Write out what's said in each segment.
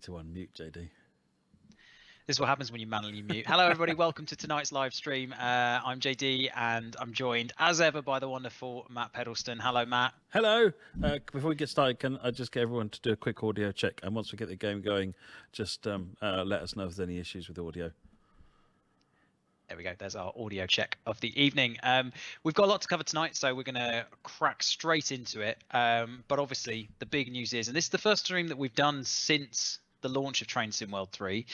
need to unmute, JD. This is what happens when you manually mute. Hello, everybody. Welcome to tonight's live stream. I'm JD, and I'm joined, as ever, by the wonderful Matt Pedalston. Hello, Matt. Hello. Before we get started, can I just get everyone to do a quick audio check? And once we get the game going, just let us know if there's any issues with audio. There we go. There's our audio check of the evening. We've got a lot to cover tonight, so we're going to crack straight into it. But obviously, the big news is, and this is the first stream that we've done since the launch of Train Sim World 3,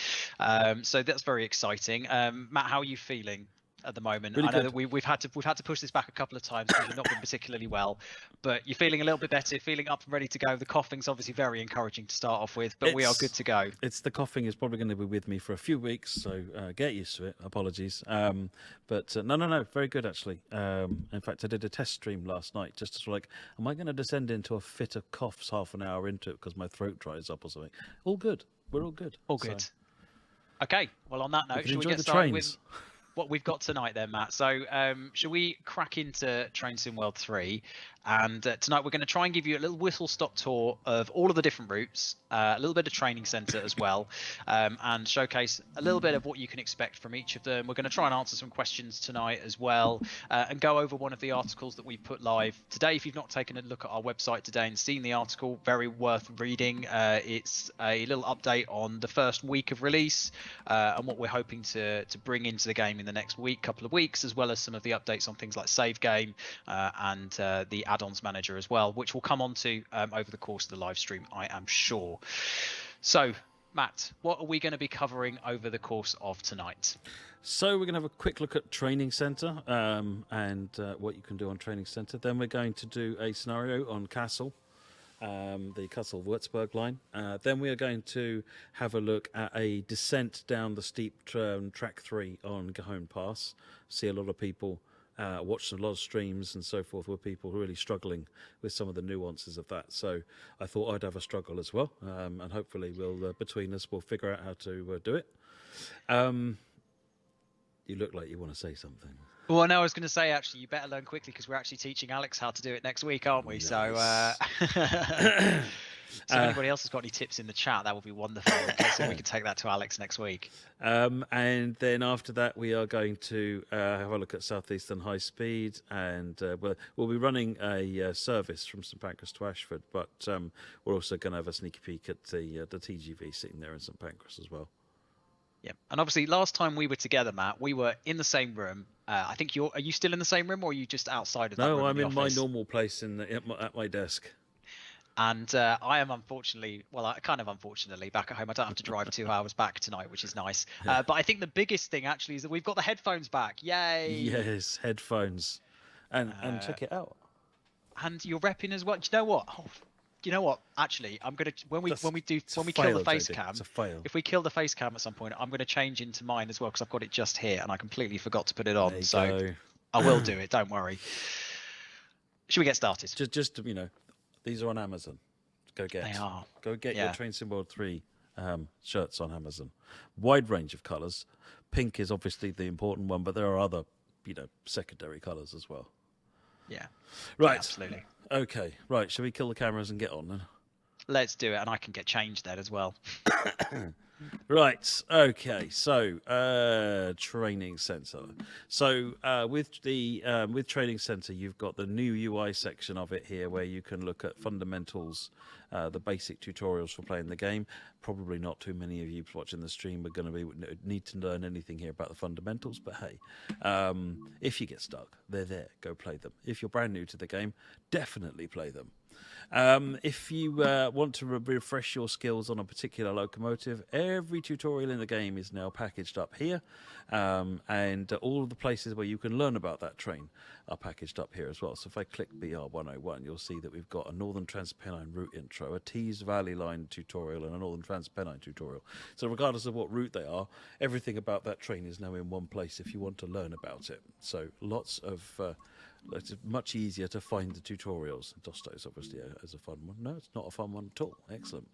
so that's very exciting. Matt, how are you feeling at the moment? Really I know good. that we've had to push this back a couple of times because you've not been particularly well, but you're feeling a little bit better, feeling up and ready to go. The coughing's obviously very encouraging to start off with, but we are good to go. The coughing is probably going to be with me for a few weeks, so get used to it. Apologies. But no, very good actually. In fact, I did a test stream last night just to sort of like, am I going to descend into a fit of coughs half an hour into it because my throat dries up or something? All good. We're all good. All good. So, okay, well, on that note, shall we get started with what we've got tonight then, Matt? So shall we crack into Train Sim World 3? And tonight we're going to try and give you a little whistle-stop tour of all of the different routes, a little bit of training centre as well, and showcase a little bit of what you can expect from each of them. We're going to try and answer some questions tonight as well, and go over one of the articles that we put live today. If you've not taken a look at our website today and seen the article, very worth reading. It's a little update on the first week of release and what we're hoping to bring into the game in the next couple of weeks, as well as some of the updates on things like save game and the add-ons manager as well, which we'll come on to over the course of the live stream, I am sure. So, Matt, what are we going to be covering over the course of tonight? So we're going to have a quick look at Training Centre and what you can do on Training Centre. Then we're going to do a scenario on Kassel, the Kassel-Wurzburg line. Then we are going to have a look at a descent down the steep track 3 on Cajon Pass. See a lot of people watched a lot of streams and so forth with people really struggling with some of the nuances of that. So I thought I'd have a struggle as well, and hopefully we'll between us we'll figure out how to do it. You look like you want to say something. Well, no, I was going to say, actually, you better learn quickly because we're actually teaching Alex how to do it next week, aren't we? Nice. So so anybody else has got any tips in the chat, that would be wonderful. So we can take that to Alex next week. And then after that, we are going to have a look at Southeastern high speed, and we'll be running a service from St Pancras to Ashford, but we're also going to have a sneaky peek at the TGV sitting there in St Pancras as well. Yeah, and obviously last time we were together, Matt, we were in the same room. I think are you still in the same room, or are you just outside of that room? No, I'm in my normal place at my desk. And I am unfortunately, kind of unfortunately, back at home. I don't have to drive 2 hours back tonight, which is nice. But I think the biggest thing actually is that we've got the headphones back. Yay! Yes, headphones, and check it out. And you're repping as well. Do you know what? You know what? Actually, I'm gonna when we kill the face cam. It's a fail. If we kill the face cam at some point, I'm gonna change into mine as well because I've got it just here and I completely forgot to put it on. So I will do it. Don't worry. Should we get started? Just these are on Amazon. Go get. They are. Go get your Train Sim World 3 shirts on Amazon. Wide range of colours. Pink is obviously the important one, but there are other secondary colours as well. Yeah. Right. Yeah, absolutely. Okay, right. Shall we kill the cameras and get on then? Let's do it, and I can get changed then as well. Right. Okay. So, training center. So, with training center, you've got the new UI section of it here, where you can look at fundamentals, the basic tutorials for playing the game. Probably not too many of you watching the stream are going to need to learn anything here about the fundamentals. But hey, if you get stuck, they're there. Go play them. If you're brand new to the game, definitely play them. If you want to refresh your skills on a particular locomotive, every tutorial in the game is now packaged up here, and all of the places where you can learn about that train are packaged up here as well. So if I click BR101, you'll see that we've got a Northern Transpennine route intro, a Tees Valley Line tutorial, and a Northern Transpennine tutorial. So regardless of what route they are, everything about that train is now in one place if you want to learn about it. So lots of... it's much easier to find the tutorials. Dosto's obviously as a fun one. No, it's not a fun one at all. Excellent.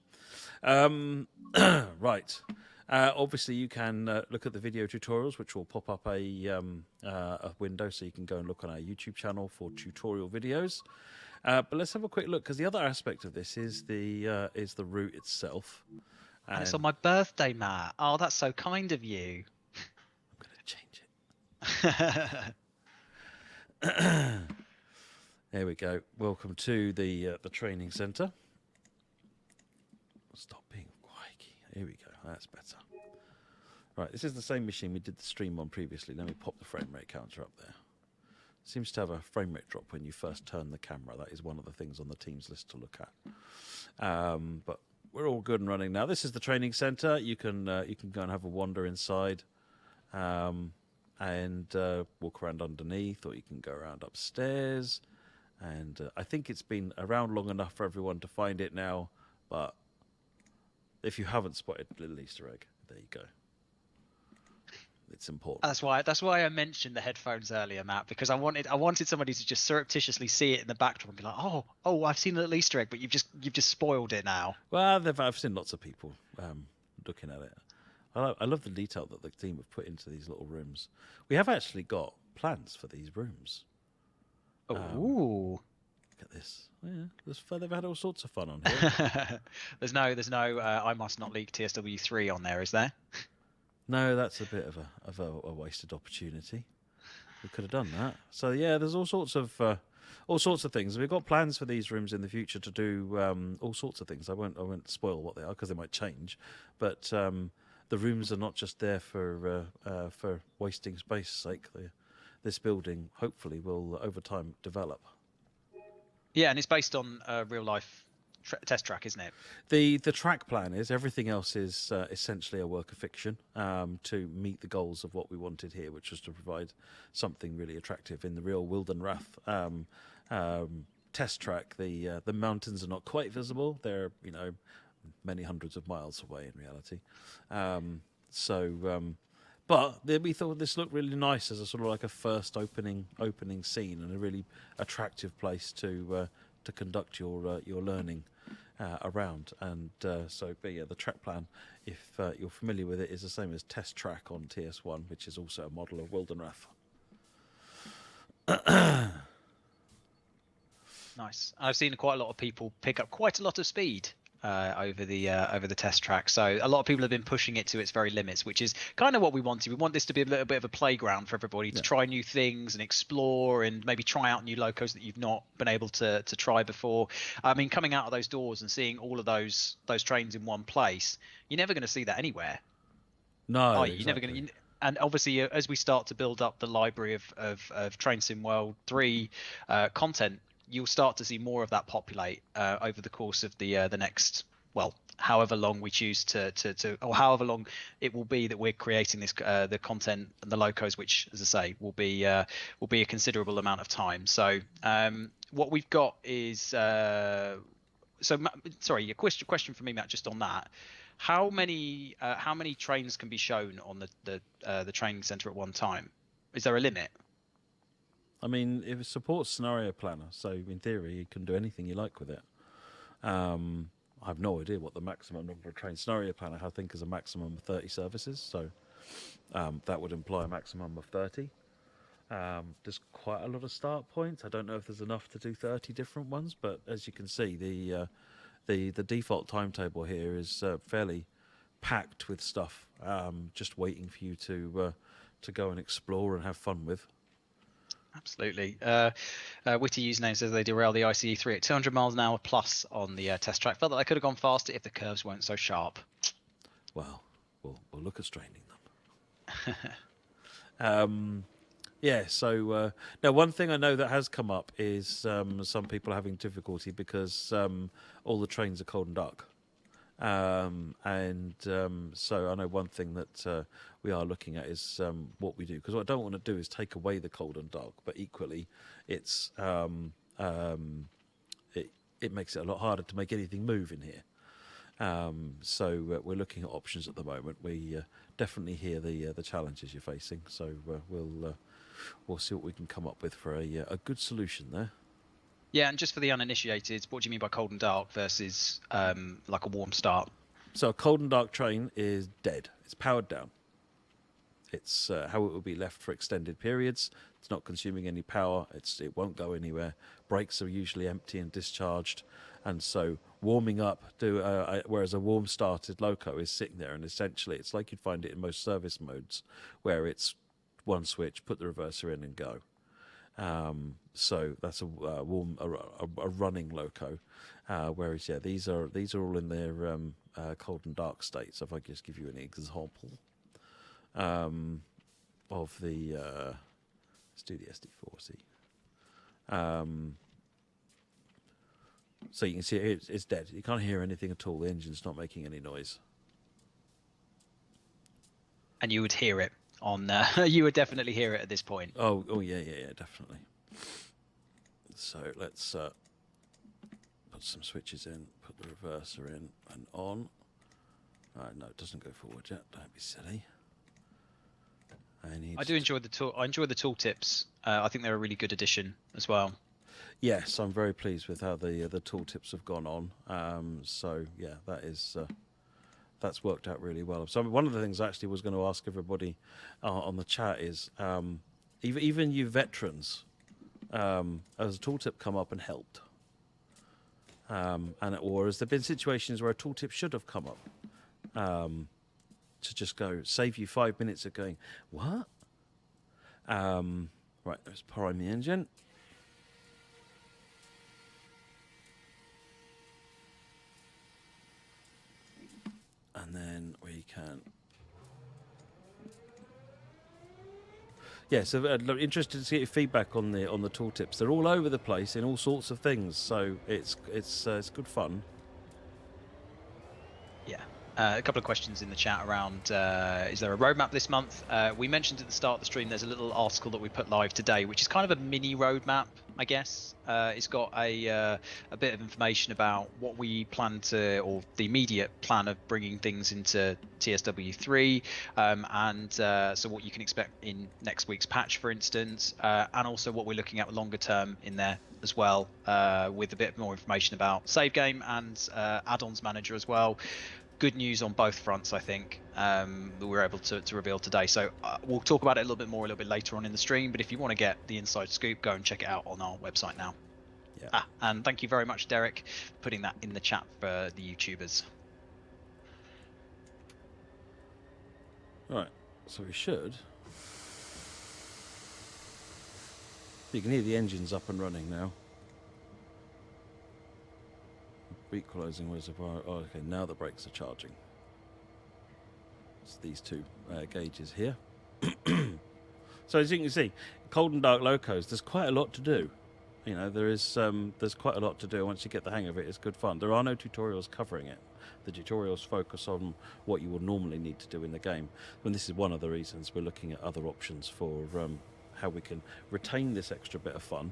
Right. Obviously, you can look at the video tutorials, which will pop up a window, so you can go and look on our YouTube channel for tutorial videos. But let's have a quick look, because the other aspect of this is the route itself. And it's on my birthday, Matt. Oh, that's so kind of you. I'm going to change it. There we go. Welcome to the training centre. Stop being quaky. Here we go. That's better. Right, this is the same machine we did the stream on previously. Let me pop the frame rate counter up there. Seems to have a frame rate drop when you first turn the camera. That is one of the things on the team's list to look at. But we're all good and running now. This is the training centre. You can go and have a wander inside, and walk around underneath, or you can go around upstairs. And I think it's been around long enough for everyone to find it now. But if you haven't spotted the little Easter egg, there you go. It's important. That's why I mentioned the headphones earlier, Matt, because I wanted somebody to just surreptitiously see it in the backdrop and be like, oh, I've seen the little Easter egg, but you've just spoiled it now. Well, I've seen lots of people looking at it. I love the detail that the team have put into these little rooms. We have actually got plans for these rooms. Ooh. Look at this. Yeah, they've had all sorts of fun on here. there's no I must not leak TSW3 on there, is there? No, that's a bit of a wasted opportunity. We could have done that. So yeah, there's all sorts of things. We've got plans for these rooms in the future to do all sorts of things. I won't spoil what they are because they might change. But the rooms are not just there for wasting space's sake. This building hopefully will over time develop. Yeah, and it's based on a real life test track, isn't it? The track plan is everything else is essentially a work of fiction to meet the goals of what we wanted here, which was to provide something really attractive in the real Wildenrath test track. The mountains are not quite visible; they're many hundreds of miles away in reality. But we thought this looked really nice as a sort of like a first opening scene and a really attractive place to conduct your learning around. And but yeah, the track plan, if you're familiar with it, is the same as Test Track on TS1, which is also a model of Wildenrath. Nice. I've seen quite a lot of people pick up quite a lot of speed over the test track. So a lot of people have been pushing it to its very limits, which is kind of what we wanted. We want this to be a little bit of a playground for everybody to try new things and explore and maybe try out new locos that you've not been able to try before. I mean, coming out of those doors and seeing all of those trains in one place, you're never going to see that anywhere. No, exactly. You're never going to. And obviously, as we start to build up the library of Train Sim World 3 content, you'll start to see more of that populate over the course of the next, well, however long we choose to or however long it will be that we're creating this the content and the locos, which, as I say, will be a considerable amount of time. So what we've got is sorry, a question for me, Matt, just on that. How many trains can be shown on the training center at one time? Is there a limit? I mean, it supports Scenario Planner, so in theory you can do anything you like with it. I have no idea what the maximum number of train Scenario Planner I think is a maximum of 30 services, so that would imply a maximum of 30. There's quite a lot of start points. I don't know if there's enough to do 30 different ones, but as you can see, the default timetable here is fairly packed with stuff, just waiting for you to go and explore and have fun with. Absolutely. Witty username says they derailed the ICE3 at 200 miles an hour plus on the test track. Felt that they could have gone faster if the curves weren't so sharp. Well, we'll look at straining them. Yeah, so now one thing I know that has come up is some people are having difficulty because all the trains are cold and dark. So I know one thing that we are looking at is what we do, because what I don't want to do is take away the cold and dark, but equally it's it makes it a lot harder to make anything move in here. So we're looking at options at the moment. We definitely hear the challenges you're facing, so we'll see what we can come up with for a good solution there. Yeah, and just for the uninitiated, what do you mean by cold and dark versus like a warm start? So a cold and dark train is dead. It's powered down. It's how it will be left for extended periods. It's not consuming any power. It won't go anywhere. Brakes are usually empty and discharged. And so warming up, whereas a warm started loco is sitting there, and essentially it's like you'd find it in most service modes, where it's one switch, put the reverser in and go. So that's a running loco, whereas these are all in their cold and dark state. So if I just give you an example of the let's do the SD4C. So you can see it's dead. You can't hear anything at all. The engine's not making any noise. And you would hear it on. You would definitely hear it at this point. Oh yeah, definitely. So let's put some switches in, put the reverser in and on. No, it doesn't go forward yet. Don't be silly. I do enjoy the tool. I enjoy the tooltips. I think they're a really good addition as well. Yes, I'm very pleased with how the tooltips have gone on. So yeah, that's worked out really well. So one of the things I actually was going to ask everybody on the chat is, even you veterans, has a tooltip come up and helped? Or has there been situations where a tooltip should have come up to just go save you 5 minutes of going, what? Right, let's prime the engine. And then we can. Yeah, so interested to see your feedback on the tooltips. They're all over the place in all sorts of things, so it's good fun. Yeah. A couple of questions in the chat around, is there a roadmap this month? We mentioned at the start of the stream there's a little article that we put live today, which is kind of a mini roadmap, I guess. It's got a bit of information about what we plan to, or the immediate plan of bringing things into TSW3, and so what you can expect in next week's patch, for instance, and also what we're looking at longer term in there as well, with a bit more information about save game and add-ons manager as well. Good news on both fronts, I think, that we're able to reveal today. So we'll talk about it a little bit later on in the stream. But if you want to get the inside scoop, go and check it out on our website now. Yeah. And thank you very much, Derek, for putting that in the chat for the YouTubers. Right, so we should. You can hear the engines up and running now. Equalizing reservoir. Oh, okay, now the brakes are charging. It's these two gauges here. So as you can see, cold and dark locos, there's quite a lot to do. You know, there's quite a lot to do. Once you get the hang of it, it's good fun. There are no tutorials covering it. The tutorials focus on what you would normally need to do in the game. And this is one of the reasons we're looking at other options for how we can retain this extra bit of fun,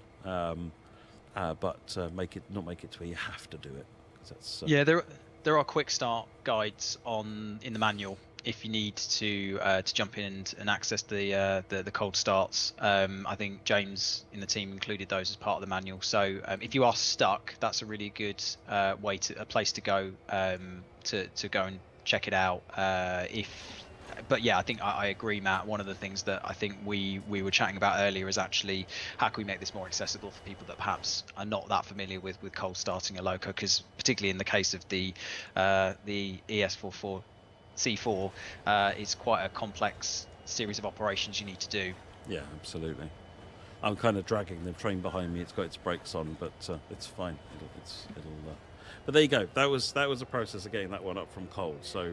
but not make it to where you have to do it. Yeah, there are quick start guides in the manual if you need to jump in and access the cold starts. I think James in the team included those as part of the manual. So if you are stuck, that's a really good place to go to go and check it out. But yeah, I think I agree, Matt. One of the things that I think we were chatting about earlier is actually how can we make this more accessible for people that perhaps are not that familiar with cold starting a loco, because particularly in the case of the ES44 C4, it's quite a complex series of operations you need to do. Yeah, absolutely. I'm kind of dragging the train behind me. It's got its brakes on, but it's fine. But there you go. That was a process of getting that one up from cold. So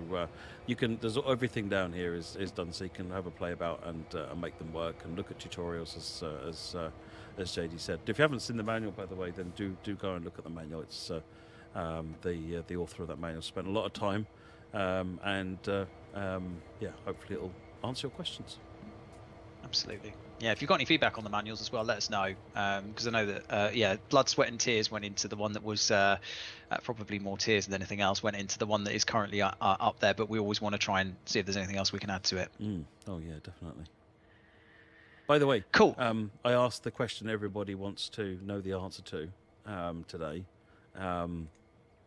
there's everything down here is done, so you can have a play about and make them work and look at tutorials as JD said. If you haven't seen the manual, by the way, then do go and look at the manual. It's the author of that manual spent a lot of time, and hopefully it'll answer your questions. Absolutely. Yeah, if you've got any feedback on the manuals as well, let us know, because I know that blood, sweat and tears went into the one that was probably more tears than anything else went into the one that is currently up there, but we always want to try and see if there's anything else we can add to it. Oh yeah, definitely. By the way, cool. I asked the question everybody wants to know the answer to today.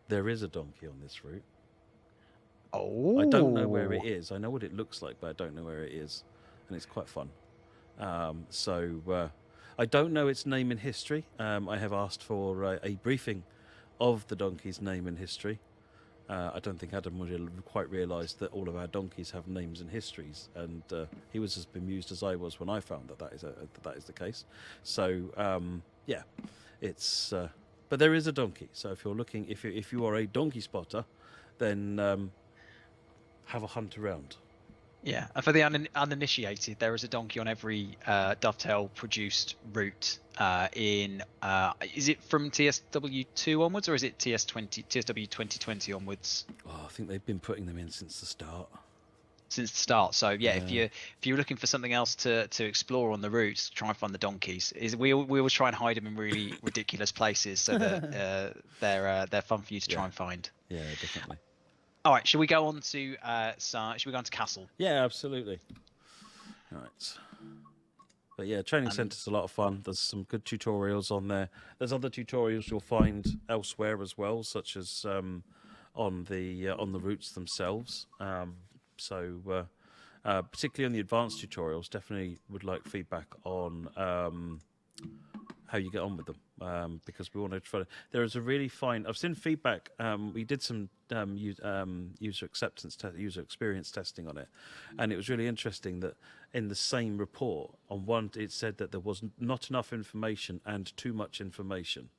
There is a donkey on this route. Oh. I don't know where it is. I know what it looks like, but I don't know where it is, and it's quite fun. I don't know its name in history. I have asked for a briefing of the donkey's name and history. I don't think Adam would quite realised that all of our donkeys have names and histories, and he was as bemused as I was when I found that is the case. So yeah, it's but there is a donkey. So if you're looking, if you are a donkey spotter, then have a hunt around. Yeah, and for the uninitiated, there is a donkey on every Dovetail produced route in. Is it from TSW2 onwards, or is it TSW 2020 onwards? Oh, I think they've been putting them in since the start. Since the start, so yeah. If you're looking for something else to explore on the routes, try and find the donkeys. We always try and hide them in really ridiculous places so that they're fun for you to try and find. Yeah, definitely. All right, should we go on to Kassel? Yeah, absolutely. All right. But yeah, training centre's a lot of fun. There's some good tutorials on there. There's other tutorials you'll find elsewhere as well, such as on the routes themselves. So particularly on the advanced tutorials, definitely would like feedback on how you get on with them, because we want to try. There is a really fine. I've seen feedback. We did some user experience testing on it, and it was really interesting that in the same report, on one it said that there was not enough information and too much information.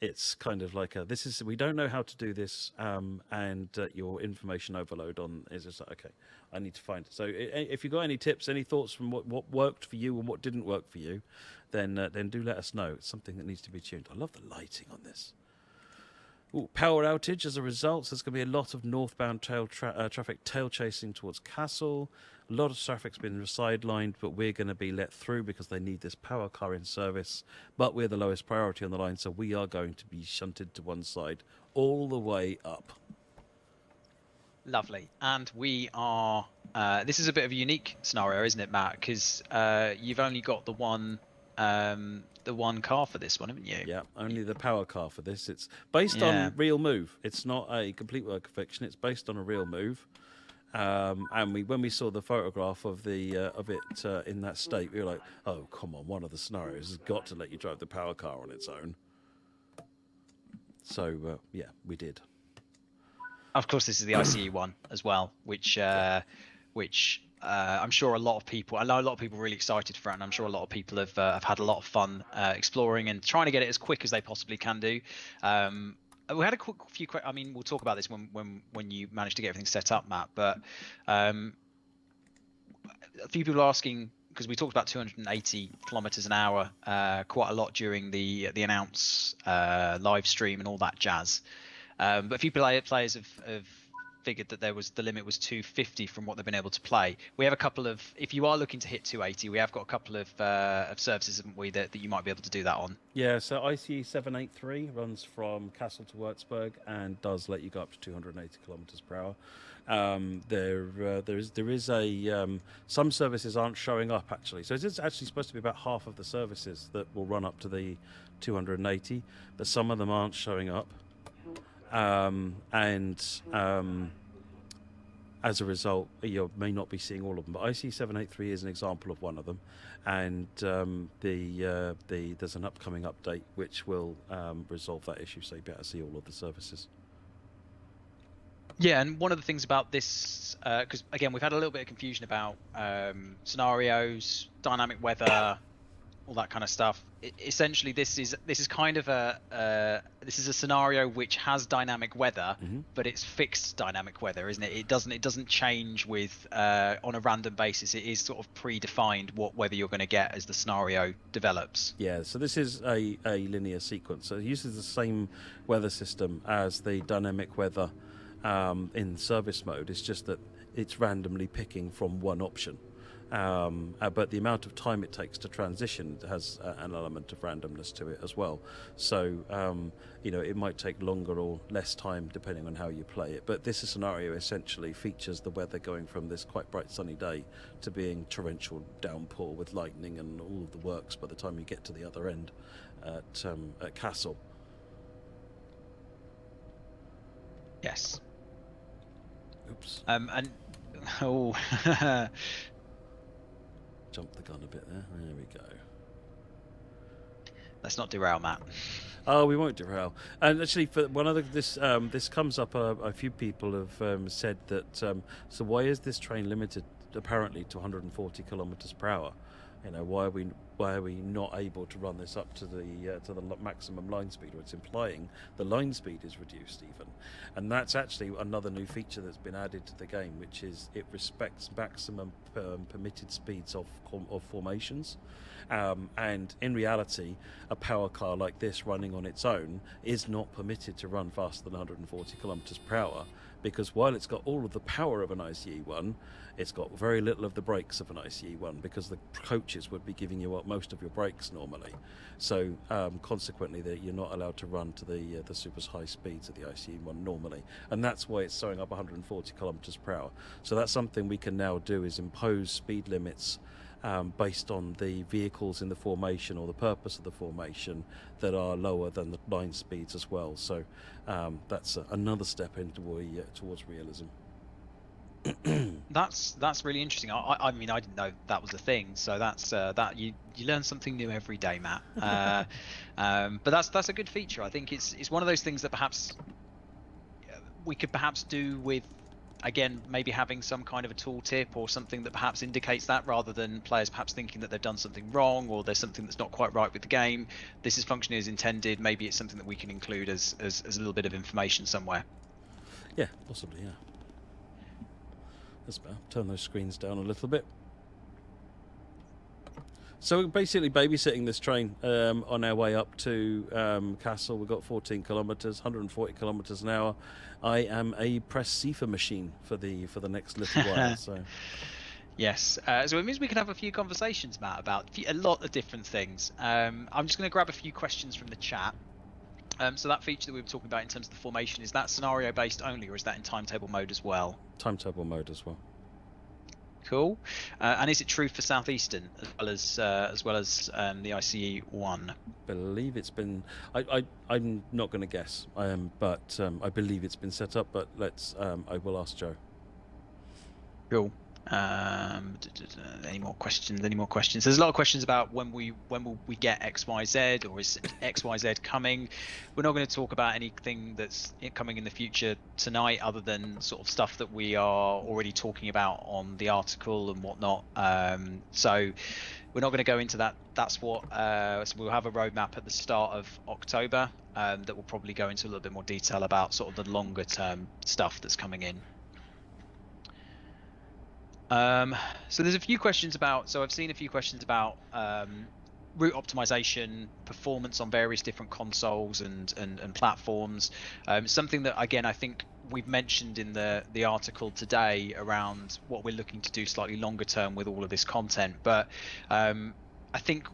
It's kind of like we don't know how to do this, and your information overload on is just like, okay, I need to find it. So if you've got any tips, any thoughts from what worked for you and what didn't work for you, then do let us know. It's something that needs to be tuned. I love the lighting on this. Ooh, power outage as a result. So there's going to be a lot of northbound traffic tail chasing towards Kassel. A lot of traffic's been sidelined, but we're going to be let through because they need this power car in service. But we're the lowest priority on the line, so we are going to be shunted to one side all the way up. Lovely. And we are... this is a bit of a unique scenario, isn't it, Matt? Because you've only got the one car for this one, haven't you? Yeah, only the power car for this. It's based on real move. It's not a complete work of fiction. It's based on a real move. And when we saw the photograph of it in that state, we were like, "Oh, come on! One of the scenarios has got to let you drive the power car on its own." So yeah, we did. Of course, this is the ICE one as well, which I'm sure a lot of people. I know a lot of people are really excited for it, and I'm sure a lot of people have had a lot of fun exploring and trying to get it as quick as they possibly can do. We had a few. I mean, we'll talk about this when you manage to get everything set up, Matt. But a few people are asking, because we talked about 280 kilometers an hour quite a lot during the announce live stream and all that jazz. But a few players have figured that the limit was 250 from what they've been able to play. We have a couple of, if you are looking to hit 280, we have got a couple of services, haven't we, that you might be able to do that on. Yeah, so ICE 783 runs from Kassel to Wurzburg and does let you go up to 280 kilometers per hour. There is some services aren't showing up actually, so it's actually supposed to be about half of the services that will run up to the 280, but some of them aren't showing up. As a result, you may not be seeing all of them. But IC 783 is an example of one of them, and there's an upcoming update which will resolve that issue, so you better see all of the services. Yeah, and one of the things about this, because again, we've had a little bit of confusion about scenarios, dynamic weather, all that kind of stuff. Essentially, this is kind of a scenario which has dynamic weather, but it's fixed dynamic weather, isn't it? It doesn't change with on a random basis. It is sort of predefined what weather you're going to get as the scenario develops. Yeah, so this is a linear sequence. So it uses the same weather system as the dynamic weather in service mode. It's just that it's randomly picking from one option. But the amount of time it takes to transition has an element of randomness to it as well. So, it might take longer or less time depending on how you play it. But this scenario essentially features the weather going from this quite bright sunny day to being torrential downpour with lightning and all of the works by the time you get to the other end at Kassel. Yes. Oops. Jumped the gun a bit there. There we go. Let's not derail, Matt. Oh, we won't derail. And actually, for one of this comes up. A few people have said that. So why is this train limited apparently to 140 kilometers per hour? You know, why are we not able to run this up to the maximum line speed? Or it's implying the line speed is reduced even, and that's actually another new feature that's been added to the game, which is it respects maximum permitted speeds of formations. And in reality, a power car like this running on its own is not permitted to run faster than 140 kilometers per hour, because while it's got all of the power of an ICE1, it's got very little of the brakes of an ICE1, because the coaches would be giving you most of your brakes normally. So consequently, you're not allowed to run to the super high speeds of the ICE1 normally, and that's why it's showing up 140 kilometers per hour. So that's something we can now do, is impose speed limits based on the vehicles in the formation or the purpose of the formation that are lower than the line speeds as well. So that's another step towards realism. That's really interesting. I mean, I didn't know that was a thing. So that's that you learn something new every day, Matt. But that's a good feature. I think it's one of those things that perhaps we could perhaps do with, again, maybe having some kind of a tooltip or something that perhaps indicates that, rather than players perhaps thinking that they've done something wrong or there's something that's not quite right with the game. This is functioning as intended. Maybe it's something that we can include as a little bit of information somewhere. Yeah, possibly, yeah. Let's turn those screens down a little bit. So we're basically babysitting this train on our way up to Kassel. We've got 14 kilometres, 140 kilometres an hour. I am a press CIFA machine for the next little while. So. Yes, so it means we can have a few conversations, Matt, about a lot of different things. I'm just going to grab a few questions from the chat. So that feature that we were talking about in terms of the formation, is that scenario based only, or is that in timetable mode as well? Timetable mode as well. Cool. And is it true for Southeastern as well as the ICE1? Believe it's been. I'm not going to guess. But I believe it's been set up. But I will ask Joe. Cool. Any more questions? There's a lot of questions about when will we get XYZ, or is XYZ coming? We're not going to talk about anything that's coming in the future tonight, other than sort of stuff that we are already talking about on the article and whatnot. So we're not going to go into that. That's what so we'll have a roadmap at the start of October that will probably go into a little bit more detail about sort of the longer term stuff that's coming in. So there's a few questions about, so I've seen a few questions about route optimization, performance on various different consoles and platforms. Something that, again, I think we've mentioned in the article today around what we're looking to do slightly longer term with all of this content. But I think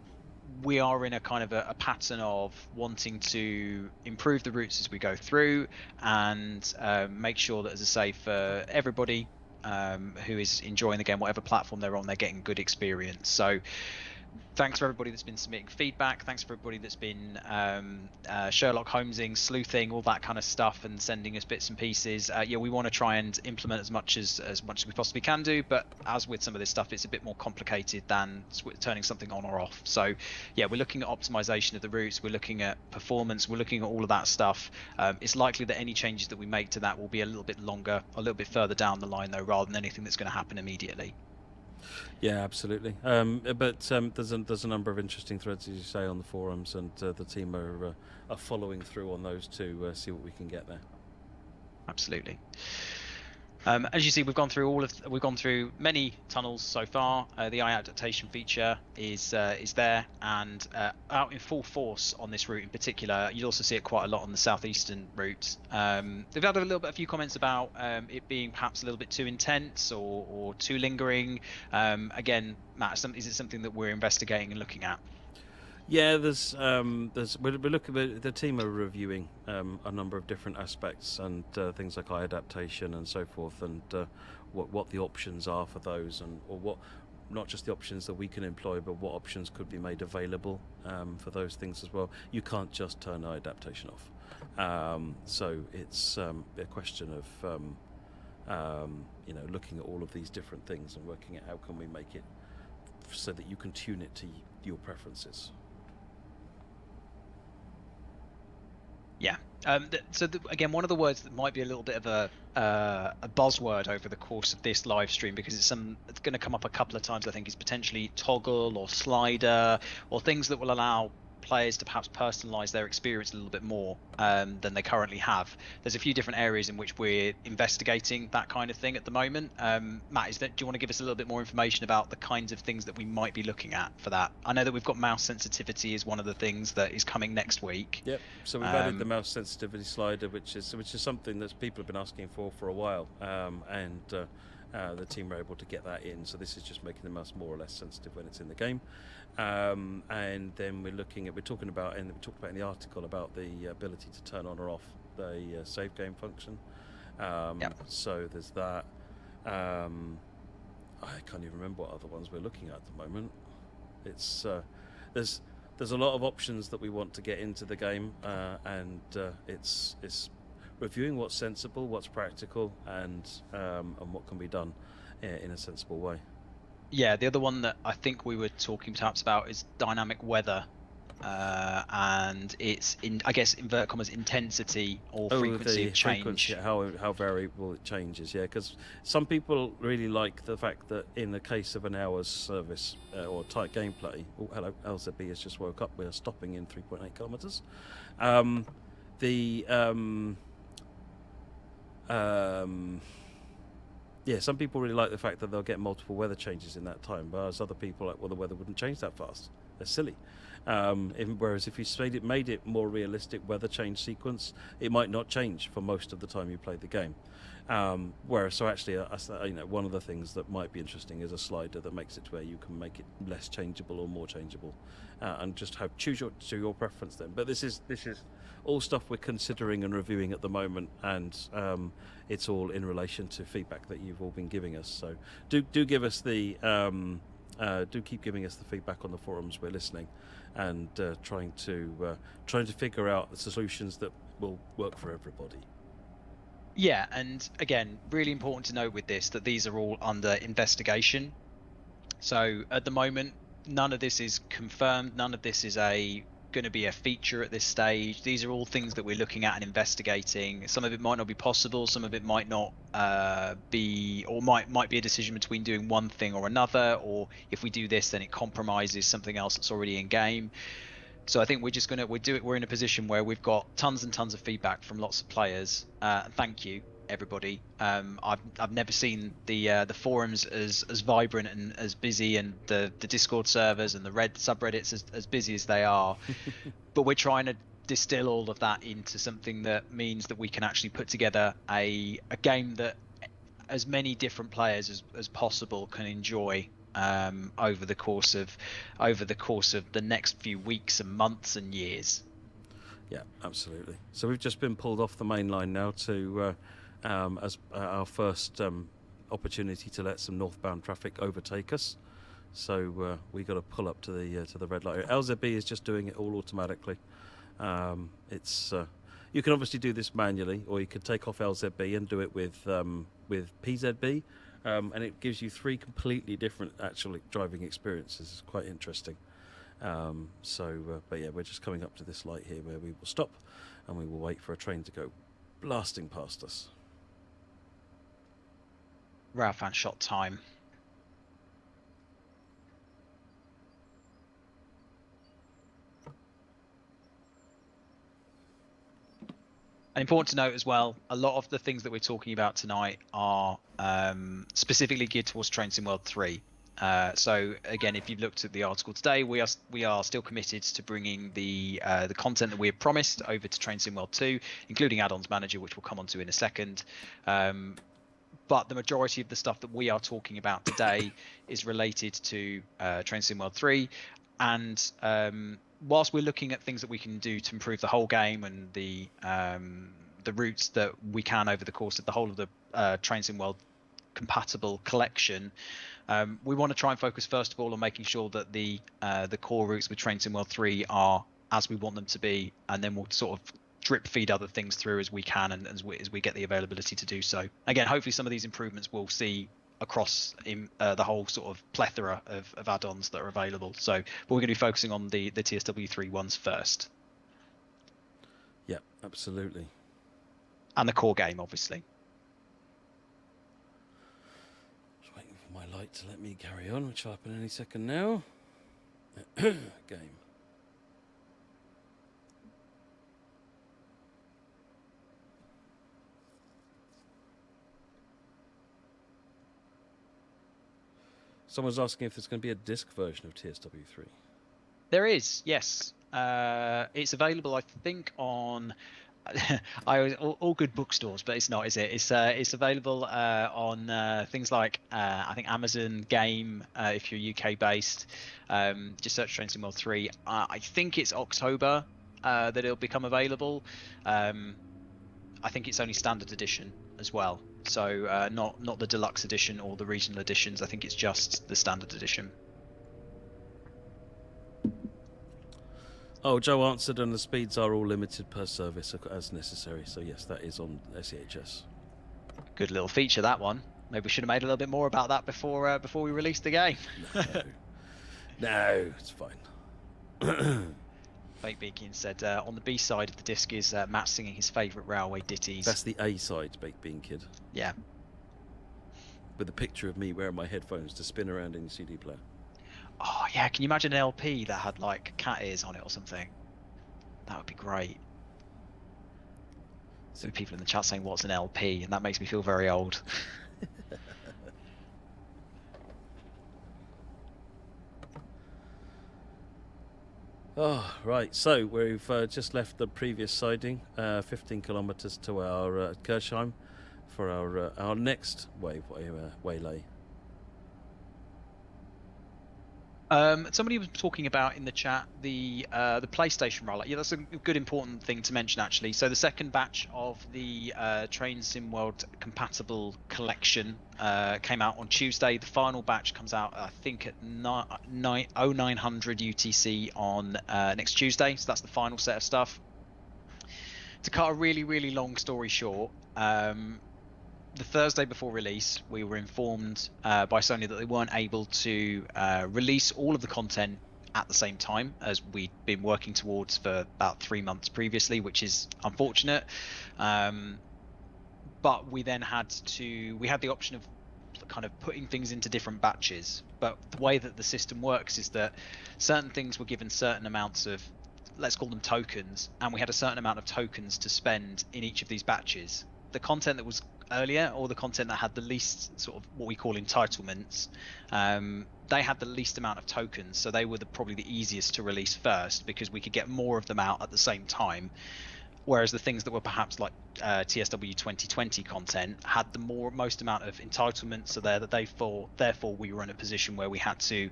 we are in a kind of a pattern of wanting to improve the routes as we go through, and make sure that, as I say, for everybody who is enjoying the game, whatever platform they're on, they're getting good experience. So thanks for everybody that's been submitting feedback. Thanks for everybody that's been Sherlock Holmesing, sleuthing, all that kind of stuff, and sending us bits and pieces. Yeah, we want to try and implement as much as we possibly can do, but as with some of this stuff, it's a bit more complicated than turning something on or off. So yeah, we're looking at optimization of the routes, we're looking at performance, we're looking at all of that stuff. It's likely that any changes that we make to that will be a little bit longer, a little bit further down the line though, rather than anything that's going to happen immediately. Yeah, absolutely. But there's a number of interesting threads, as you say, on the forums, and the team are following through on those to see what we can get there. Absolutely. As you see, we've gone through many tunnels so far. The eye adaptation feature is there and out in full force on this route in particular. You'll also see it quite a lot on the Southeastern route. They've had a few comments about it being perhaps a little bit too intense or too lingering. Again, Matt, is it something that we're investigating and looking at? Yeah, we're looking at, the team are reviewing a number of different aspects and things like eye adaptation and so forth, and what the options are for those, or what, not just the options that we can employ, but what options could be made available for those things as well. You can't just turn eye adaptation off, so it's a question of looking at all of these different things and working out how can we make it so that you can tune it to your preferences. Yeah. Again, one of the words that might be a little bit of a buzzword over the course of this live stream, because it's going to come up a couple of times, I think, is potentially toggle or slider, or things that will allow players to perhaps personalize their experience a little bit more than they currently have. There's a few different areas in which we're investigating that kind of thing at the moment. Matt, do you want to give us a little bit more information about the kinds of things that we might be looking at for that? I know that we've got mouse sensitivity is one of the things that is coming next week. Yep. So we've added the mouse sensitivity slider, which is something that people have been asking for a while, and the team are able to get that in. So this is just making the mouse more or less sensitive when it's in the game. And then we talked about in the article about the ability to turn on or off the save game function. Yep. So there's that. I can't even remember what other ones we're looking at the moment. It's there's a lot of options that we want to get into the game, and it's reviewing what's sensible, what's practical, and what can be done in a sensible way. Yeah, the other one that I think we were talking perhaps about is dynamic weather, and it's I guess invert commas intensity or frequency of change. Frequency, how variable it changes. Yeah, because some people really like the fact that in the case of an hour's service or tight gameplay. Oh, hello, LZB has just woke up. We're stopping in 3.8 kilometers. Yeah, some people really like the fact that they'll get multiple weather changes in that time, whereas other people are like, well, the weather wouldn't change that fast. They're silly. Whereas if you made it more realistic weather change sequence, it might not change for most of the time you play the game. So actually, one of the things that might be interesting is a slider that makes it to where you can make it less changeable or more changeable, and just choose your preference then. But this is all stuff we're considering and reviewing at the moment, and it's all in relation to feedback that you've all been giving us. So do give us the do keep giving us the feedback on the forums. We're listening and trying to figure out the solutions that will work for everybody. Yeah, and again, really important to note with this that these are all under investigation. So at the moment, none of this is confirmed. None of this is going to be a feature at this stage. These are all things that we're looking at and investigating. Some of it might not be possible. Some of it might not be, or might be a decision between doing one thing or another. Or if we do this, then it compromises something else that's already in game. So I think we're in a position where we've got tons and tons of feedback from lots of players. Thank you, everybody. I've never seen the forums as vibrant and as busy, and the Discord servers and the Red subreddits as busy as they are. But we're trying to distill all of that into something that means that we can actually put together a game that as many different players as possible can enjoy over the course of the next few weeks and months and years. Yeah, absolutely. So we've just been pulled off the main line now to as our first opportunity to let some northbound traffic overtake us. So we got to pull up to the red light. LZB is just doing it all automatically. It's you can obviously do this manually, or you could take off LZB and do it with PZB. And it gives you 3 completely different actual driving experiences. It's quite interesting. But yeah, we're just coming up to this light here where we will stop and we will wait for a train to go blasting past us. Ralph and shot time. And important to note as well, a lot of the things that we're talking about tonight are specifically geared towards Train Sim World 3. So again, if you've looked at the article today, we are still committed to bringing the content that we have promised over to Train Sim World 2, including Add-ons Manager, which we'll come on to in a second. But the majority of the stuff that we are talking about today is related to Train Sim World 3, and whilst we're looking at things that we can do to improve the whole game and the routes that we can over the course of the whole of the Train Sim World compatible collection, we want to try and focus first of all on making sure that the core routes with Train Sim World 3 are as we want them to be, and then we'll sort of drip feed other things through as we can and as we get the availability to do so. Again, hopefully some of these improvements we'll see across the whole sort of plethora of add-ons that are available. So, but we're going to be focusing on the TSW3 ones first. Yeah, absolutely. And the core game, obviously. Just waiting for my light to let me carry on, which will happen any second now. Game. Someone's asking if there's going to be a disc version of TSW3. There is, yes. It's available, I think, on all good bookstores, but it's not, is it? It's available on things like I think Amazon Game if you're UK based. Just search Train Sim World 3. I think it's October that it'll become available. I think it's only standard edition as well. So not the deluxe edition or the regional editions. I think it's just the standard edition. Oh, Joe answered, and the speeds are all limited per service as necessary. So yes, that is on SEHS. Good little feature, that one. Maybe we should have made a little bit more about that before we released the game. No, it's fine. Fake Beakin said on the B side of the disc is Matt singing his favourite railway ditties. That's the A side, Baked Bean Kid. Yeah. With a picture of me wearing my headphones to spin around in the CD player. Oh yeah, can you imagine an LP that had like cat ears on it or something? That would be great. So people in the chat saying what's an LP, and that makes me feel very old. Oh, right. So we've just left the previous siding, 15 kilometres to our Kirchheim for our next waylay. Somebody was talking about in the chat the PlayStation rollout. Yeah, that's a good important thing to mention actually. So the second batch of the Train Sim World compatible collection came out on Tuesday. The final batch comes out I think at 0900 UTC on next Tuesday. So that's the final set of stuff. To cut a really long story short, the Thursday before release, we were informed by Sony that they weren't able to release all of the content at the same time as we'd been working towards for about 3 months previously, which is unfortunate. But we then had the option of kind of putting things into different batches. But the way that the system works is that certain things were given certain amounts of, let's call them tokens, and we had a certain amount of tokens to spend in each of these batches. The content that was earlier, or the content that had the least sort of what we call entitlements, they had the least amount of tokens, so they were probably the easiest to release first because we could get more of them out at the same time, whereas the things that were perhaps like TSW 2020 content had the most amount of entitlements, so therefore we were in a position where we had to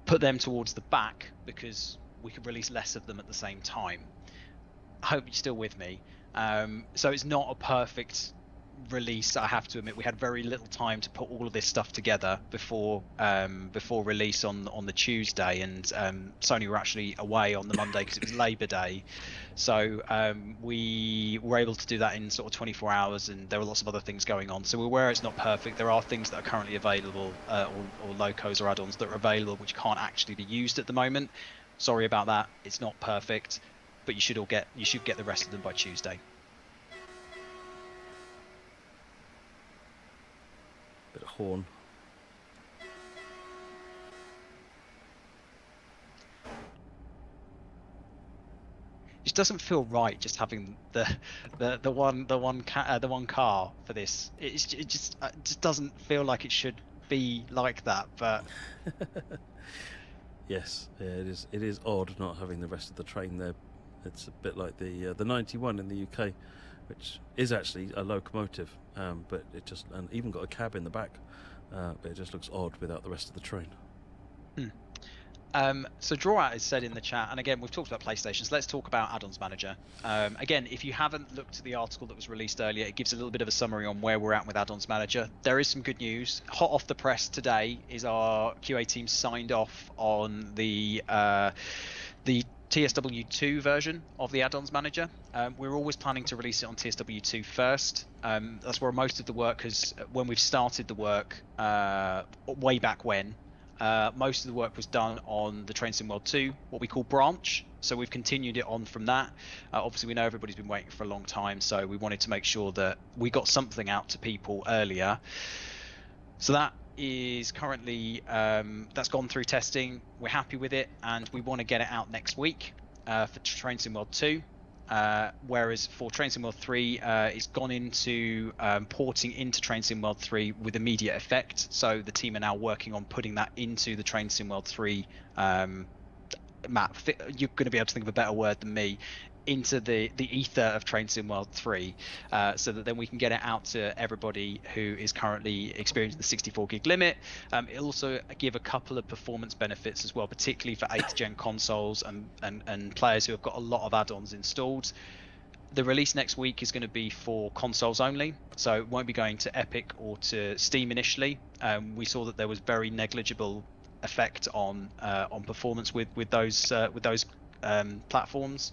put them towards the back because we could release less of them at the same time. I hope you're still with me. So it's not a perfect release, I have to admit. We had very little time to put all of this stuff together before release on the Tuesday, and Sony were actually away on the Monday because it was Labor Day, so we were able to do that in sort of 24 hours, and there were lots of other things going on, so we're aware it's not perfect. There are things that are currently available, or locos or add-ons that are available which can't actually be used at the moment. Sorry about that, it's not perfect, but you should get the rest of them by Tuesday. Bit of horn. It just doesn't feel right just having the one car for this. It just doesn't feel like it should be like that. But yes, yeah, it is odd not having the rest of the train there. It's a bit like the 91 in the UK, which is actually a locomotive, but it just, and even got a cab in the back, but it just looks odd without the rest of the train. So Drawout has said in the chat, and again we've talked about PlayStation, so let's talk about Add-ons Manager. Again, if you haven't looked at the article that was released earlier, it gives a little bit of a summary on where we're at with Add-ons Manager. There is some good news. Hot off the press today is our QA team signed off on the TSW2 version of the Add-ons Manager. We're always planning to release it on TSW2 first. That's where most of the work has, when we've started the work way back when, Most of the work was done on the Train Sim World 2, what we call branch. So we've continued it on from that. Obviously, we know everybody's been waiting for a long time, so we wanted to make sure that we got something out to people earlier. So that is currently, that's gone through testing. We're happy with it, and we want to get it out next week for Train Sim World 2. Whereas for Train Sim World 3, it's gone into porting into Train Sim World 3 with immediate effect. So the team are now working on putting that into the Train Sim World 3 map. You're going to be able to think of a better word than me, into the ether of Train Sim World 3, so that then we can get it out to everybody who is currently experiencing the 64 gig limit. It'll also give a couple of performance benefits as well, particularly for 8th gen consoles and players who have got a lot of add-ons installed. The release next week is going to be for consoles only, so it won't be going to Epic or to Steam initially. We saw that there was very negligible effect on performance with those platforms.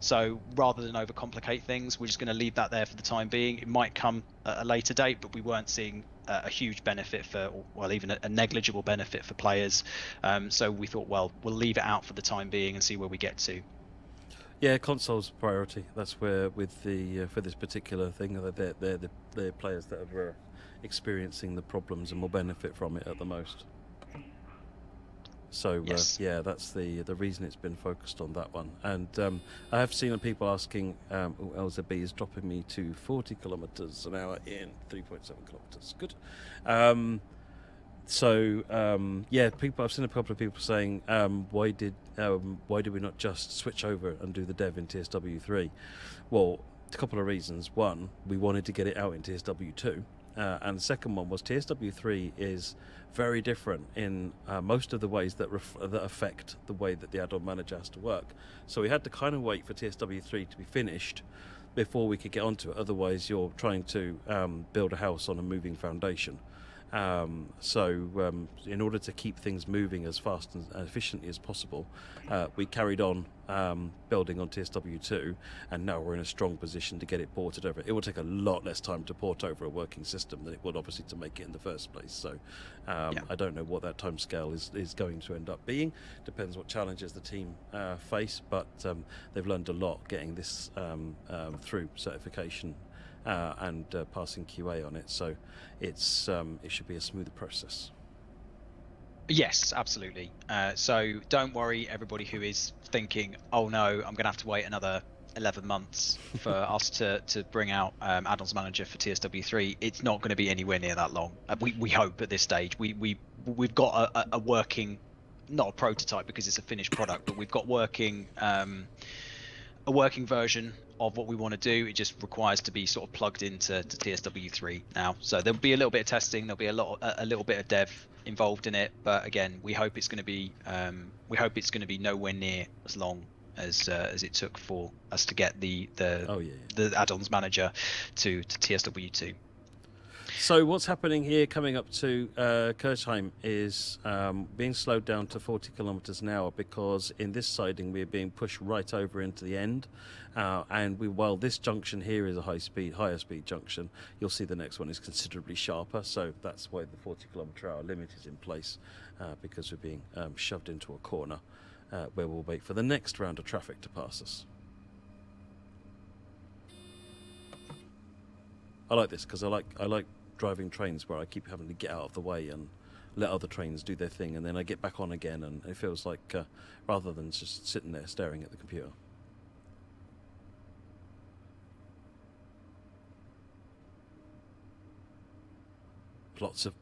So rather than overcomplicate things, we're just going to leave that there for the time being. It might come at a later date, but we weren't seeing a huge benefit for, well, even a negligible benefit for players. So we thought, well, we'll leave it out for the time being and see where we get to. Yeah, consoles priority. That's where with the for this particular thing, they're the players that are experiencing the problems and will benefit from it at the most. So yes. yeah, that's the reason it's been focused on that one. And I have seen people asking, LZB is dropping me to 40 kilometers an hour in 3.7 kilometers. Good. Yeah, I've seen a couple of people saying, why did we not just switch over and do the dev in TSW3? Well, a couple of reasons. One, we wanted to get it out in TSW2. And the second one was TSW3 is very different in most of the ways that affect the way that the add-on manager has to work. So we had to kind of wait for TSW3 to be finished before we could get onto it. Otherwise, you're trying to build a house on a moving foundation. In order to keep things moving as fast and efficiently as possible, we carried on building on TSW2, and now we're in a strong position to get it ported over. It will take a lot less time to port over a working system than it would obviously to make it in the first place. So I don't know what that timescale is going to end up being. Depends what challenges the team face, but they've learned a lot getting this through certification and passing QA on it, so it should be a smoother process. Yes, absolutely. So don't worry, everybody who is thinking, oh no, I'm going to have to wait another 11 months for us to bring out add-ons manager for TSW3. It's not going to be anywhere near that long. We hope at this stage. We've got a working, not a prototype because it's a finished product, but we've got a working version of what we want to do. It just requires to be sort of plugged into TSW3 now. So there'll be a little bit of testing, there'll be a little bit of dev involved in it, but again, we hope it's going to be nowhere near as long as it took for us to get the add-ons manager to TSW2. So what's happening here coming up to Kirchheim is being slowed down to 40 kilometers an hour because in this siding we're being pushed right over into the end, and while this junction here is a higher speed junction, you'll see the next one is considerably sharper, so that's why the 40 kilometer hour limit is in place, because we're being shoved into a corner where we'll wait for the next round of traffic to pass us. I like this because I like driving trains where I keep having to get out of the way and let other trains do their thing, and then I get back on again, and it feels like rather than just sitting there staring at the computer. Lots of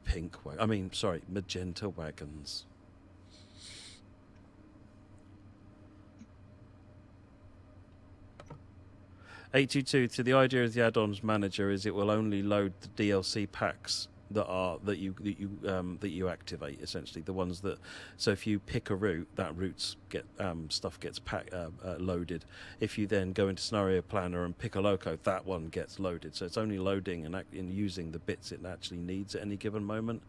magenta wagons. .822 to the idea of the add-ons manager is it will only load the DLC packs that you activate, essentially the ones that, so if you pick a route, that route's stuff gets loaded. If you then go into scenario planner and pick a loco, that one gets loaded. So it's only loading and using the bits it actually needs at any given moment.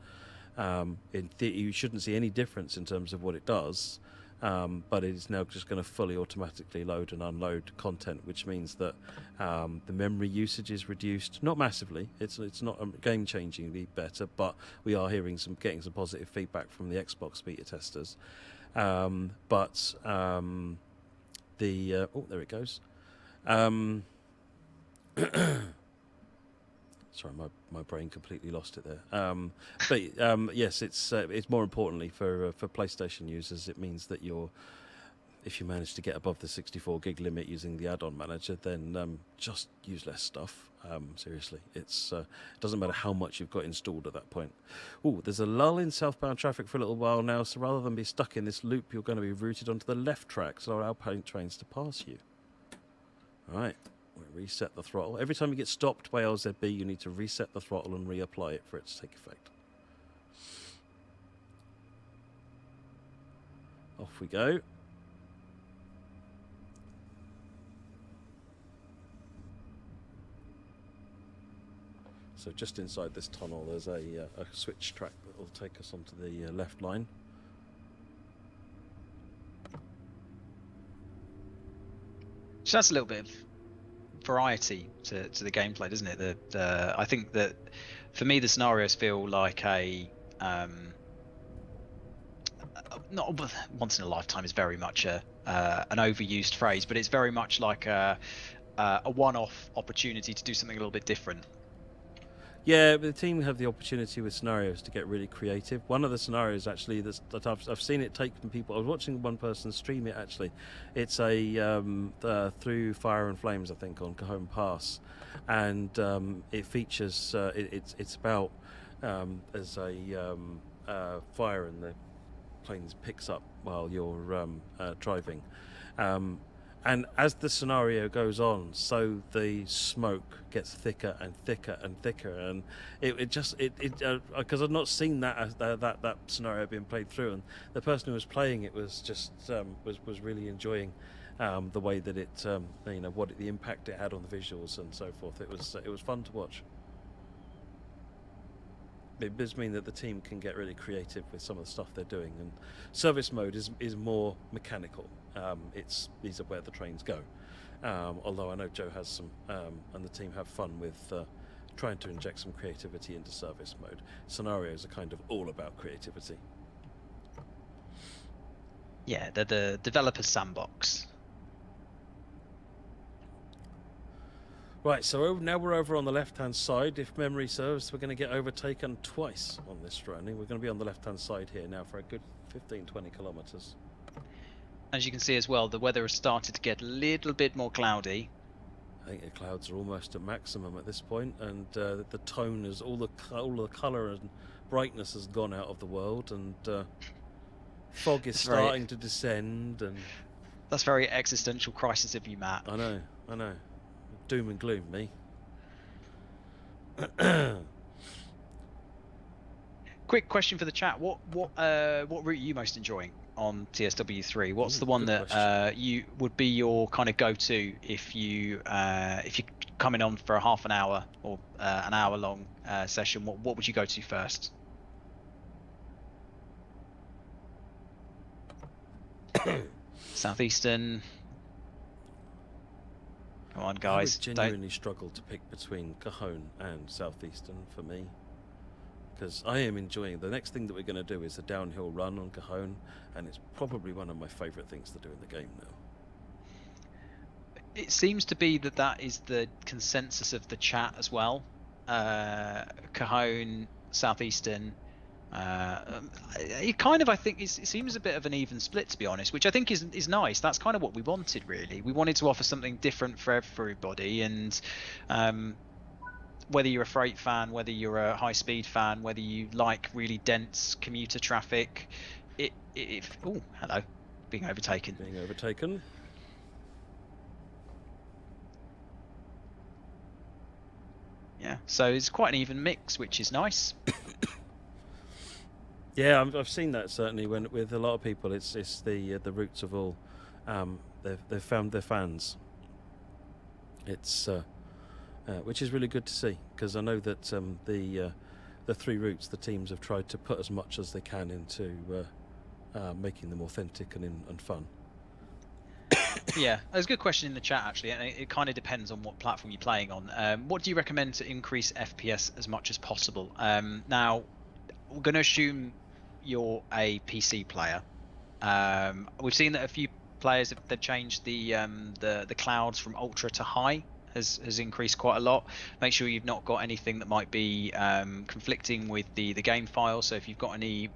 You shouldn't see any difference in terms of what it does. but it is now just going to fully automatically load and unload content, which means that the memory usage is reduced, not massively. It's not game-changingly better, but we are getting some positive feedback from the Xbox beta testers. There it goes. Sorry, my brain completely lost it there. Yes, it's more importantly for PlayStation users. It means that if you manage to get above the 64 gig limit using the add-on manager, then just use less stuff. Seriously, it doesn't matter how much you've got installed at that point. Oh, there's a lull in southbound traffic for a little while now, so rather than be stuck in this loop, you're going to be routed onto the left track, so allow trains to pass you. All right. Reset the throttle. Every time you get stopped by LZB, you need to reset the throttle and reapply it for it to take effect. Off we go. So just inside this tunnel, there's a switch track that will take us onto the left line. So that's a little bit of variety to the gameplay, doesn't it? I think that for me the scenarios feel like not once in a lifetime is very much an overused phrase, but it's very much like a one-off opportunity to do something a little bit different. Yeah, the team have the opportunity with scenarios to get really creative. One of the scenarios actually that I've seen it take from people. I was watching one person stream it actually. It's a through Fire and Flames, I think, on Cajon Pass, and it features. It's about as a fire in the planes picks up while you're driving. And as the scenario goes on, so the smoke gets thicker and thicker and thicker, and because I've not seen that scenario being played through, and the person who was playing it was just was really enjoying the way that it the impact it had on the visuals and so forth. It was fun to watch. It does mean that the team can get really creative with some of the stuff they're doing, and service mode is more mechanical. These are where the trains go. Although I know Joe has some, and the team have fun with trying to inject some creativity into service mode. Scenarios are kind of all about creativity. Yeah, they're the developer's sandbox. Right, so now we're over on the left-hand side. If memory serves, we're going to get overtaken twice on this running. We're going to be on the left-hand side here now for a good 15-20 kilometres. As you can see as well, the weather has started to get a little bit more cloudy. I think the clouds are almost at maximum at this point, and the tone is all the colour and brightness has gone out of the world, and fog is starting to descend. And that's very existential crisis of you, Matt. I know. Doom and gloom, me. Quick question for the chat: What route are you most enjoying on TSW3? What's the one that you would be your kind of go-to if you're coming on for a half an hour or an hour-long session? What would you go to first? Southeastern. Come on, guys. I would genuinely struggle to pick between Cajon and Southeastern for me, because I am enjoying. The next thing that we're going to do is a downhill run on Cajon, and it's probably one of my favourite things to do in the game now. It seems to be that is the consensus of the chat as well. Cajon, Southeastern. It kind of, I think, it seems a bit of an even split, to be honest, which I think is nice. That's kind of what we wanted, really. We wanted to offer something different for everybody, and whether you're a freight fan, whether you're a high-speed fan, whether you like really dense commuter traffic, oh, hello, being overtaken. Yeah, so it's quite an even mix, which is nice. Yeah, I've seen that certainly with a lot of people. It's the roots of all. They've found their fans. It's which is really good to see, because I know that the three routes, the teams have tried to put as much as they can into making them authentic and fun. Yeah, there's a good question in the chat actually, and it kind of depends on what platform you're playing on. What do you recommend to increase FPS as much as possible? Now, we're going to assume you're a PC player. We've seen that a few players they've changed the clouds from ultra to high has increased quite a lot. Make sure you've not got anything that might be conflicting with the game file. So if you've got any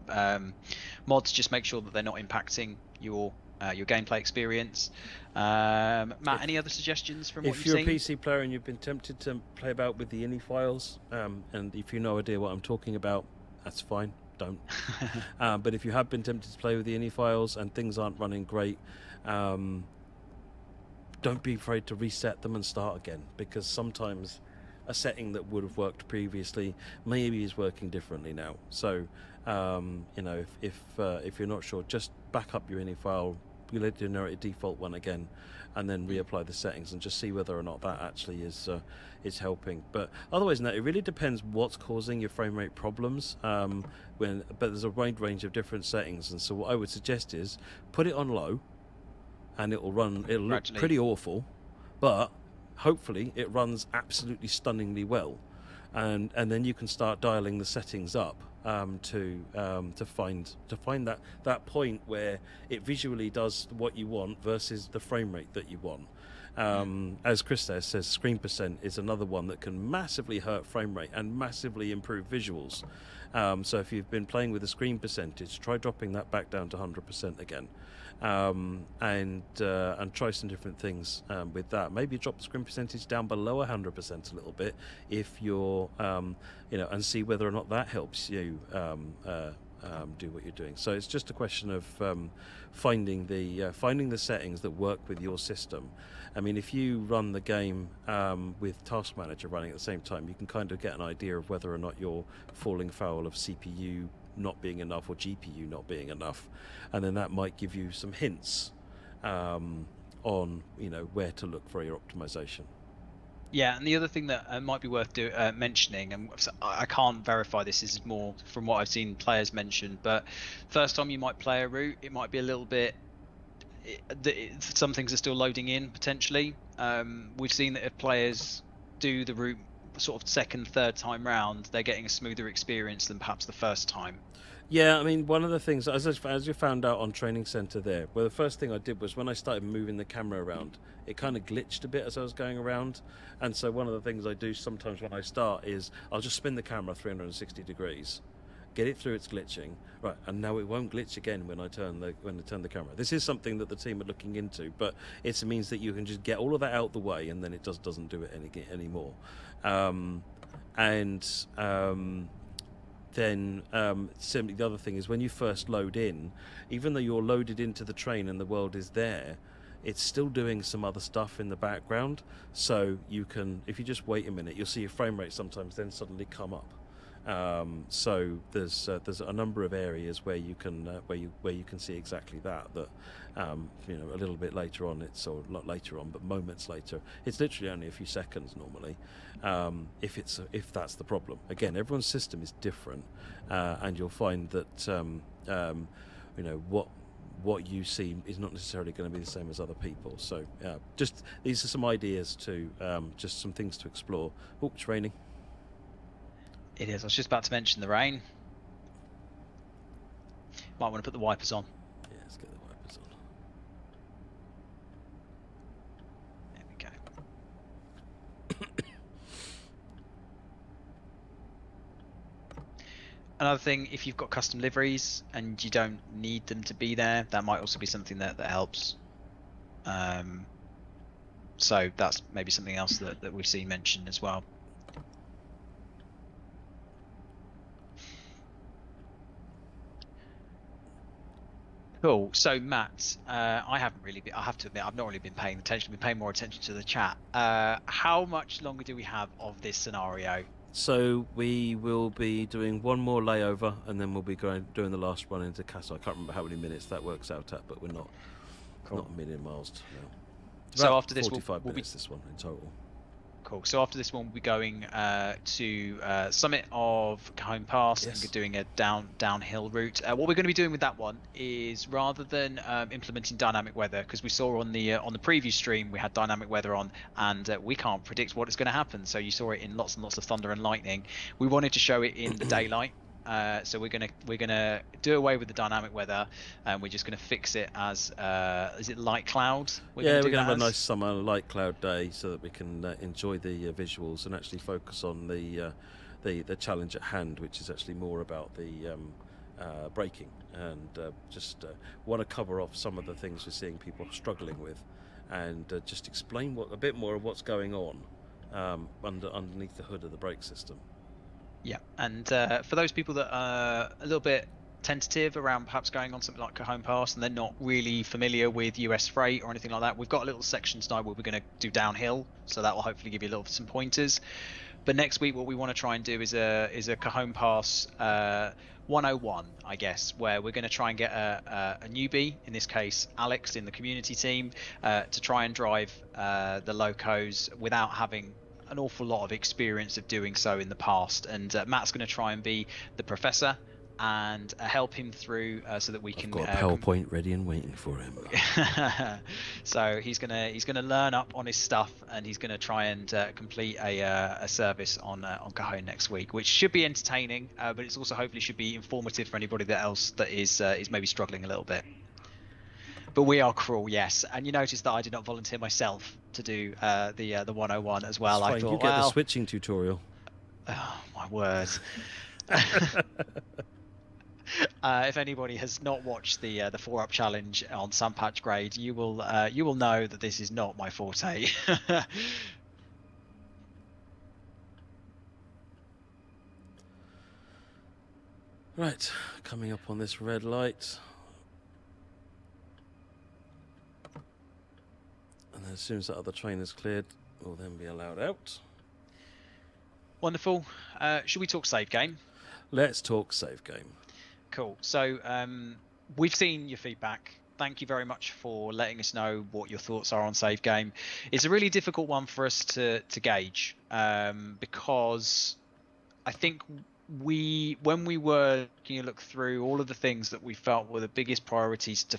mods, just make sure that they're not impacting your gameplay experience. Matt, any other suggestions from what you've seen? If you're a PC player and you've been tempted to play about with the ini files, and if you've no idea what I'm talking about, that's fine. Don't. But if you have been tempted to play with the ini files and things aren't running great, don't be afraid to reset them and start again, because sometimes a setting that would have worked previously maybe is working differently now. So if you're not sure, just back up your ini file, you let it generate a default one again, and then reapply the settings and just see whether or not that actually is helping. But otherwise than that, it really depends what's causing your frame rate problems. But there's a wide range of different settings, and so what I would suggest is put it on low, and it'll look pretty awful, but hopefully it runs absolutely stunningly well, and then you can start dialing the settings up to find that point where it visually does what you want versus the frame rate that you want. As Chris there says, screen percent is another one that can massively hurt frame rate and massively improve visuals. So if you've been playing with the screen percentage, try dropping that back down to 100% again, and try some different things with that. Maybe drop the screen percentage down below 100% a little bit if you're, and see whether or not that helps you do what you're doing. So it's just a question of finding the settings that work with your system. I mean, if you run the game with Task Manager running at the same time, you can kind of get an idea of whether or not you're falling foul of CPU not being enough or GPU not being enough, and then that might give you some hints on where to look for your optimization. Yeah, and the other thing that might be worth mentioning, and I can't verify this is more from what I've seen players mention, but first time you might play a route, it might be a little bit, some things are still loading in potentially. We've seen that if players do the route sort of second, third time round, they're getting a smoother experience than perhaps the first time. Yeah, I mean, one of the things, as you found out on Training Center there, well, the first thing I did was when I started moving the camera around, it kind of glitched a bit as I was going around. And so one of the things I do sometimes when I start is I'll just spin the camera 360 degrees, get it through its glitching, right, and now it won't glitch again when I turn the camera. This is something that the team are looking into, but it means that you can just get all of that out the way, and then it doesn't do it anymore. Then simply the other thing is when you first load in, even though you're loaded into the train and the world is there, it's still doing some other stuff in the background. So you can, if you just wait a minute, you'll see your frame rate sometimes then suddenly come up. So there's a number of areas where you can see exactly that a little bit later on, or not later on, but moments later. It's literally only a few seconds normally, if that's the problem. Again, everyone's system is different, and you'll find that what you see is not necessarily going to be the same as other people. So just these are some ideas to just some things to explore. Oh, it's raining. It is. I was just about to mention the rain. Might want to put the wipers on. Yeah, let's get the wipers on. There we go. Another thing, if you've got custom liveries and you don't need them to be there, that might also be something that helps. So that's maybe something else that we've seen mentioned as well. Cool. So Matt, I have to admit, I've not really been paying attention. I've been paying more attention to the chat. How much longer do we have of this scenario? So we will be doing one more layover, and then we'll be doing the last run into Kassel. I can't remember how many minutes that works out at, but we're not a million miles now. So after this, 45 minutes. This one in total. Cool. So after this one, we'll be going to summit of Cajon Pass and doing a downhill route. What we're going to be doing with that one is, rather than implementing dynamic weather, because we saw on the previous stream we had dynamic weather on, and we can't predict what is going to happen. So you saw it in lots and lots of thunder and lightning. We wanted to show it in the daylight. So we're gonna do away with the dynamic weather, and we're just gonna fix it as is it light cloud? We're gonna have a nice summer light cloud day so that we can enjoy the visuals and actually focus on the challenge at hand, which is actually more about the braking, and just want to cover off some of the things we're seeing people struggling with, and just explain a bit more of what's going on underneath the hood of the brake system. Yeah, and for those people that are a little bit tentative around perhaps going on something like Cajon Pass and they're not really familiar with US freight or anything like that, we've got a little section tonight where we're going to do downhill, so that will hopefully give you some pointers. But next week, what we want to try and do is a Cajon Pass 101, I guess, where we're going to try and get a newbie, in this case Alex in the community team, to try and drive the locos without having an awful lot of experience of doing so in the past. And Matt's going to try and be the professor and help him through so that we can. I've got a PowerPoint ready and waiting for him. So he's gonna learn up on his stuff, and he's gonna try and complete a service on Cajon next week, which should be entertaining, but it's also hopefully should be informative for anybody else that is maybe struggling a little bit. But we are cruel, yes. And you notice that I did not volunteer myself to do the 101 as well. I thought, you get the switching tutorial. Oh my word! If anybody has not watched the 4-up challenge on Sunpatch Grade, you will know that this is not my forte. Right, coming up on this red light. And then as soon as that other train is cleared, we'll then be allowed out. Wonderful. Should we talk save game? Let's talk save game. Cool. So we've seen your feedback. Thank you very much for letting us know what your thoughts are on save game. It's a really difficult one for us to gauge because I think when we were look through all of the things that we felt were the biggest priorities to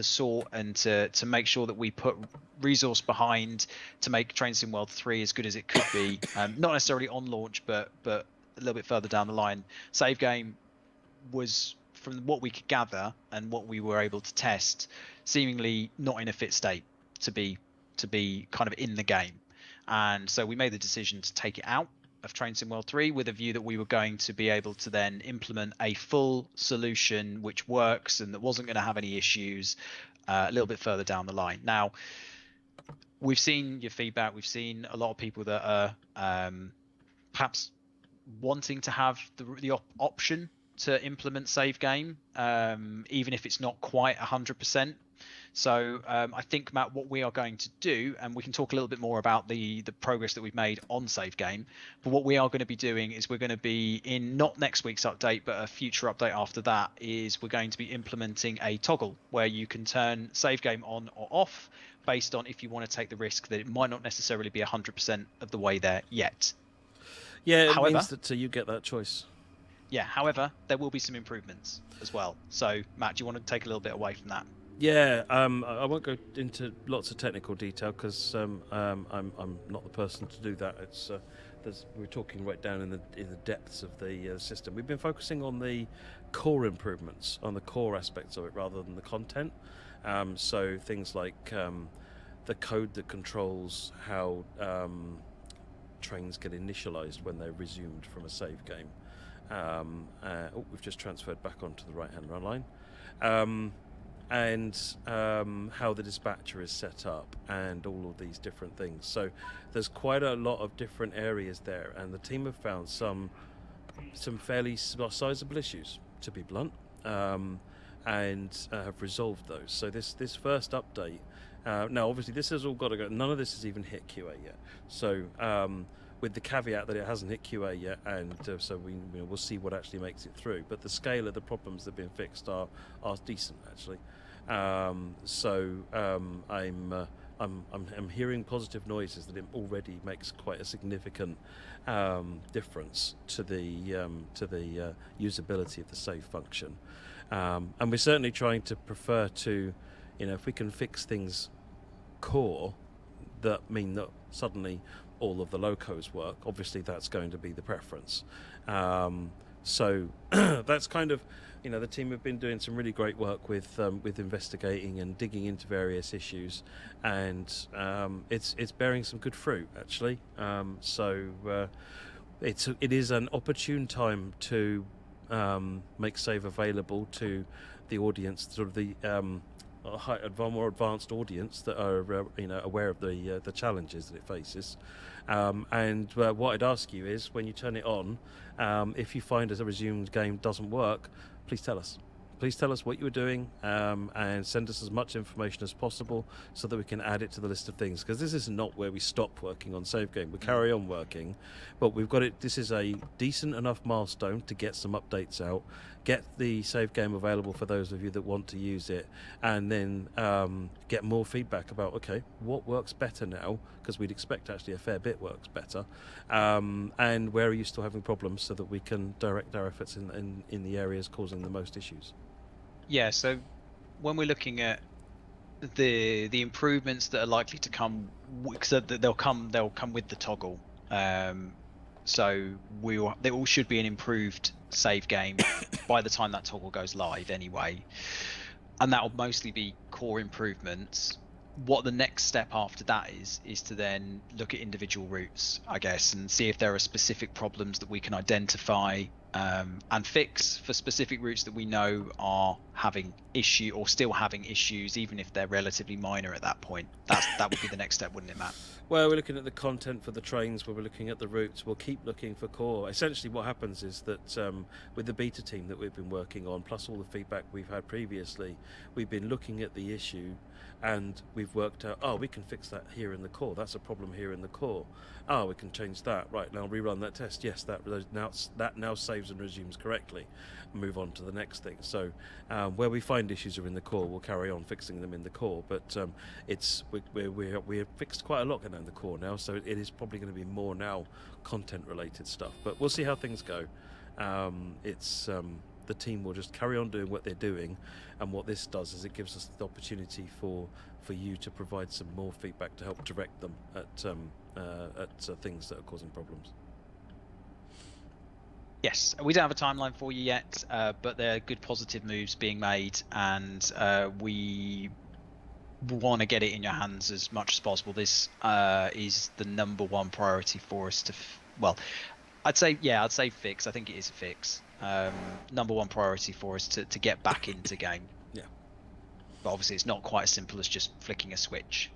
sort and to make sure that we put resource behind to make Train Sim World 3 as good as it could be, not necessarily on launch, but a little bit further down the line. Save game was, from what we could gather and what we were able to test, seemingly not in a fit state to be kind of in the game. And so we made the decision to take it out of Train Sim World 3 with a view that we were going to be able to then implement a full solution which works and that wasn't going to have any issues a little bit further down the line. Now, we've seen your feedback. We've seen a lot of people that are perhaps wanting to have the option to implement save game, even if it's not quite 100%. So I think, Matt, what we are going to do, and we can talk a little bit more about the progress that we've made on save game, but what we are going to be doing is we're going to be in not next week's update, but a future update after that, is we're going to be implementing a toggle where you can turn save game on or off based on if you want to take the risk that it might not necessarily be 100% of the way there yet. Yeah, it means that you get that choice. Yeah, however, there will be some improvements as well. So, Matt, do you want to take a little bit away from that? Yeah, I won't go into lots of technical detail because I'm not the person to do that. It's we're talking right down in the depths of the system. We've been focusing on the core improvements, on the core aspects of it, rather than the content. So things like the code that controls how trains get initialized when they're resumed from a save game. We've just transferred back onto the right-hand run line. And how the dispatcher is set up and all of these different things. So there's quite a lot of different areas there, and the team have found some fairly sizable issues, to be blunt, and have resolved those. So this first update, now obviously this has all got to go, none of this has even hit QA yet. So with the caveat that it hasn't hit QA yet, and so we'll see what actually makes it through. But the scale of the problems that have been fixed are decent, actually. I'm I'm hearing positive noises that it already makes quite a significant difference to the usability of the save function, and we're certainly trying to prefer to, if we can fix things core that mean that suddenly all of the locos work, obviously that's going to be the preference. So that's kind of, the team have been doing some really great work with investigating and digging into various issues, and it's bearing some good fruit actually. It is an opportune time to make save available to the audience, sort of the more advanced audience that are aware of the challenges that it faces. And what I'd ask you is, when you turn it on, if you find as a resumed game doesn't work, please tell us. Please tell us what you were doing, and send us as much information as possible so that we can add it to the list of things. Because this is not where we stop working on save game. We carry on working, but we've got it. This is a decent enough milestone to get some updates out, get the save game available for those of you that want to use it, and then get more feedback about, okay, what works better now, because we'd expect actually a fair bit works better, and where are you still having problems, so that we can direct our efforts in the areas causing the most issues. Yeah, so when we're looking at the improvements that are likely to come, so that they'll come with the toggle. So they all should be an improved save game by the time that toggle goes live anyway, and that will mostly be core improvements. What the next step after that is to then look at individual routes, I guess, and see if there are specific problems that we can identify and fix for specific routes that we know are having issue or still having issues, even if they're relatively minor at that point. That would be the next step, wouldn't it, Matt? Well, we're looking at the content for the trains, we're looking at the routes, we'll keep looking for core. Essentially what happens is that with the beta team that we've been working on, plus all the feedback we've had previously, we've been looking at the issue and we've worked out, we can fix that here in the core, that's a problem here in the core. We can change that. Right, now rerun that test. Yes, that now saves and resumes correctly. Move on to the next thing. So where we find issues are in the core, we'll carry on fixing them in the core. But we're fixed quite a lot in the core now, so it is probably going to be more now content-related stuff. But we'll see how things go. The team will just carry on doing what they're doing, and what this does is it gives us the opportunity for you to provide some more feedback to help direct them at things that are causing problems. Yes, we don't have a timeline for you yet, but there are good positive moves being made, and we want to get it in your hands as much as possible. This is the number one priority for us to, I'd say fix. I think it is a fix. Number one priority for us to get back into game. Yeah. But obviously it's not quite as simple as just flicking a switch.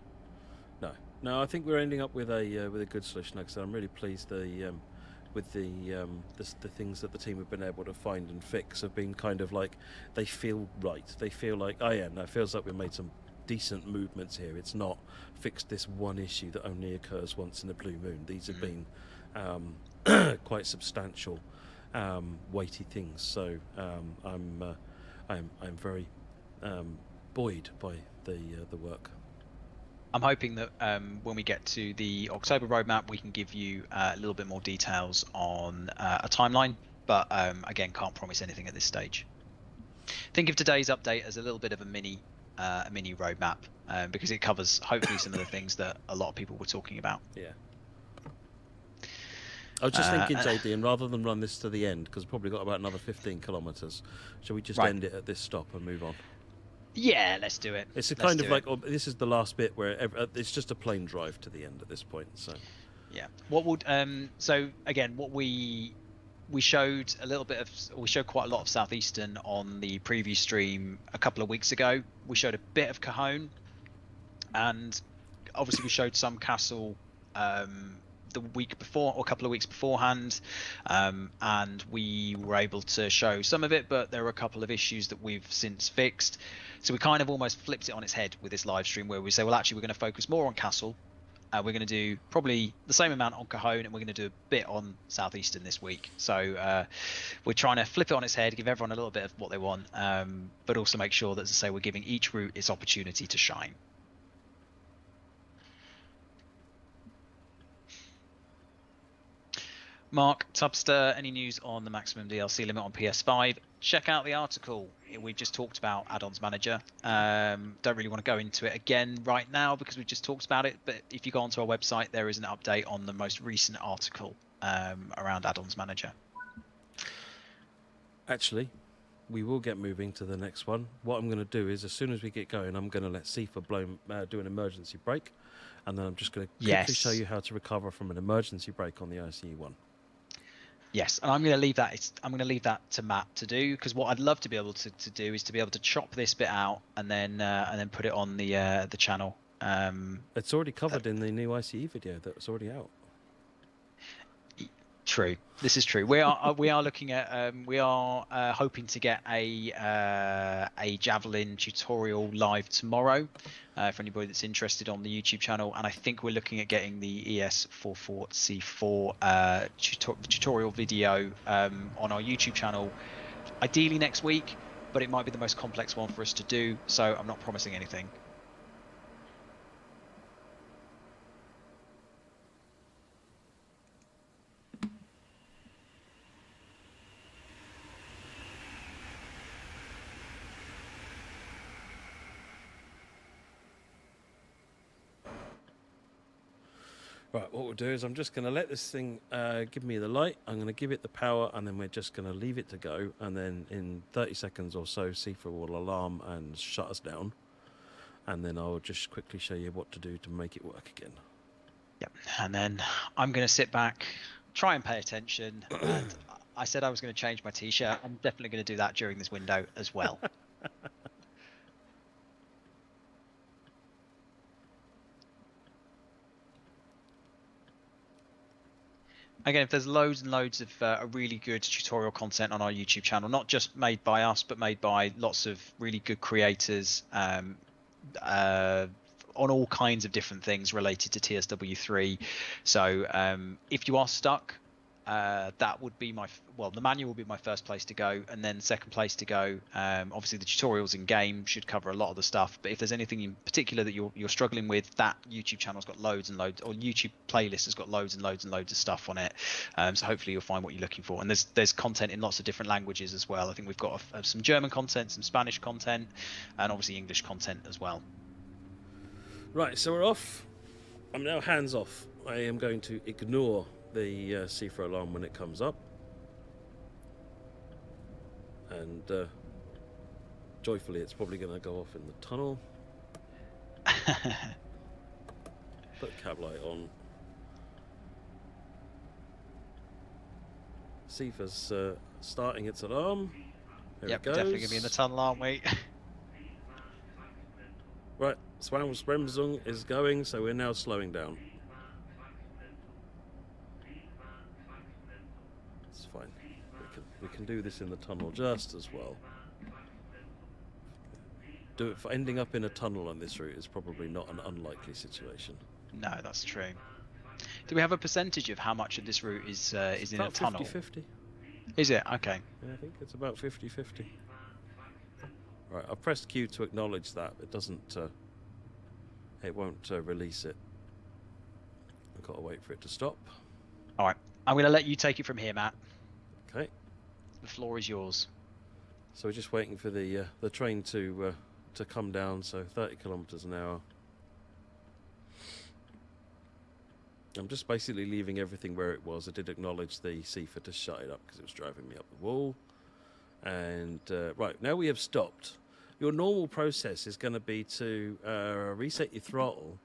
No, I think we're ending up with a good solution. Like I said, I'm really pleased with the things that the team have been able to find and fix have been kind of like, they feel right. They feel like, it feels like we've made some decent movements here. It's not fixed this one issue that only occurs once in a blue moon. These have been quite substantial, weighty things. So I'm very buoyed by the work. I'm hoping that when we get to the October roadmap, we can give you a little bit more details on a timeline, but again, can't promise anything at this stage. Think of today's update as a little bit of a mini roadmap, because it covers hopefully some of the things that a lot of people were talking about. Yeah. I was just thinking, JD, and rather than run this to the end, because we've probably got about another 15 kilometres, shall we just end it at this stop and move on? Yeah, let's do it. It's kind of like, this is the last bit where it's just a plain drive to the end at this point. So yeah, what would so again, what we showed we showed quite a lot of Southeastern on the preview stream a couple of weeks ago. We showed a bit of Cajon, and obviously we showed some Kassel the week before, or a couple of weeks beforehand, and we were able to show some of it, but there were a couple of issues that we've since fixed. So we kind of almost flipped it on its head with this live stream, where we say, well, actually, we're going to focus more on Kassel. We're going to do probably the same amount on Cajon, and we're going to do a bit on Southeastern this week. So we're trying to flip it on its head, give everyone a little bit of what they want, but also make sure that, as I say, we're giving each route its opportunity to shine. Mark, Tubster, any news on the maximum DLC limit on PS5? Check out the article. We just talked about Add-ons Manager. Don't really want to go into it again right now because we just talked about it. But if you go onto our website, there is an update on the most recent article around Add-ons Manager. Actually, we will get moving to the next one. What I'm going to do is, as soon as we get going, I'm going to let Sifa do an emergency brake, and then I'm just going to quickly show you how to recover from an emergency brake on the ICE one. Yes, and I'm going to leave that. I'm going to leave that to Matt to do, because what I'd love to be able to do is to be able to chop this bit out and then put it on the channel. It's already covered in the new ICE video that's already out. True. This is true. We are looking at we are hoping to get a Javelin tutorial live tomorrow for anybody that's interested on the YouTube channel, and I think we're looking at getting the ES44C4 tutorial video on our YouTube channel ideally next week, but it might be the most complex one for us to do, so I'm not promising anything. Right, what we'll do is I'm just going to let this thing give me the light. I'm going to give it the power, and then we're just going to leave it to go. And then in 30 seconds or so, Sifa will alarm and shut us down. And then I'll just quickly show you what to do to make it work again. Yep. And then I'm going to sit back, try and pay attention. And I said I was going to change my T-shirt. I'm definitely going to do that during this window as well. Again, if there's loads and loads of really good tutorial content on our YouTube channel, not just made by us, but made by lots of really good creators on all kinds of different things related to TSW3. So if you are stuck, that would be the manual will be my first place to go, and then second place to go. Obviously, the tutorials in game should cover a lot of the stuff. But if there's anything in particular that you're struggling with, that YouTube channel's got loads and loads, or YouTube playlist has got loads and loads and loads of stuff on it. So hopefully you'll find what you're looking for. And there's content in lots of different languages as well. I think we've got some German content, some Spanish content, and obviously English content as well. Right, so we're off. I'm now hands off. I am going to ignore the Sifa alarm when it comes up, and joyfully it's probably going to go off in the tunnel. Put the cab light on. Sifa's starting its alarm. There it goes. Definitely going to be in the tunnel, aren't we? Right, Swamsbremsung is going, so we're now slowing down. It's fine. We can do this in the tunnel just as well. Do it for ending up in a tunnel on this route is probably not an unlikely situation. No, that's true. Do we have a percentage of how much of this route is in a tunnel? 50-50. Is it? Okay. Yeah, I think it's about 50-50. Right, I've pressed Q to acknowledge that. It doesn't. It won't release it. I've got to wait for it to stop. All right. I'm going to let you take it from here, Matt. Okay. The floor is yours. So we're just waiting for the train to come down. So 30 kilometers an hour. I'm just basically leaving everything where it was. I did acknowledge the Sifa to shut it up because it was driving me up the wall. And right, now we have stopped. Your normal process is going to be to reset your throttle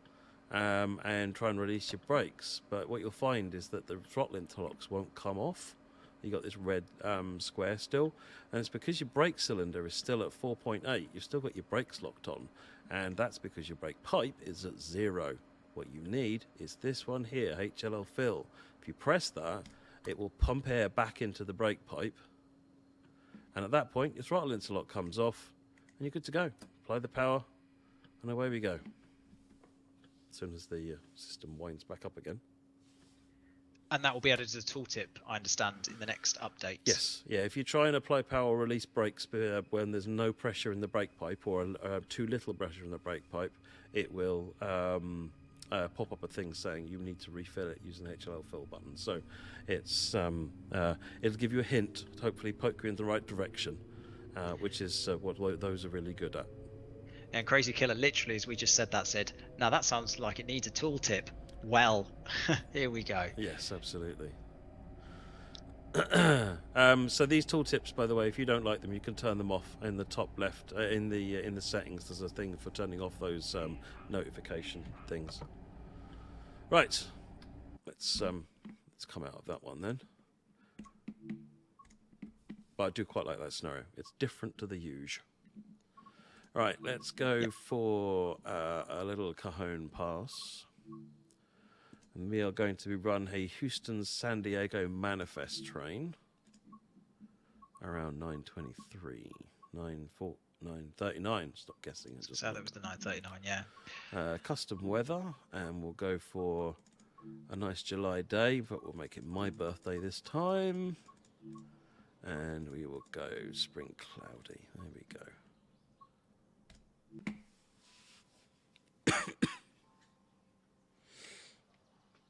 and try and release your brakes. But what you'll find is that the throttle interlocks won't come off. You got this red square still, and it's because your brake cylinder is still at 4.8. You've still got your brakes locked on, and that's because your brake pipe is at 0. What you need is this one here, HLL fill. If you press that, it will pump air back into the brake pipe, and at that point, your throttle interlock comes off, and you're good to go. Apply the power, and away we go. As soon as the system winds back up again. And that will be added as a tooltip, I understand, in the next update. Yes, yeah. If you try and apply power or release brakes when there's no pressure in the brake pipe or too little pressure in the brake pipe, it will pop up a thing saying you need to refill it using the HLL fill button. So it's it'll give you a hint, hopefully poke you in the right direction, which is what those are really good at. And Crazy Killer, literally, as we just said, now that sounds like it needs a tooltip. Well, here we go. Yes, absolutely. So these tooltips, by the way, if you don't like them, you can turn them off in the top left. In the settings, there's a thing for turning off those notification things. Right, let's come out of that one then. But I do quite like that scenario. It's different to the usual. Right, let's go for a little Cajon pass. And we are going to run a Houston-San Diego manifest train around 9:23, 9:39. Stop guessing. So that was the 9:39, yeah. Custom weather, and we'll go for a nice July day, but we'll make it my birthday this time. And we will go spring cloudy. There we go.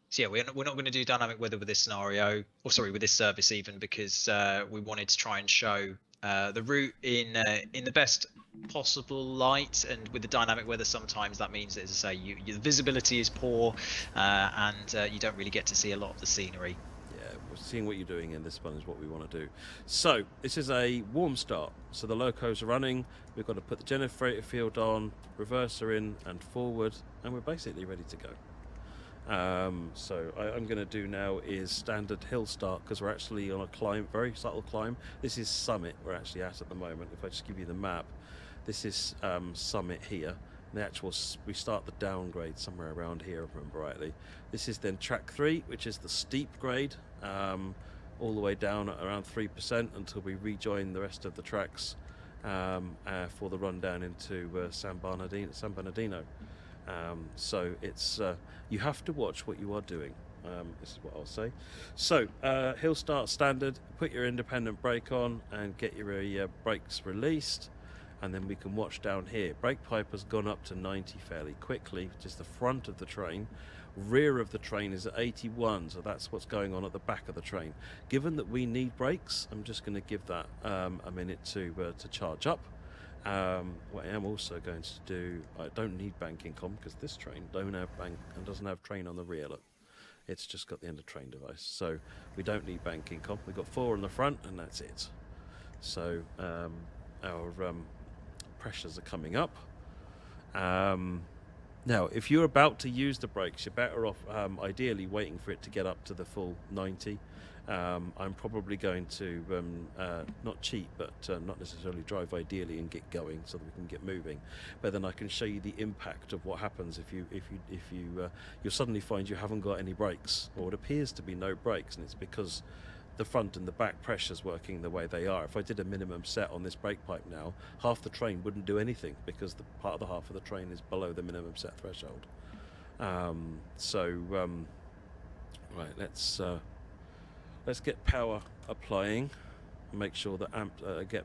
So yeah, we're not going to do dynamic weather with this scenario, or sorry, with this service even, because we wanted to try and show the route in the best possible light. And with the dynamic weather, sometimes that means, as I say, the visibility is poor, and you don't really get to see a lot of the scenery. Yeah, we're seeing what you're doing in this one is what we want to do. So this is a warm start. So the locos are running. We've got to put the generator field on, reverser in and forward, and we're basically ready to go. So I'm going to do now is standard hill start, because we're actually on a climb, very subtle climb. This is summit we're actually at the moment. If I just give you the map, this is summit here. And the actual, we start the downgrade somewhere around here, if I remember rightly. This is then track 3, which is the steep grade, all the way down at around 3% until we rejoin the rest of the tracks for the run down into San Bernardino. So it's you have to watch what you are doing. This is what I'll say. So hill start standard. Put your independent brake on and get your brakes released, and then we can watch down here. Brake pipe has gone up to 90 fairly quickly, which is the front of the train. Rear of the train is at 81, so that's what's going on at the back of the train. Given that we need brakes, I'm just going to give that a minute to charge up. What I am also going to do, I don't need banking com because this train don't have bank and doesn't have train on the rear. Look, it's just got the end of train device, so we don't need banking com. We've got 4 on the front, and that's it. So our pressures are coming up. Now, if you're about to use the brakes, you're better off ideally waiting for it to get up to the full 90. I'm probably going to not cheat, but not necessarily drive ideally and get going so that we can get moving. But then I can show you the impact of what happens if you suddenly find you haven't got any brakes, or it appears to be no brakes, and it's because the front and the back pressures working the way they are. If I did a minimum set on this brake pipe now, half the train wouldn't do anything because the part of the half of the train is below the minimum set threshold. Right, let's get power applying and make sure that get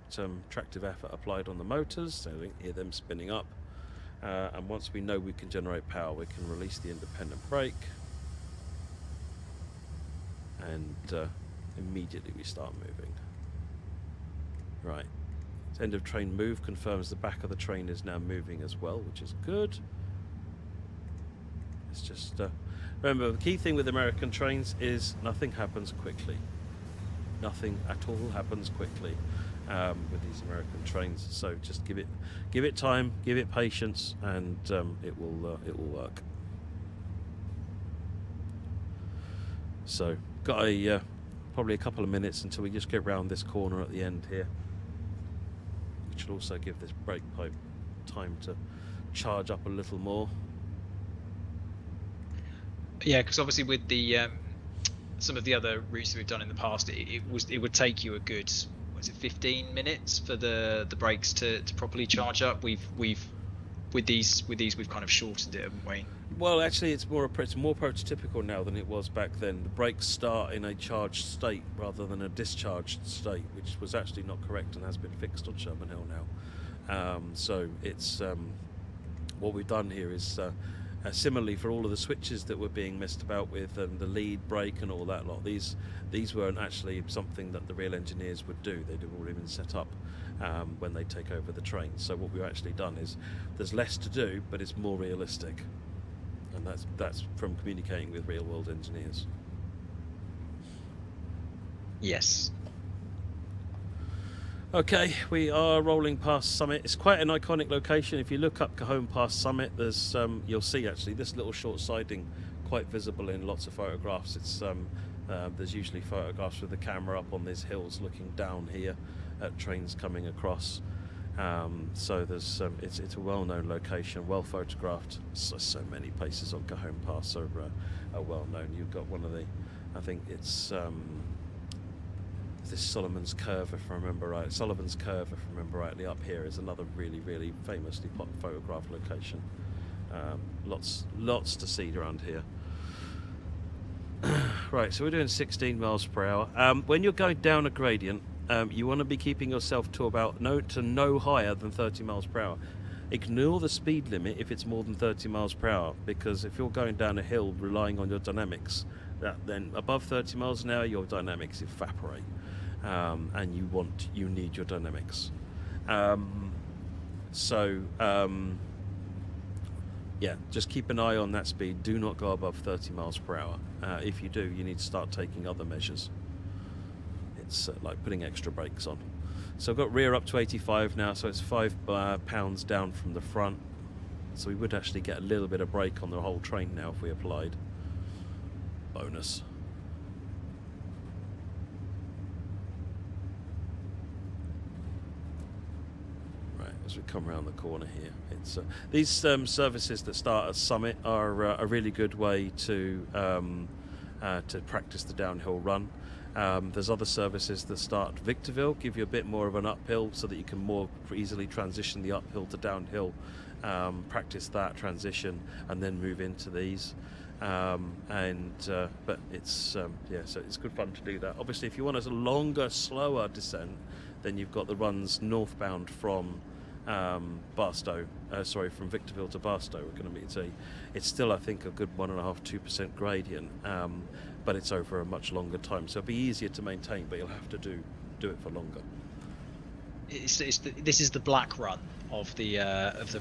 tractive effort applied on the motors, so we can hear them spinning up. And once we know we can generate power, we can release the independent brake, and immediately we start moving. Right, end of train move confirms the back of the train is now moving as well, which is good. It's just remember, the key thing with American trains is nothing happens quickly. Nothing at all happens quickly with these American trains. So just give it time, give it patience, and it will work. So got probably a couple of minutes until we just get around this corner at the end here, which will also give this brake pipe time to charge up a little more. Yeah, because obviously with the some of the other routes that we've done in the past, it would take you a good 15 minutes for the brakes to properly charge up. With these we've kind of shortened it, haven't we? Well, actually, it's more prototypical now than it was back then. The brakes start in a charged state rather than a discharged state, which was actually not correct and has been fixed on Sherman Hill now. So it's what we've done here is Similarly, for all of the switches that were being messed about with, the lead brake and all that lot, these weren't actually something that the real engineers would do. They'd have already been set up when they take over the train. So what we've actually done is there's less to do, but it's more realistic, and that's from communicating with real world engineers. Yes. Okay, we are rolling past Summit. It's quite an iconic location. If you look up Cajon past Summit, there's you'll see actually this little short siding quite visible in lots of photographs. It's there's usually photographs with the camera up on these hills looking down here at trains coming across. So there's it's a well-known location, well photographed. So many places on Cajon Pass are well known. You've got one of the, I think it's this Solomon's Curve, if I remember right. Sullivan's Curve, if I remember rightly, up here is another really, really famously photographed location. Lots to see around here. Right, so we're doing 16 miles per hour. When you're going down a gradient, you want to be keeping yourself to about no higher than 30 miles per hour. Ignore the speed limit if it's more than 30 miles per hour, because if you're going down a hill relying on your dynamics, then above 30 miles an hour your dynamics evaporate. And you need your dynamics. Yeah, just keep an eye on that speed. Do not go above 30 miles per hour. If you do, you need to start taking other measures. It's like putting extra brakes on. So I've got rear up to 85 now, so it's 5 pounds down from the front. So we would actually get a little bit of brake on the whole train now if we applied. Bonus. As we come around the corner here, it's these services that start at Summit are a really good way to practice the downhill run. There's other services that start at Victorville, give you a bit more of an uphill so that you can more easily transition the uphill to downhill, practice that transition, and then move into these. But it's yeah, so it's good fun to do that. Obviously, if you want a longer, slower descent, then you've got the runs northbound from Barstow, from Victorville to Barstow. We're going to be it's still, I think, a good 1.5–2% gradient, but it's over a much longer time, so it'll be easier to maintain, but you'll have to do it for longer. This is the black run of the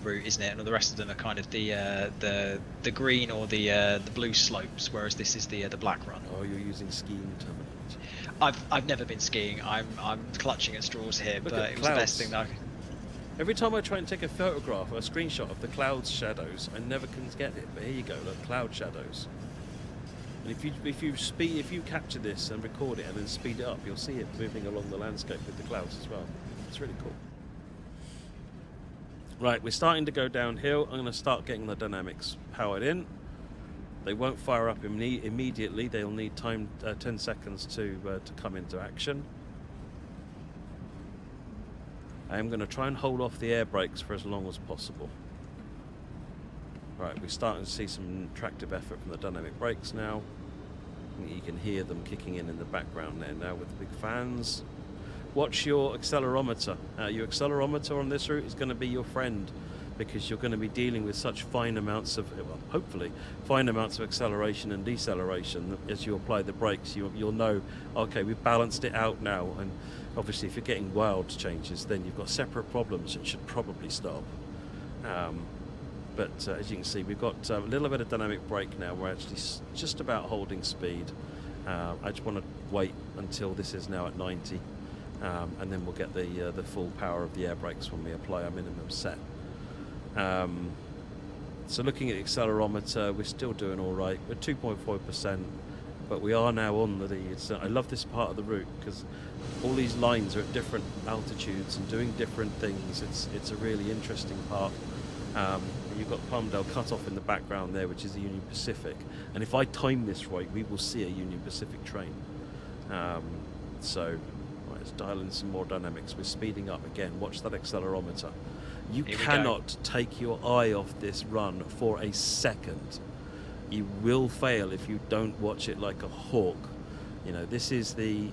route, isn't it? And the rest of them are kind of the green or the blue slopes, whereas this is the black run. Oh, you're using skiing terminology. I've never been skiing. I'm clutching at straws here, but it was the best thing that I could. Every time I try and take a photograph or a screenshot of the clouds shadows, I never can get it. But here you go, look, cloud shadows. And if you capture this and record it and then speed it up, you'll see it moving along the landscape with the clouds as well. It's really cool. Right, we're starting to go downhill. I'm going to start getting the dynamics powered in. They won't fire up immediately. They'll need time, 10 seconds to come into action. I am going to try and hold off the air brakes for as long as possible. Right, we're starting to see some tractive effort from the dynamic brakes now. You can hear them kicking in the background there now with the big fans. Watch your accelerometer. Your accelerometer on this route is going to be your friend, because you're going to be dealing with such fine amounts of, well, hopefully, fine amounts of acceleration and deceleration. As you apply the brakes, you'll know, okay, we've balanced it out now. And obviously, if you're getting wild changes, then you've got separate problems and should probably stop. But as you can see, we've got a little bit of dynamic brake now. We're actually just about holding speed. I just want to wait until this is now at 90, and then we'll get the full power of the air brakes when we apply our minimum set. So looking at the accelerometer, we're still doing all right. We're 2.4%, but we are now on I love this part of the route because all these lines are at different altitudes and doing different things. It's a really interesting part. You've got Palmdale cut off in the background there, which is the Union Pacific. And if I time this right, we will see a Union Pacific train. Let's dial in some more dynamics. We're speeding up again. Watch that accelerometer. You cannot take your eye off this run for a second. You will fail if you don't watch it like a hawk. You know, this is the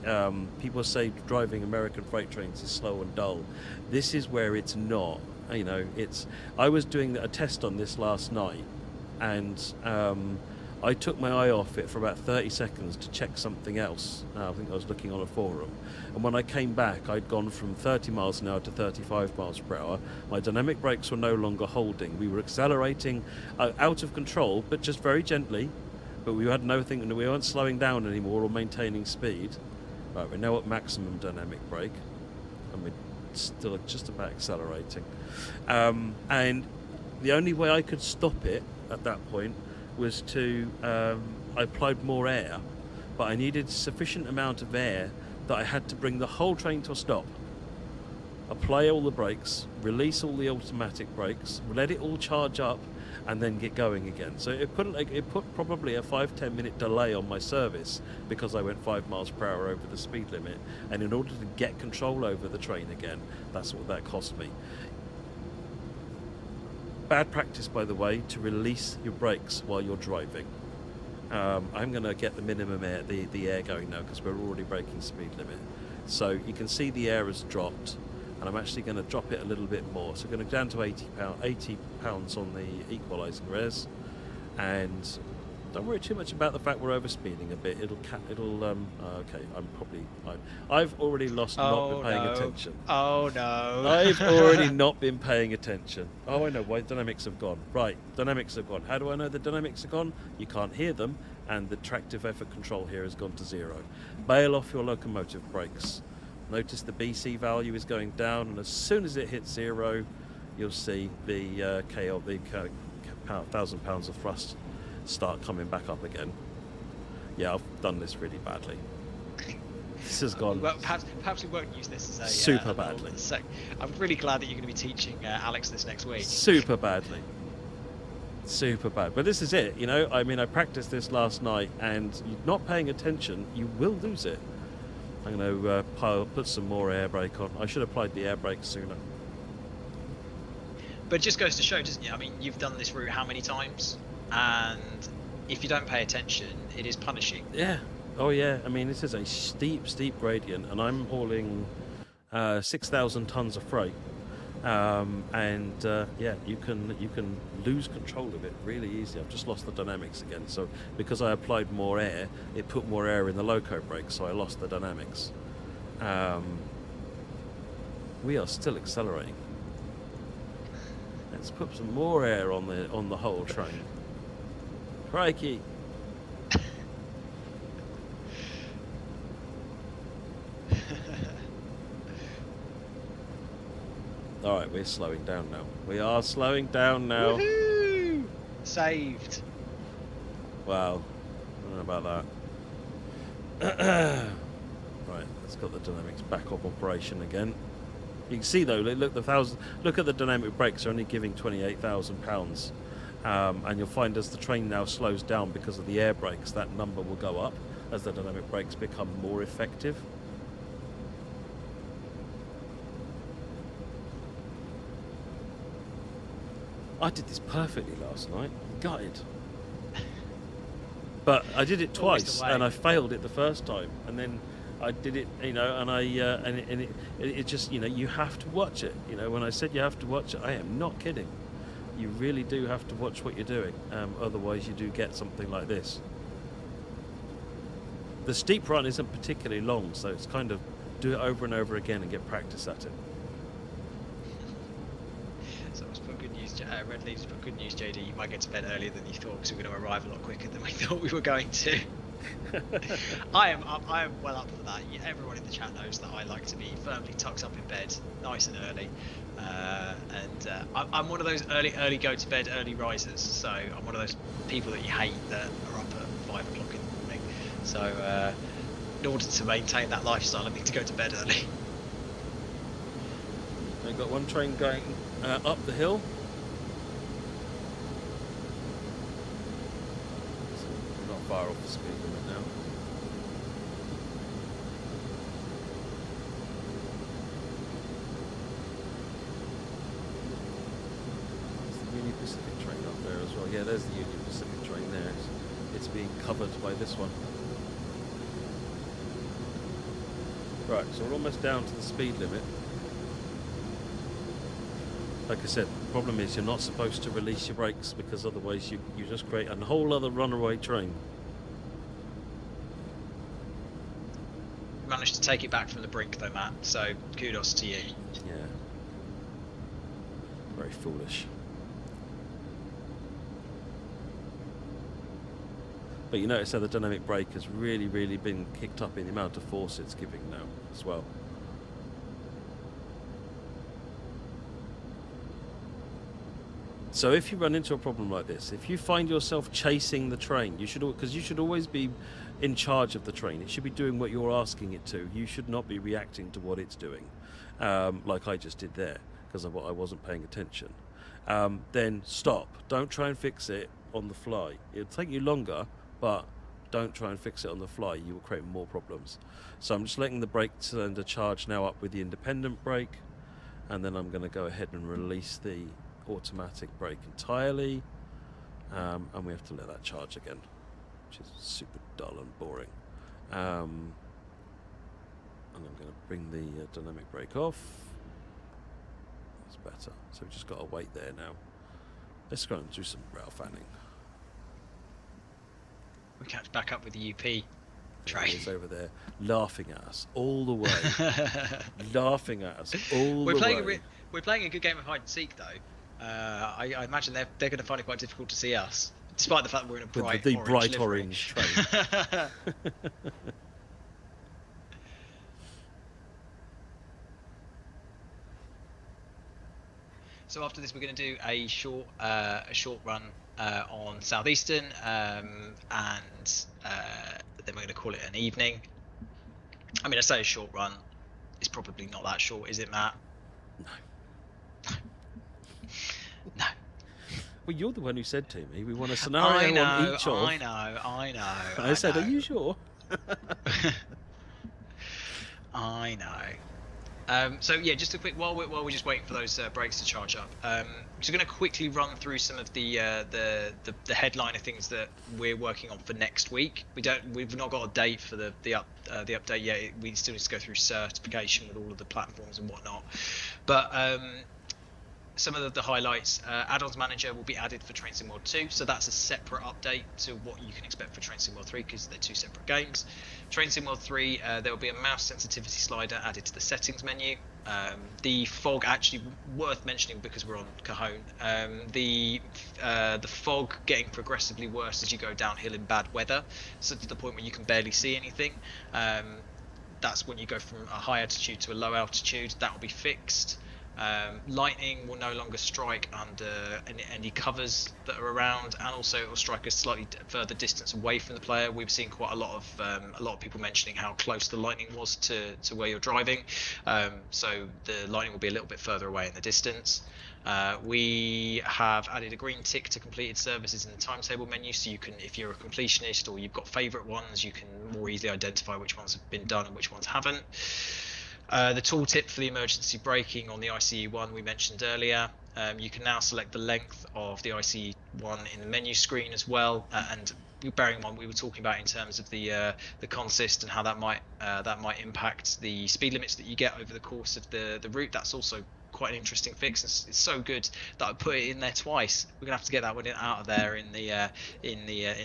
people say driving American freight trains is slow and dull. This is where it's not. You know, I was doing a test on this last night, and I took my eye off it for about 30 seconds to check something else. I think I was looking on a forum, and when I came back, I'd gone from 30 miles an hour to 35 miles per hour. My dynamic brakes were no longer holding. We were accelerating out of control, but just very gently. But we had nothing, we weren't slowing down anymore or maintaining speed. Right, we're now at maximum dynamic brake, and we're still just about accelerating. And the only way I could stop it at that point was to, I applied more air, but I needed sufficient amount of air that I had to bring the whole train to a stop, apply all the brakes, release all the automatic brakes, let it all charge up, and then get going again. So it put probably a 5-10 minute delay on my service because I went 5 miles per hour over the speed limit, and in order to get control over the train again, that's what that cost me. Bad practice, by the way, to release your brakes while you're driving. I'm going to get the minimum air, the air going now, because we're already breaking speed limit. So you can see the air has dropped, and I'm actually going to drop it a little bit more. So we're going to go down to 80 pounds on the equalising res, and don't worry too much about the fact we're overspeeding a bit. Okay, I've already lost not been paying attention. Oh no. I've already not been paying attention. Oh, I know why dynamics have gone. Right, dynamics have gone. How do I know the dynamics are gone? You can't hear them, and the tractive effort control here has gone to 0. Bail off your locomotive brakes. Notice the BC value is going down, and as soon as it hits 0, you'll see the Cajon, the 1,000 pounds of thrust start coming back up again. Yeah, I've done this really badly. This has gone. Well, perhaps we won't use this as a super badly. I'm really glad that you're going to be teaching Alex this next week. Super badly. Super bad. But this is it. I mean, I practiced this last night, and you're not paying attention, you will lose it. I'm going to put some more air brake on. I should have applied the air brake sooner. But it just goes to show, doesn't it? I mean, you've done this route how many times? And if you don't pay attention, it is punishing. Yeah. Oh yeah. I mean, this is a steep gradient, and I'm hauling 6,000 tons of freight. Yeah, you can lose control of it really easy. I've just lost the dynamics again. So because I applied more air, it put more air in the loco brake, so I lost the dynamics. We are still accelerating. Let's put some more air on the whole train. Crikey. Alright, we're slowing down now. We are slowing down now. Woohoo! Saved. Wow. I don't know about that. Right, let's get the dynamics back up operation again. You can see though, look at the dynamic brakes are only giving 28,000 pounds. And you'll find as the train now slows down because of the air brakes, that number will go up as the dynamic brakes become more effective. I did this perfectly last night. I'm gutted. But I did it twice, and I failed it the first time, and then I did it, and it just, you have to watch it. When I said you have to watch it, I am not kidding. You really do have to watch what you're doing, otherwise you do get something like this. The steep run isn't particularly long, so it's kind of do it over and over again and get practice at it. So I was put good news, Red Leaves put good news, JD, you might get to bed earlier than you thought because we're going to arrive a lot quicker than we thought we were going to. I am well up for that. Everyone in the chat knows that I like to be firmly tucked up in bed, nice and early. I'm one of those early go to bed, early risers. So I'm one of those people that you hate that are up at 5 o'clock in the morning. So in order to maintain that lifestyle, I need to go to bed early. I've got one train going up the hill. So we're not far off the speed limit now. Union Pacific train up there as well. Yeah, there's the Union Pacific train there. It's being covered by this one. Right, so we're almost down to the speed limit. Like I said, problem is you're not supposed to release your brakes, because otherwise you just create a whole other runaway train. Managed to take it back from the brink though, Matt, so kudos to you. Yeah. Very foolish. But you notice how the dynamic brake has really been kicked up in the amount of force it's giving now as well. So if you run into a problem like this, if you find yourself chasing the train, because you should always be in charge of the train. It should be doing what you're asking it to. You should not be reacting to what it's doing, like I just did there, because I wasn't paying attention. Then stop. Don't try and fix it on the fly. It'll take you longer, but don't try and fix it on the fly. You will create more problems. So I'm just letting the brake cylinder charge now up with the independent brake, and then I'm going to go ahead and release the automatic brake entirely, and we have to let that charge again, which is super dull and boring. And I'm going to bring the dynamic brake off. That's better. So we've just got to wait there now. Let's go and do some rail fanning. We catch back up with the UP train. He's over there laughing at us all the way. Laughing at us all the way. We're playing a good game of hide and seek, though. I imagine they're going to find it quite difficult to see us, despite the fact that we're in a bright orange train. So after this, we're going to do a short run on Southeastern, and then we're going to call it an evening. I mean, I say a short run. It's probably not that short, is it, Matt? No. No. Well, you're the one who said to me we want a scenario on each of. I know. I said, are you sure? I know. So yeah, just a quick while we're just waiting for those brakes to charge up. Just going to quickly run through some of the headliner things that we're working on for next week. We've not got a date for the update yet. We still need to go through certification with all of the platforms and whatnot. But some of the highlights: add-ons manager will be added for Train Sim World 2, so that's a separate update to what you can expect for Train Sim World 3 because they're two separate games. Train Sim World 3, there will be a mouse sensitivity slider added to the settings menu. The fog, actually worth mentioning because we're on Cajon, the fog getting progressively worse as you go downhill in bad weather, so to the point where you can barely see anything. That's when you go from a high altitude to a low altitude. That will be fixed. Lightning will no longer strike under any covers that are around, and also it will strike a slightly further distance away from the player. We've seen quite a lot of people mentioning how close the lightning was to where you're driving, so the lightning will be a little bit further away in the distance. We have added a green tick to completed services in the timetable menu, so you can, if you're a completionist or you've got favourite ones, you can more easily identify which ones have been done and which ones haven't. The tooltip for the emergency braking on the ICE1 we mentioned earlier. You can now select the length of the ICE1 in the menu screen as well, and bearing in mind we were talking about in terms of the consist and how that might impact the speed limits that you get over the course of the route. That's also quite an interesting fix. It's so good that I put it in there twice. We're gonna have to get that one out of there in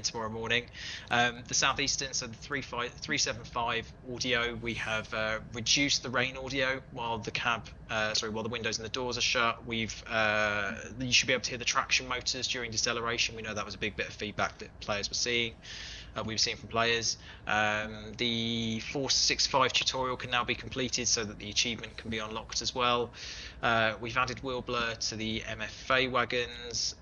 tomorrow morning. The Southeastern, so the 375 audio, we have reduced the rain audio while the windows and the doors are shut. You should be able to hear the traction motors during deceleration. We know that was a big bit of feedback that players were seeing. We've seen from players. The 465 tutorial can now be completed so that the achievement can be unlocked as well. We've added wheel blur to the MFA wagons.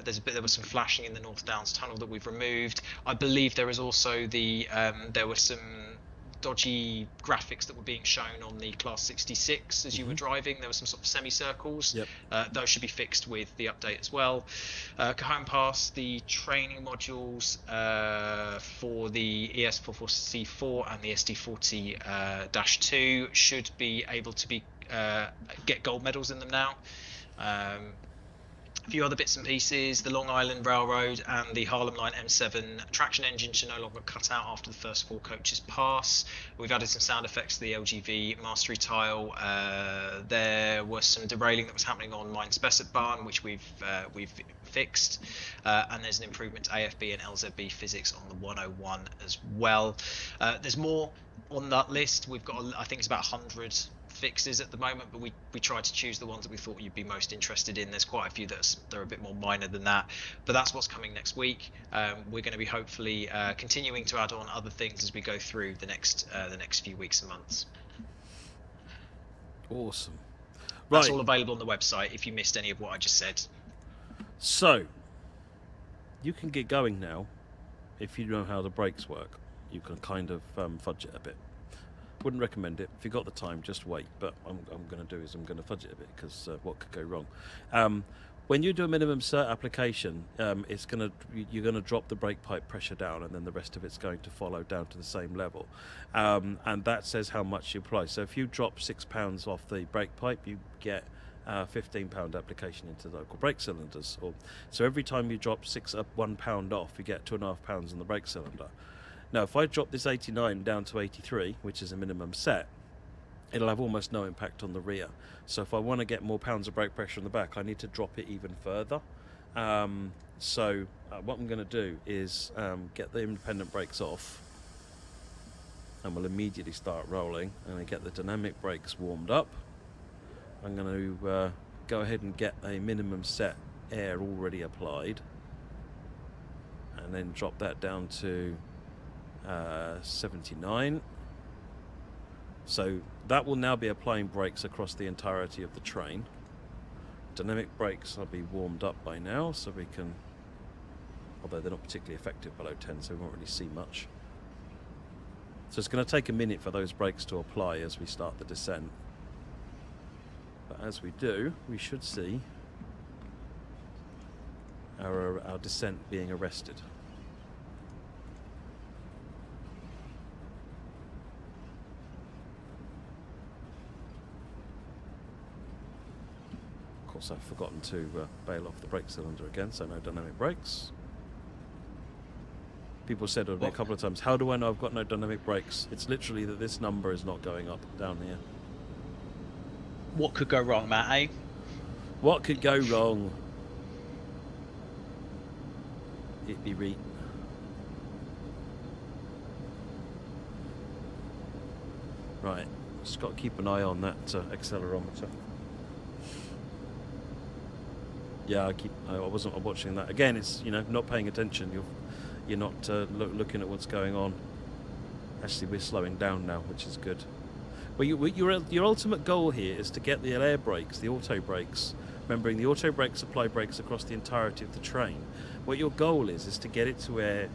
There was some flashing in the North Downs tunnel that we've removed. I believe there is also there were some dodgy graphics that were being shown on the Class 66 as you were driving. There were some sort of semicircles. Yep. Those should be fixed with the update as well. Cajon Pass, the training modules for the ES44C4 and the SD40-2 should be able to be get gold medals in them now. A few other bits and pieces, the Long Island Railroad and the Harlem Line M7 traction engine should no longer cut out after the first 4 coaches pass. We've added some sound effects to the LGV mastery tile. There was some derailing that was happening on Mine Spessart Barn, which we've fixed, and there's an improvement to AFB and LZB physics on the 101 as well. There's more on that list. We've got, I think it's about 100 fixes at the moment, but we tried to choose the ones that we thought you'd be most interested in. There's quite a few that are a bit more minor than that, but that's what's coming next week. We're going to be hopefully continuing to add on other things as we go through the next few weeks and months. Awesome. That's all available on the website if you missed any of what I just said. So you can get going now. If you know how the brakes work, you can kind of fudge it a bit. Wouldn't recommend it. If you've got the time, just wait. But I'm going to do is I'm going to fudge it a bit, because what could go wrong? When you do a minimum cert application, you're going to drop the brake pipe pressure down, and then the rest of it's going to follow down to the same level. And that says how much you apply. So if you drop £6 off the brake pipe, you get £15 application into the local brake cylinders. So every time you drop £1 off, you get £2.5 on the brake cylinder. Now, if I drop this 89 down to 83, which is a minimum set, it'll have almost no impact on the rear. So if I want to get more pounds of brake pressure on the back, I need to drop it even further. So what I'm going to do is get the independent brakes off, and we'll immediately start rolling. And I get the dynamic brakes warmed up. I'm going to go ahead and get a minimum set air already applied, and then drop that down to 79. So that will now be applying brakes across the entirety of the train. Dynamic brakes will be warmed up by now, so we can, although they're not particularly effective below 10, so we won't really see much. So it's going to take a minute for those brakes to apply as we start the descent. But as we do, we should see our descent being arrested. Of course, I've forgotten to bail off the brake cylinder again, so no dynamic brakes. People said to me a couple of times, how do I know I've got no dynamic brakes? It's literally that this number is not going up down here. What could go wrong, Matt, eh? What could go wrong? It'd be re... Right, just got to keep an eye on that accelerometer. Yeah, I wasn't watching that. Again, it's, not paying attention. You're not looking at what's going on. Actually, we're slowing down now, which is good. Well, your ultimate goal here is to get the air brakes, the auto brakes. Remembering the auto brakes apply brakes across the entirety of the train. What your goal is to get it to where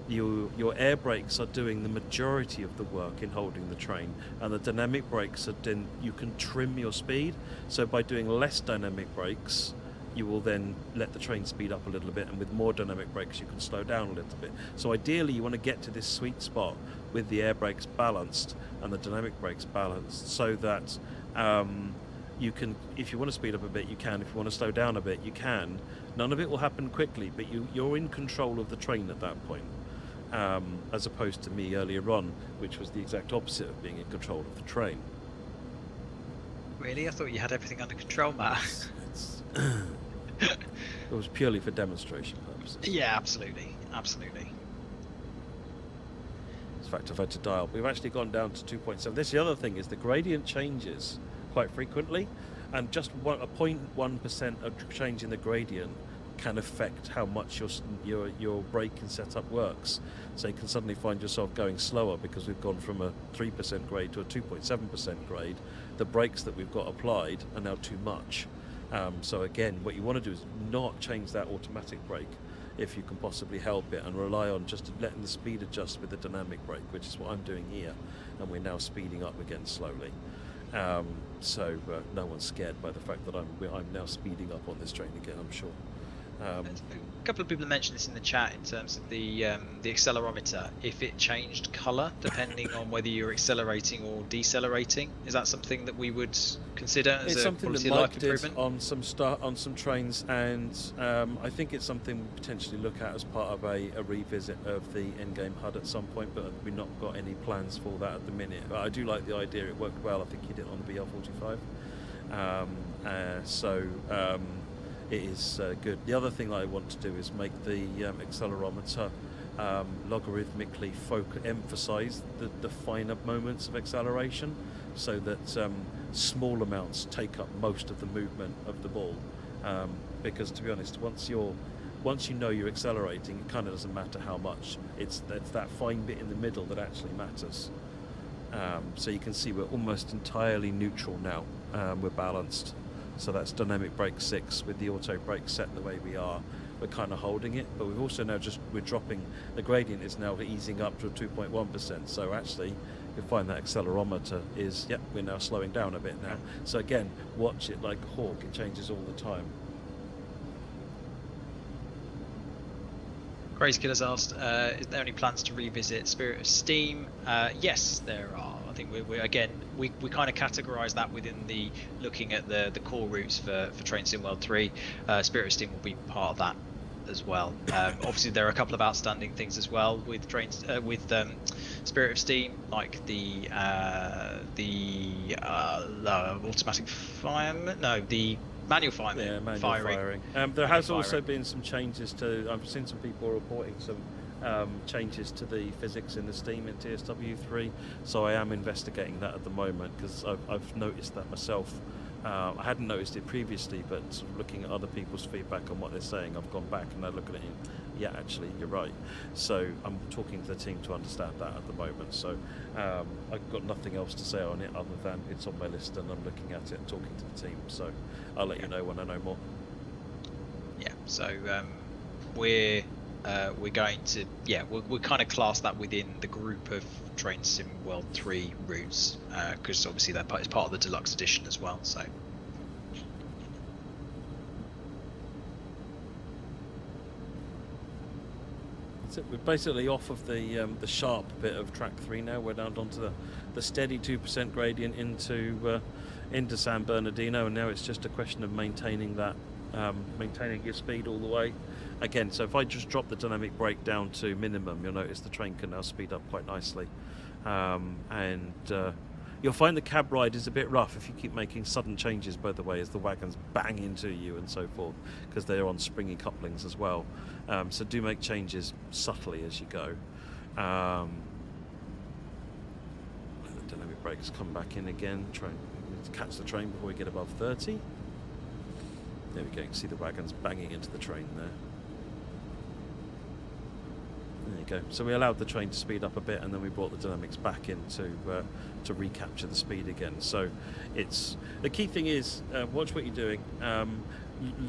your air brakes are doing the majority of the work in holding the train, and the dynamic brakes then you can trim your speed. So by doing less dynamic brakes, you will then let the train speed up a little bit, and with more dynamic brakes you can slow down a little bit. So ideally you want to get to this sweet spot with the air brakes balanced and the dynamic brakes balanced, so that you can, if you want to speed up a bit, you can. If you want to slow down a bit, you can. None of it will happen quickly, but you're in control of the train at that point. As opposed to me earlier on, which was the exact opposite of being in control of the train. Really? I thought you had everything under control, Matt. It was purely for demonstration purposes. Yeah, absolutely. Absolutely. In fact, I've had to dial. We've actually gone down to 2.7. This, the other thing is the gradient changes quite frequently, and just a 0.1% of change in the gradient can affect how much your braking setup works. So you can suddenly find yourself going slower because we've gone from a 3% grade to a 2.7% grade. The brakes that we've got applied are now too much. So again, what you want to do is not change that automatic brake if you can possibly help it, and rely on just letting the speed adjust with the dynamic brake, which is what I'm doing here, and we're now speeding up again slowly. So no one's scared by the fact that I'm now speeding up on this train again, I'm sure. A couple of people have mentioned this in the chat in terms of the accelerometer. If it changed colour depending on whether you're accelerating or decelerating, is that something that we would consider as it's a something quality that of Mike life did improvement? on some trains, and I think it's something we potentially look at as part of a revisit of the endgame HUD at some point. But we've not got any plans for that at the minute. But I do like the idea; it worked well. I think you did it on the BL45. It is good. The other thing that I want to do is make the accelerometer logarithmically emphasize the finer moments of acceleration, so that small amounts take up most of the movement of the ball. Because to be honest, once you know you're accelerating, it kind of doesn't matter how much. It's that fine bit in the middle that actually matters. So you can see we're almost entirely neutral now. We're balanced. So that's dynamic brake 6 with the auto brake set the way we are. We're kind of holding it, but we've also now we're dropping, the gradient is now easing up to 2.1%. So actually, you'll find that accelerometer is, we're now slowing down a bit now. So again, watch it like a hawk, it changes all the time. Crazy Killer's asked, is there any plans to revisit Spirit of Steam? Yes, there are. I think we kind of categorise that within the looking at the core routes for Train Sim World 3. Spirit of Steam will be part of that as well. Obviously, there are a couple of outstanding things as well with Spirit of Steam, like the automatic fireman. No, the manual fireman. Yeah, manual firing. There has also been some changes to. I've seen some people reporting some changes to the physics in the Steam in TSW3, so I am investigating that at the moment, because I've noticed that myself. I hadn't noticed it previously, but sort of looking at other people's feedback on what they're saying, I've gone back and I look at it and, yeah, actually, you're right. So I'm talking to the team to understand that at the moment. So I've got nothing else to say on it other than it's on my list and I'm looking at it and talking to the team. So I'll let you know when I know more. Yeah, so we're going to, we'll kind of class that within the group of Train Sim World 3 routes, because obviously that is part of the deluxe edition as well. So that's it. We're basically off of the sharp bit of track 3 now. We're down onto the steady 2% gradient into San Bernardino, and now it's just a question of maintaining that, maintaining your speed all the way. Again, so if I just drop the dynamic brake down to minimum, you'll notice the train can now speed up quite nicely. And you'll find the cab ride is a bit rough if you keep making sudden changes, by the way, as the wagons bang into you and so forth, because they're on springy couplings as well. So do make changes subtly as you go. The dynamic brakes come back in again. Try to catch the train before we get above 30. There we go, you can see the wagons banging into the train there. There you go. So we allowed the train to speed up a bit, and then we brought the dynamics back in to recapture the speed again. So it's the key thing is watch what you're doing.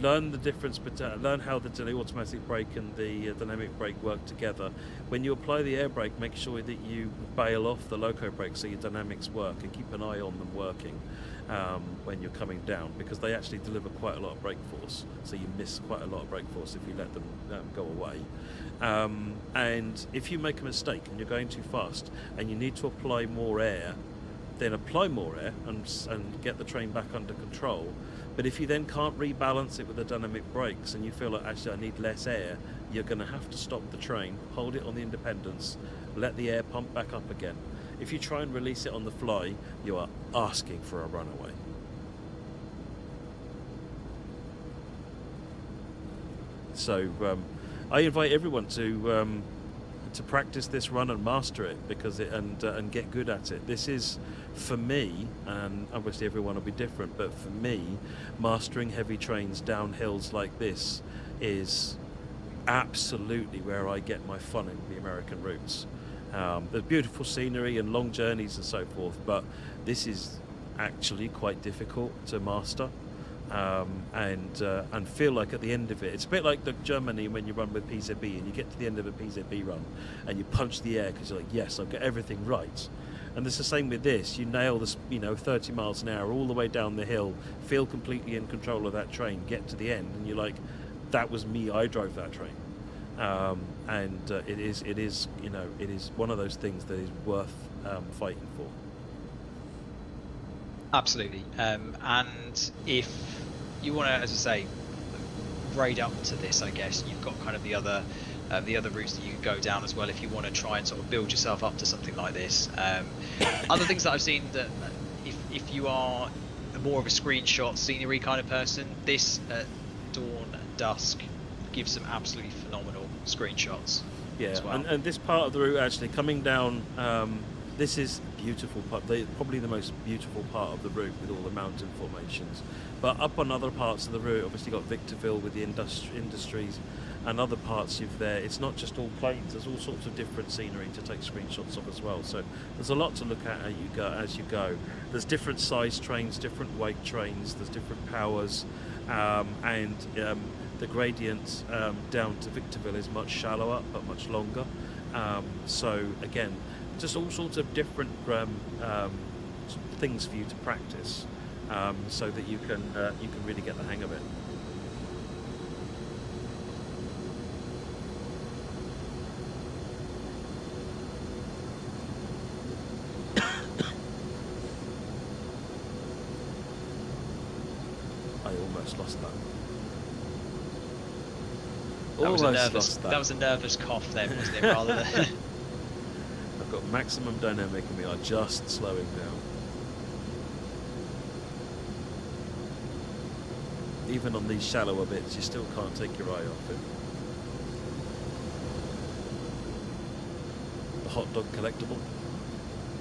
Learn the difference, learn how the automatic brake and the dynamic brake work together. When you apply the air brake, make sure that you bail off the loco brake so your dynamics work, and keep an eye on them working when you're coming down, because they actually deliver quite a lot of brake force. So you miss quite a lot of brake force if you let them go away. And if you make a mistake and you're going too fast and you need to apply more air, then apply more air and get the train back under control. But if you then can't rebalance it with the dynamic brakes and you feel like, actually, I need less air, you're going to have to stop the train, hold it on the independence, let the air pump back up again. If you try and release it on the fly, you are asking for a runaway. So I invite everyone to practice this run and master it, because and get good at it. This is, for me, and obviously everyone will be different, but for me, mastering heavy trains down hills like this is absolutely where I get my fun in the American routes. There's beautiful scenery and long journeys and so forth, but this is actually quite difficult to master. And feel like at the end of it, it's a bit like the Germany when you run with PZB and you get to the end of a PZB run and you punch the air because you're like, yes, I've got everything right. And it's the same with this. You nail this, 30 miles an hour all the way down the hill, feel completely in control of that train, get to the end, and you're like, that was me. I drove that train, and it is it is one of those things that is worth fighting for. Absolutely. And if you want to, as I say, grade up to this, I guess you've got kind of the other routes that you can go down as well if you want to try and sort of build yourself up to something like this. Other things that I've seen that if you are more of a screenshot scenery kind of person, this dawn and dusk gives some absolutely phenomenal screenshots. Yeah, as well. and this part of the route actually coming down, this is beautiful part, probably the most beautiful part of the route with all the mountain formations. But up on other parts of the route, obviously got Victorville with the industries, and other parts of there. It's not just all plains. There's all sorts of different scenery to take screenshots of as well. So there's a lot to look at as you go. There's different size trains, different weight trains. There's different powers, and the gradient down to Victorville is much shallower but much longer. So again, just all sorts of different things for you to practice, so that you can really get the hang of it. I almost lost that. That was a nervous cough then, wasn't it? Rather than I've got maximum dynamic and we are just slowing down. Even on these shallower bits, you still can't take your eye off it. The hot dog collectible.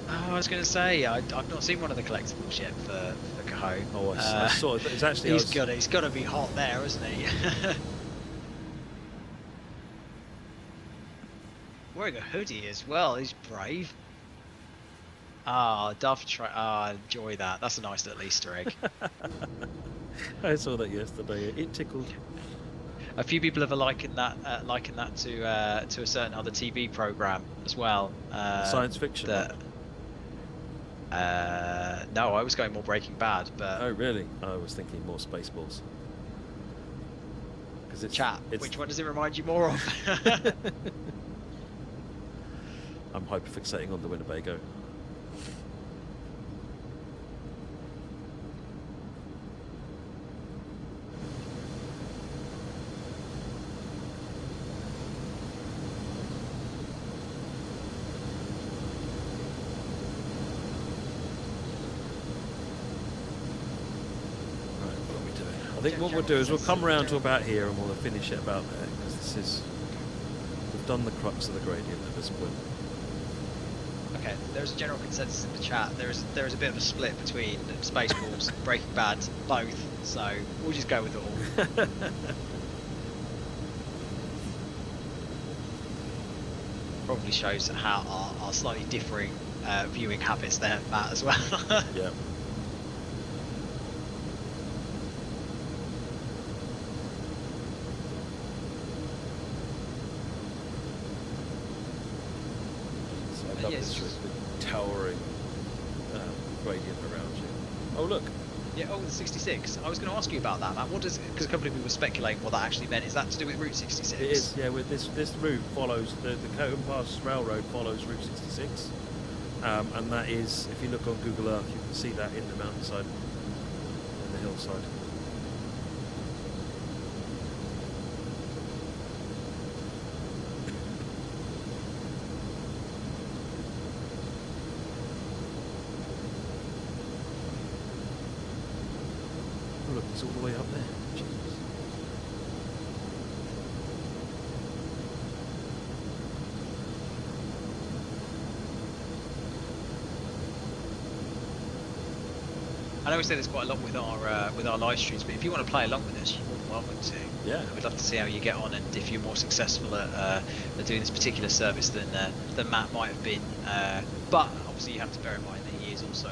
Oh, I was going to say, I've not seen one of the collectibles yet for Cajon. Oh, I saw it. It's actually. He's got to be hot there, isn't he? Wearing a hoodie as well. He's brave. Ah, Dove try. I enjoy that. That's a nice little Easter egg. I saw that yesterday. It tickled. A few people have likened that to a certain other TV program as well. Science fiction. No, I was going more Breaking Bad, but oh really? I was thinking more Spaceballs. Because it's chat. Which one does it remind you more of? I'm hyperfixating on the Winnebago. I think what we'll do is we'll come around to about here and we'll finish it about there, because we've done the crux of the gradient at this point. Okay, there's a general consensus in the chat. There is a bit of a split between Spaceballs, Breaking Bad, both. So we'll just go with it all. Probably shows how our slightly differing viewing habits there, Matt, as well. Yeah. Yes. This towering gradient around you. Oh look. Yeah. Oh, the 66. I was going to ask you about that, Matt. What does? Because a couple of people were speculating what that actually meant. Is that to do with Route 66? It is. Yeah. With this route follows the Cajon Pass Railroad follows Route 66, and that is, if you look on Google Earth, you can see that in the mountainside, in the hillside. Look, it's all the way up there. Jesus. I know we say this quite a lot with our live streams, but if you want to play along with us, you're more than welcome to. Yeah. We'd love to see how you get on, and if you're more successful at doing this particular service than Matt might have been. But obviously, you have to bear in mind that he is also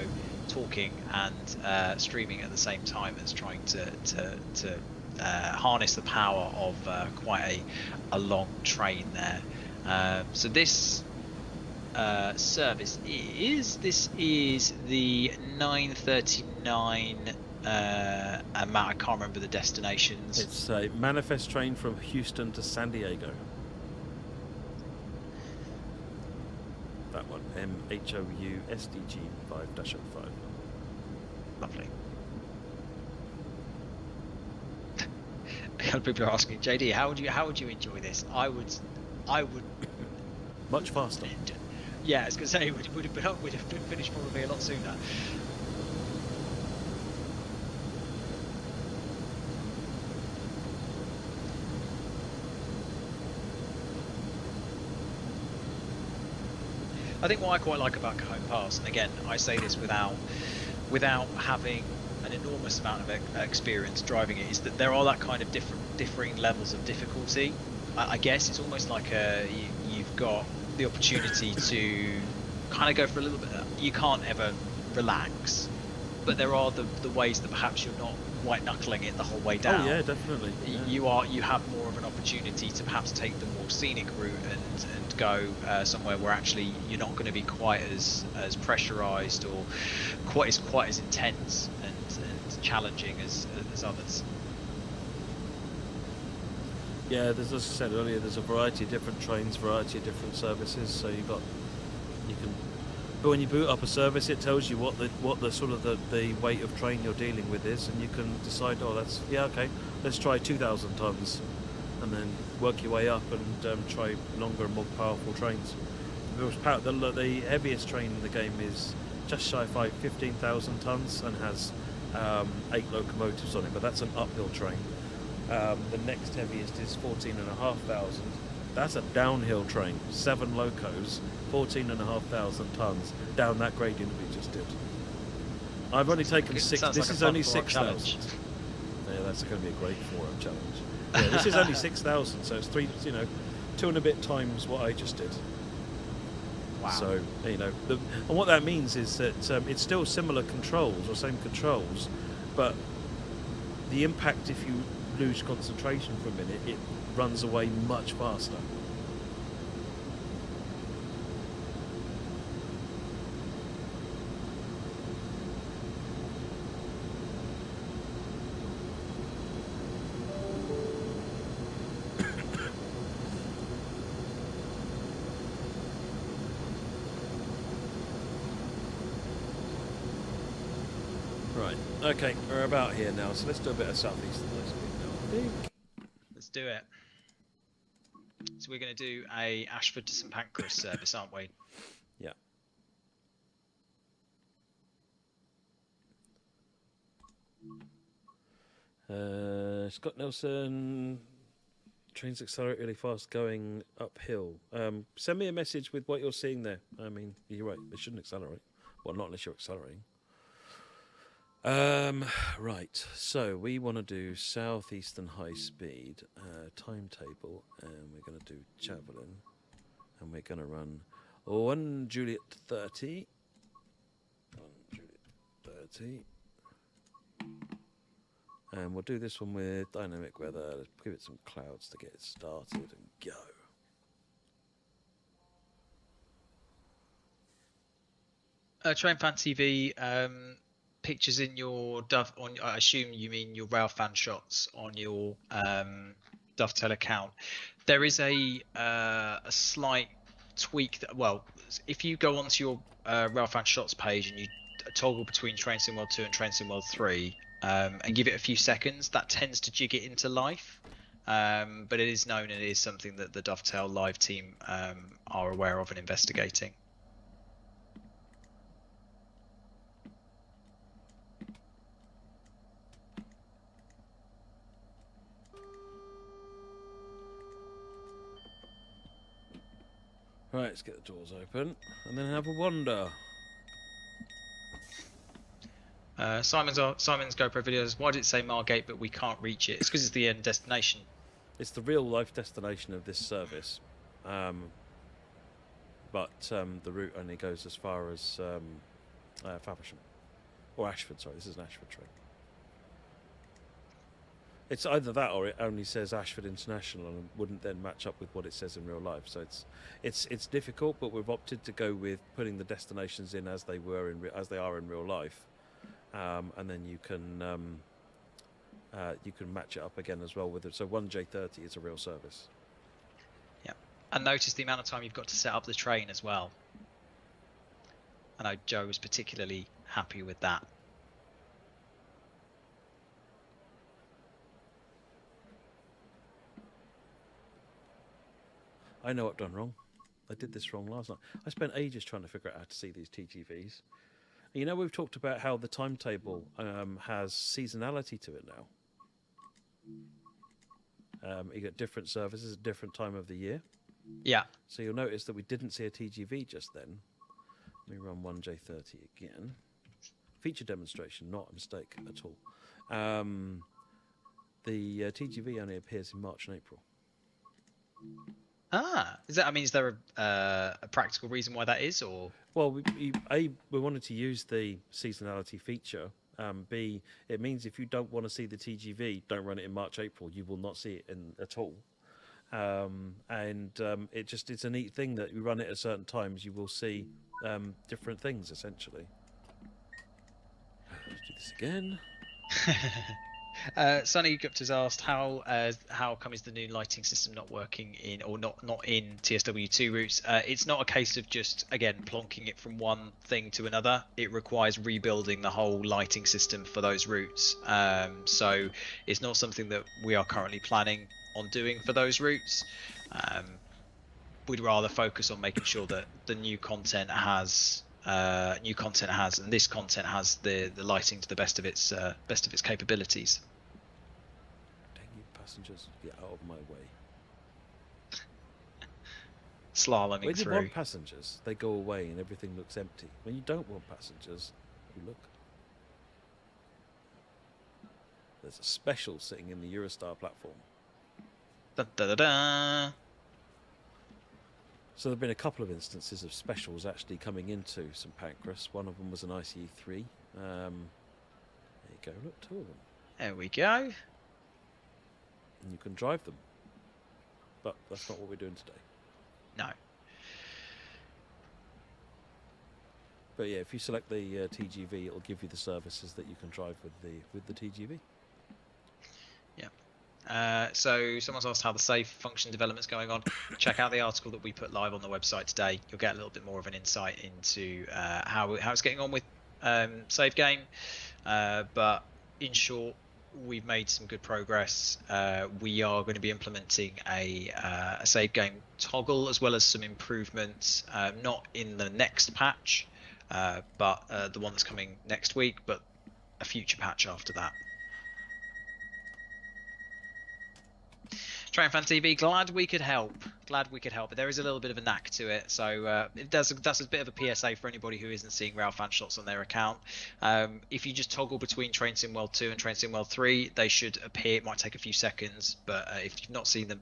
talking and streaming at the same time as trying to harness the power of quite a long train there. So this service is. This is the 9:39. Matt, I can't remember the destinations. It's a manifest train from Houston to San Diego. That one, MHOU SDG 5-05. Lovely. People are asking, JD, how would you enjoy this? I would. Much faster. Yeah, I was going to say would have finished probably a lot sooner. I think what I quite like about Cajon Pass, and again, I say this without having an enormous amount of experience driving it, is that there are that kind of differing levels of difficulty. I guess it's almost like you've got the opportunity to kind of go for a little bit. You can't ever relax, but there are the ways that perhaps you're not white knuckling it the whole way down. Oh yeah, definitely. Yeah. You have more of an opportunity to perhaps take the more scenic route and go somewhere where actually you're not going to be quite as pressurized or quite as intense and challenging as others. Yeah, there's, as I said earlier, there's a variety of different trains, variety of different services. So you can. But when you boot up a service, it tells you what the sort of the weight of train you're dealing with is, and you can decide, oh, okay, let's try 2,000 tons, and then work your way up and try longer and more powerful trains. The heaviest train in the game is just shy of 15,000 tons and has 8 locomotives on it, but that's an uphill train. The next heaviest is 14,500. That's a downhill train, 7 locos, 14,500 tons down that gradient we just did. I've only taken 6. This is only 6,000. Yeah, that's going to be a great forum challenge. Yeah, this is only 6,000, so it's 2 and a bit times what I just did. Wow. So and what that means is that it's still similar controls or same controls, but the impact if you lose concentration for a minute, it runs away much faster. Right, okay, we're about here now, so let's do a bit of Southeastern. Let's do it. So we're going to do a Ashford to St Pancras service, aren't we? Yeah. Scott Nelson, trains accelerate really fast going uphill. Send me a message with what you're seeing there. I mean, you're right, they shouldn't accelerate. Well, not unless you're accelerating. Right, so we want to do Southeastern high speed timetable, and we're going to do javelin, and we're going to run 1 Juliet 30, 1 Juliet 30, and we'll do this one with dynamic weather. Let's give it some clouds to get it started and go. Train Fan TV. Pictures in your I assume you mean your Railfan shots on your Dovetail account. There is a slight tweak if you go onto your Railfan shots page and you toggle between Train Sim World 2 and Train Sim World 3 and give it a few seconds, that tends to jig it into life. But it is known and it is something that the Dovetail live team are aware of and investigating. Right, let's get the doors open and then have a wander. Simon's GoPro videos. Why did it say Margate but we can't reach it? It's because it's the end destination. It's the real life destination of this service, but the route only goes as far as Faversham or Ashford. Sorry, this is an Ashford train. It's either that or it only says Ashford International and wouldn't then match up with what it says in real life. So it's difficult, but we've opted to go with putting the destinations in as they are in real life, and then you can match it up again as well with it. So 1J30 is a real service. Yeah, and notice the amount of time you've got to set up the train as well. I know Joe was particularly happy with that. I know what I've done wrong. I did this wrong last night. I spent ages trying to figure out how to see these TGVs. You know, we've talked about how the timetable has seasonality to it now. You get different services at different time of the year. Yeah. So you'll notice that we didn't see a TGV just then. Let me run 1J30 again. Feature demonstration, not a mistake at all. The TGV only appears in March and April. Is that? I mean, is there a practical reason why that is, or? Well, we wanted to use the seasonality feature. B, it means if you don't want to see the TGV, don't run it in March, April. You will not see it at all. It's a neat thing that you run it at certain times. You will see different things essentially. Let's do this again. Sunny Gupta's asked how come is the new lighting system not working in not in TSW2 routes? It's not a case of just again plonking it from one thing to another. It requires rebuilding the whole lighting system for those routes. So it's not something that we are currently planning on doing for those routes. We'd rather focus on making sure that the new content has and this content has the lighting to the best of its capabilities. Dang you passengers, get out of my way. Slaloming when through. When you want passengers, they go away and everything looks empty. When you don't want passengers, you look. There's a special sitting in the Eurostar platform. Da, da, da, da. So there have been a couple of instances of specials actually coming into St Pancras. One of them was an ICE3. There you go, look, two of them. There we go. And you can drive them. But that's not what we're doing today. No. But yeah, if you select the TGV, it'll give you the services that you can drive with the TGV. Yeah. So someone's asked how the save function development's going on. Check out the article that we put live on the website today. You'll get a little bit more of an insight into how it's getting on with save game. But in short, we've made some good progress. We are going to be implementing a save game toggle as well as some improvements, not in the next patch, but the one that's coming next week, but a future patch after that. Trainfan TV, glad we could help. But there is a little bit of a knack to it, so that's a bit of a PSA for anybody who isn't seeing Rail Fan Shots on their account. If you just toggle between Train Sim World 2 and Train Sim World 3, they should appear. It might take a few seconds, but if you've not seen them,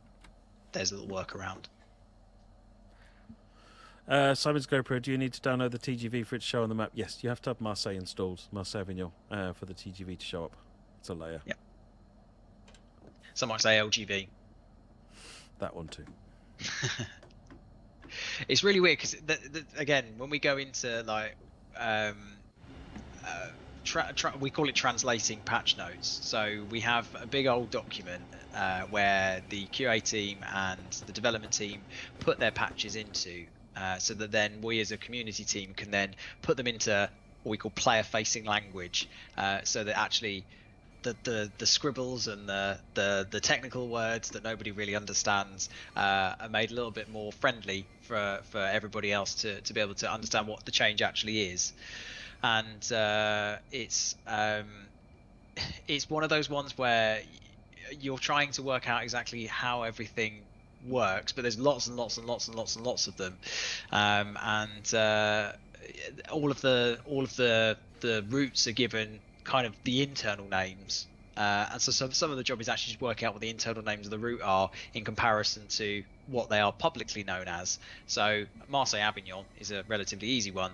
there's a little workaround. Simon's GoPro, do you need to download the TGV for it to show on the map? Yes, you have to have Marseille installed, Marseille Avignon, for the TGV to show up. It's a layer. Yep. Some might say LGV. That one too. It's really weird because again, when we go into like we call it translating patch notes. So we have a big old document where the QA team and the development team put their patches into, so that then we as a community team can then put them into what we call player-facing language, so that actually the scribbles and the technical words that nobody really understands are made a little bit more friendly for everybody else to be able to understand what the change actually is. And it's one of those ones where you're trying to work out exactly how everything works, but there's lots and lots and lots and lots and lots of them, and all of the routes are given kind of the internal names, and so some of the job is actually just work out what the internal names of the route are in comparison to what they are publicly known as. So Marseille Avignon is a relatively easy one,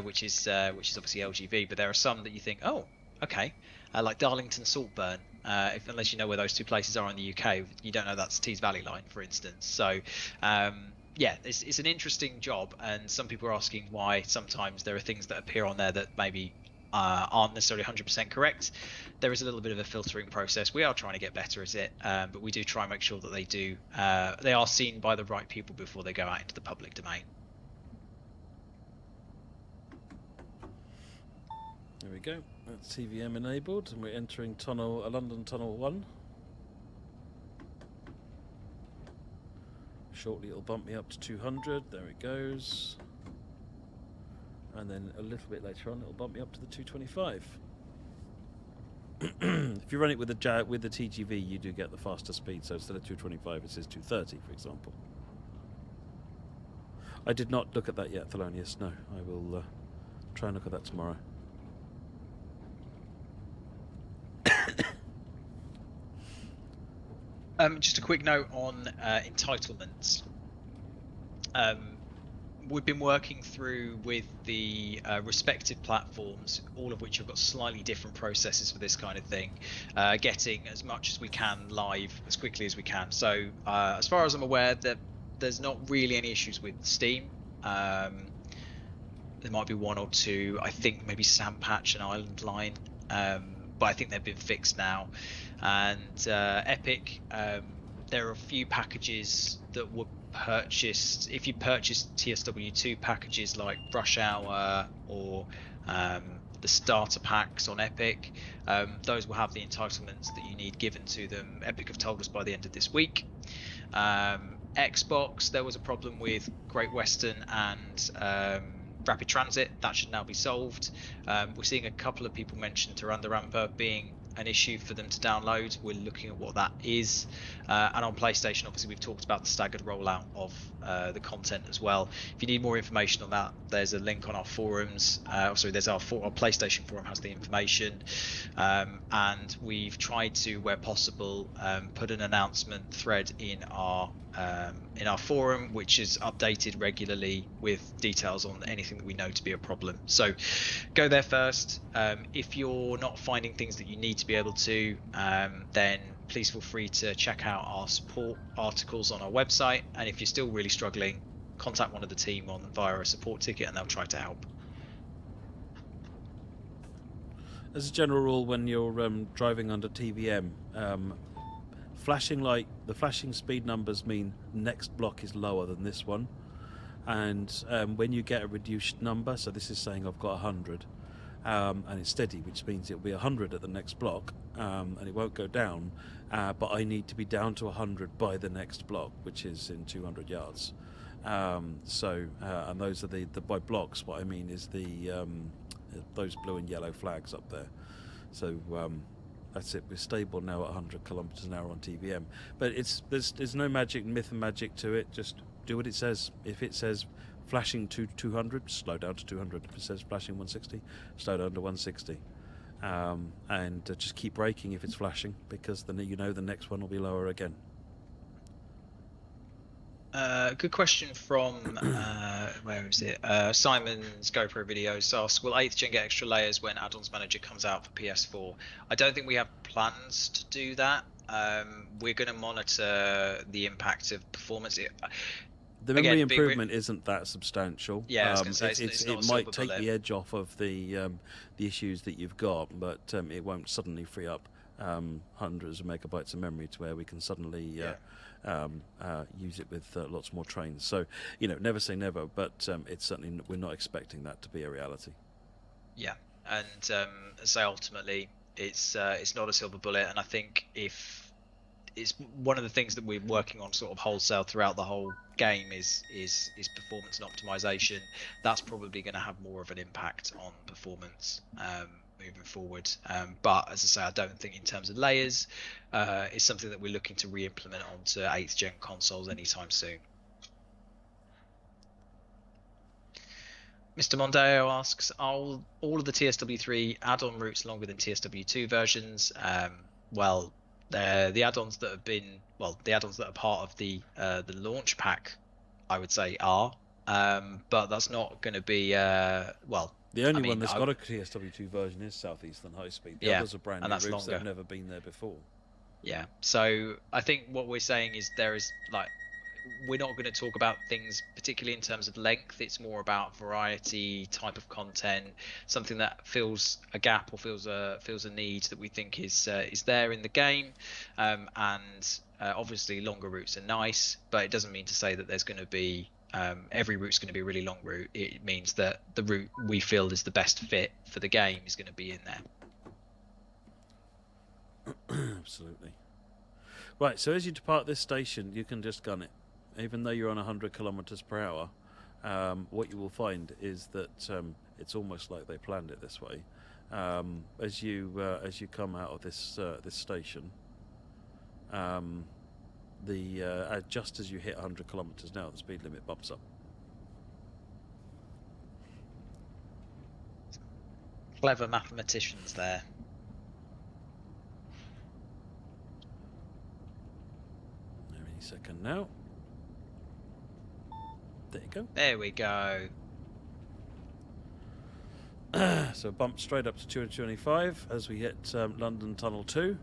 which is obviously LGV, but there are some that you think, oh, Okay. Like Darlington Saltburn, unless you know where those two places are in the UK, you don't know that's Tees Valley Line, for instance. So, yeah, it's an interesting job, and some people are asking why sometimes there are things that appear on there that maybe aren't necessarily 100% correct. There is a little bit of a filtering process. We are trying to get better at it, but we do try and make sure that they are seen by the right people before they go out into the public domain. There we go. That's TVM enabled, and we're entering London Tunnel 1. Shortly it'll bump me up to 200. There it goes. And then a little bit later on it'll bump me up to the 225. If you run it with the TGV, you do get the faster speed. So instead of 225, it says 230, for example. I did not look at that yet, Thelonious. No, I will try and look at that tomorrow. Just a quick note on entitlements. We've been working through with the respective platforms, all of which have got slightly different processes for this kind of thing, getting as much as we can live as quickly as we can. So as far as I'm aware, there's not really any issues with Steam. There might be one or two, I think maybe Sandpatch and Island Line, but I think they've been fixed now. And Epic, there are a few packages that were purchased. If you purchase TSW2 packages like Rush Hour or the starter packs on Epic, those will have the entitlements that you need given to them. Epic have told us by the end of this week. Xbox, there was a problem with Great Western and Rapid Transit. That should now be solved. We're seeing a couple of people mention Taranda Rampa being an issue for them to download. We're looking at what that is. And on PlayStation, obviously, we've talked about the staggered rollout of the content as well. If you need more information on that, there's a link on our forums. There's our PlayStation forum has the information. And we've tried to, where possible, put an announcement thread in our forum, which is updated regularly with details on anything that we know to be a problem. So go there first. If you're not finding things that you need to be able to, then please feel free to check out our support articles on our website. And if you're still really struggling, contact one of the team via a support ticket and they'll try to help. As a general rule, when you're driving under TVM, the flashing speed numbers mean next block is lower than this one, and when you get a reduced number, so this is saying I've got 100, and it's steady, which means it'll be 100 at the next block, and it won't go down, but I need to be down to 100 by the next block, which is in 200 yards. And those are the by blocks. What I mean is those blue and yellow flags up there. So that's it. We're stable now at 100 kilometers an hour on TVM. But there's no myth and magic to it. Just do what it says. If it says flashing to 200, slow down to 200. If it says flashing 160, slow down to 160. And just keep braking if it's flashing, because then the next one will be lower again. Good question from where is it? Simon's GoPro videos asks, will 8th gen get extra layers when Add-ons Manager comes out for PS4? I don't think we have plans to do that. We're going to monitor the impact of performance. The memory improvement isn't that substantial. Yeah, I was going to say, it might take the edge off of the issues that you've got, but it won't suddenly free up hundreds of megabytes of memory to where we can suddenly use it with lots more trains. So, never say never, but it's certainly, we're not expecting that to be a reality. Yeah, and say ultimately, it's not a silver bullet, and I think if it's one of the things that we're working on sort of wholesale throughout the whole game is performance and optimization. That's probably going to have more of an impact on performance moving forward. But as I say, I don't think in terms of layers, it's something that we're looking to re-implement onto 8th gen consoles anytime soon. Mr. Mondeo asks, are all of the TSW3 add-on routes longer than TSW2 versions? Well, the add-ons that are part of the launch pack, I would say are, but that's not going to be The only one that's got a TSW2 version is Southeastern High Speed. The others are brand new routes that have never been there before. Yeah. So I think what we're saying is there is like, we're not going to talk about things particularly in terms of length. It's more about variety, type of content, something that fills a gap or fills a need that we think is there in the game. Obviously longer routes are nice, but it doesn't mean to say that there's going to be every route's going to be a really long route. It means that the route we feel is the best fit for the game is going to be in there. Absolutely. Right, so as you depart this station, you can just gun it. Even though you're on 100 kilometers per hour, what you will find is that it's almost like they planned it this way. As you come out of this station, just as you hit 100 kilometers now, the speed limit bumps up. Clever mathematicians there. Any second now. There you go. There we go. So bump straight up to 225 as we hit London Tunnel 2,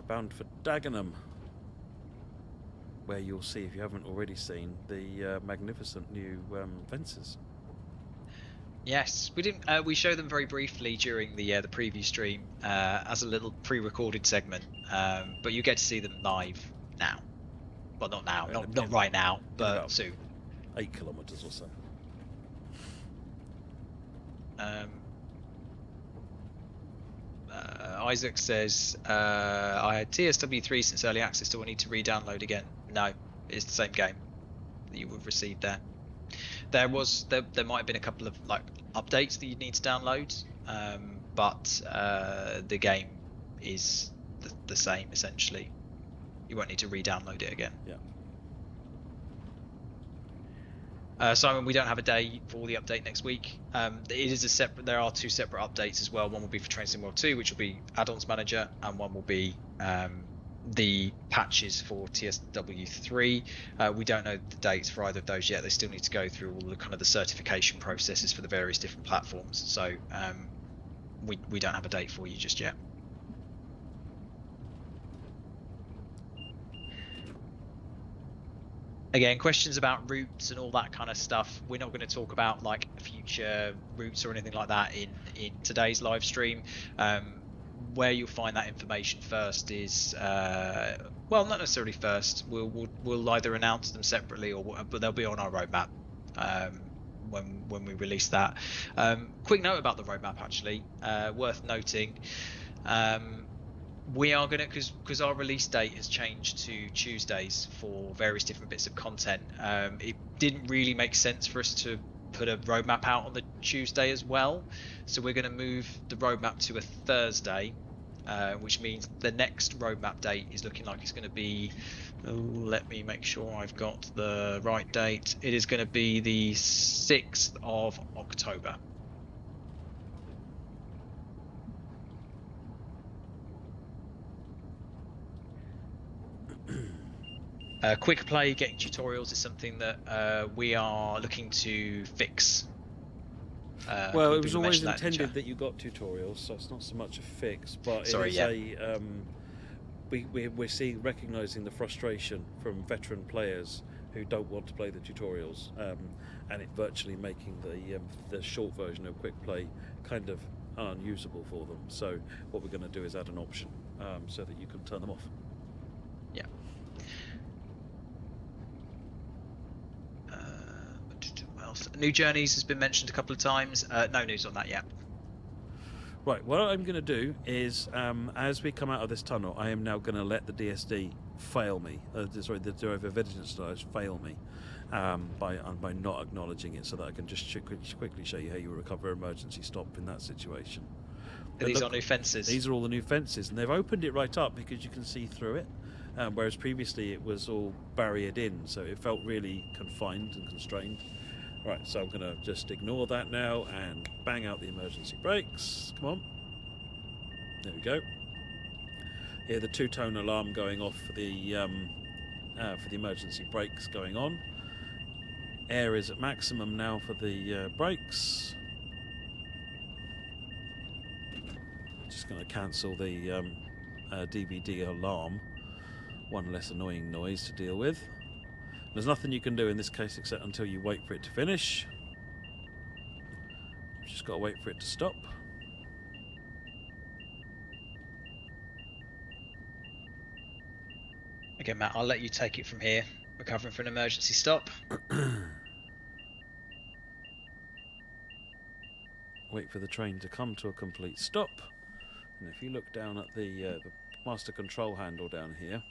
bound for Dagenham, where you'll see, if you haven't already seen, the magnificent new fences. Yes, we didn't. We showed them very briefly during the preview stream as a little pre-recorded segment, but you get to see them live now. Well, not now, not right now, but soon. 8 kilometers or so. Isaac says, I had TSW3 since early access. Do I need to re-download again? No, it's the same game that you would have received there. There might have been a couple of like updates that you need to download, but the game is the same essentially. You won't need to re-download it again. Yeah. Simon, we don't have a day for the update next week. It is a separate. There are 2 separate updates as well. One will be for Train Sim World 2, which will be Add-ons Manager, and one will be the patches for TSW3. We don't know the dates for either of those yet. They still need to go through all the kind of the certification processes for the various different platforms. So we don't have a date for you just yet. Again, questions about routes and all that kind of stuff. We're not going to talk about like future routes or anything like that in today's live stream. Where you'll find that information first is, well, not necessarily first. We'll either announce them separately but they'll be on our roadmap when we release that. Quick note about the roadmap, actually, worth noting. We are going to, because our release date has changed to Tuesdays for various different bits of content. It didn't really make sense for us to put a roadmap out on the Tuesday as well. So we're going to move the roadmap to a Thursday, which means the next roadmap date is looking like it's going to be, let me make sure I've got the right date. It is going to be the 6th of October. Quick play, getting tutorials is something that we are looking to fix. Well, it was always intended that you got tutorials, so it's not so much a fix, but we're recognizing the frustration from veteran players who don't want to play the tutorials, and it virtually making the short version of quick play kind of unusable for them. So what we're going to do is add an option so that you can turn them off. Yeah. New Journeys has been mentioned a couple of times. No news on that yet. Right, what I'm going to do is, as we come out of this tunnel, I am now going to let the DSD fail me. The Driver Vigilance Device fail me by not acknowledging it, so that I can just quickly show you how you recover emergency stop in that situation. These are new fences. These are all the new fences, and they've opened it right up because you can see through it, whereas previously it was all barriered in, so it felt really confined and constrained. Right, so I'm going to just ignore that now and bang out the emergency brakes. Come on. There we go. Hear the 2-tone alarm going off for the emergency brakes going on. Air is at maximum now for the brakes. going to cancel the DVD alarm. One less annoying noise to deal with. There's nothing you can do in this case except until you wait for it to finish. You've just got to wait for it to stop. Okay, Matt, I'll let you take it from here. Recovering for an emergency stop. Wait for the train to come to a complete stop. And if you look down at the master control handle down here,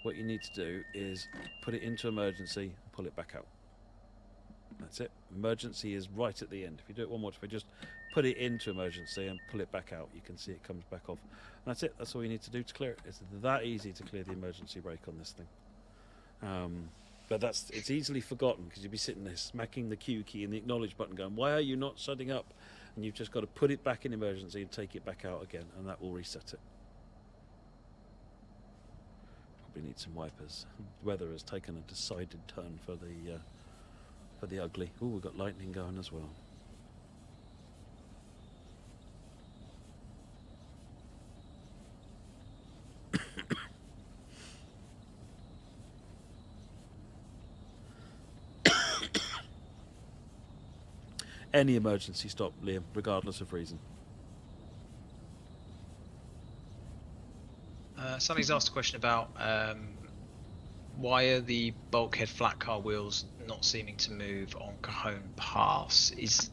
what you need to do is put it into emergency, pull it back out. That's it. Emergency is right at the end. If you do it one more time, just put it into emergency and pull it back out. You can see it comes back off. And that's it. That's all you need to do to clear it. It's that easy to clear the emergency brake on this thing. But it's easily forgotten because you'll be sitting there smacking the Q key and the acknowledge button going, why are you not shutting up? And you've just got to put it back in emergency and take it back out again, and that will reset it. Probably need some wipers. The weather has taken a decided turn for the ugly. Oh, we've got lightning going as well. Any emergency stop, Liam, regardless of reason. Somebody's asked a question about why are the bulkhead flat car wheels not seeming to move on Cajon Pass? Is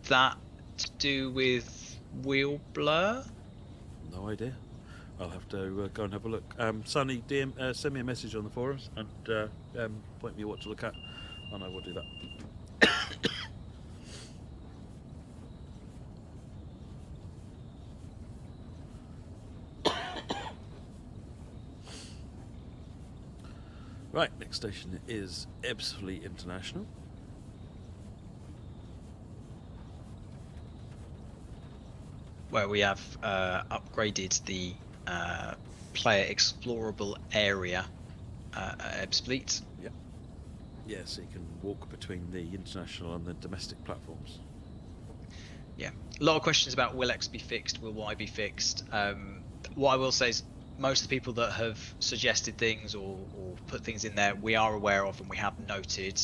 that to do with wheel blur? No idea. I'll have to go and have a look. Sonny, DM, send me a message on the forums and point me what to look at, and I will do that. Right, next station is Ebbsfleet International. Where we have upgraded the player explorable area at Ebbsfleet. Yeah. Yeah, so you can walk between the international and the domestic platforms. Yeah, a lot of questions about will X be fixed, will Y be fixed. What I will say is most of the people that have suggested things or put things in there we are aware of and we have noted.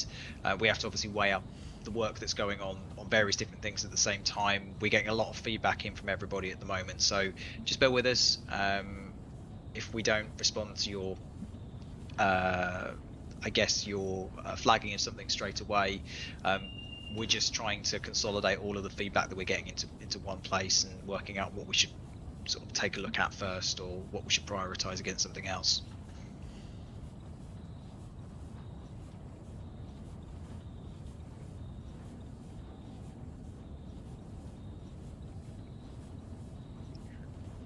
We have to obviously weigh up the work that's going on various different things at the same time. We're getting a lot of feedback in from everybody at the moment, so just bear with us. If we don't respond to your I guess your flagging of something straight away, we're just trying to consolidate all of the feedback that we're getting into one place and working out what we should sort of take a look at first or what we should prioritize against something else.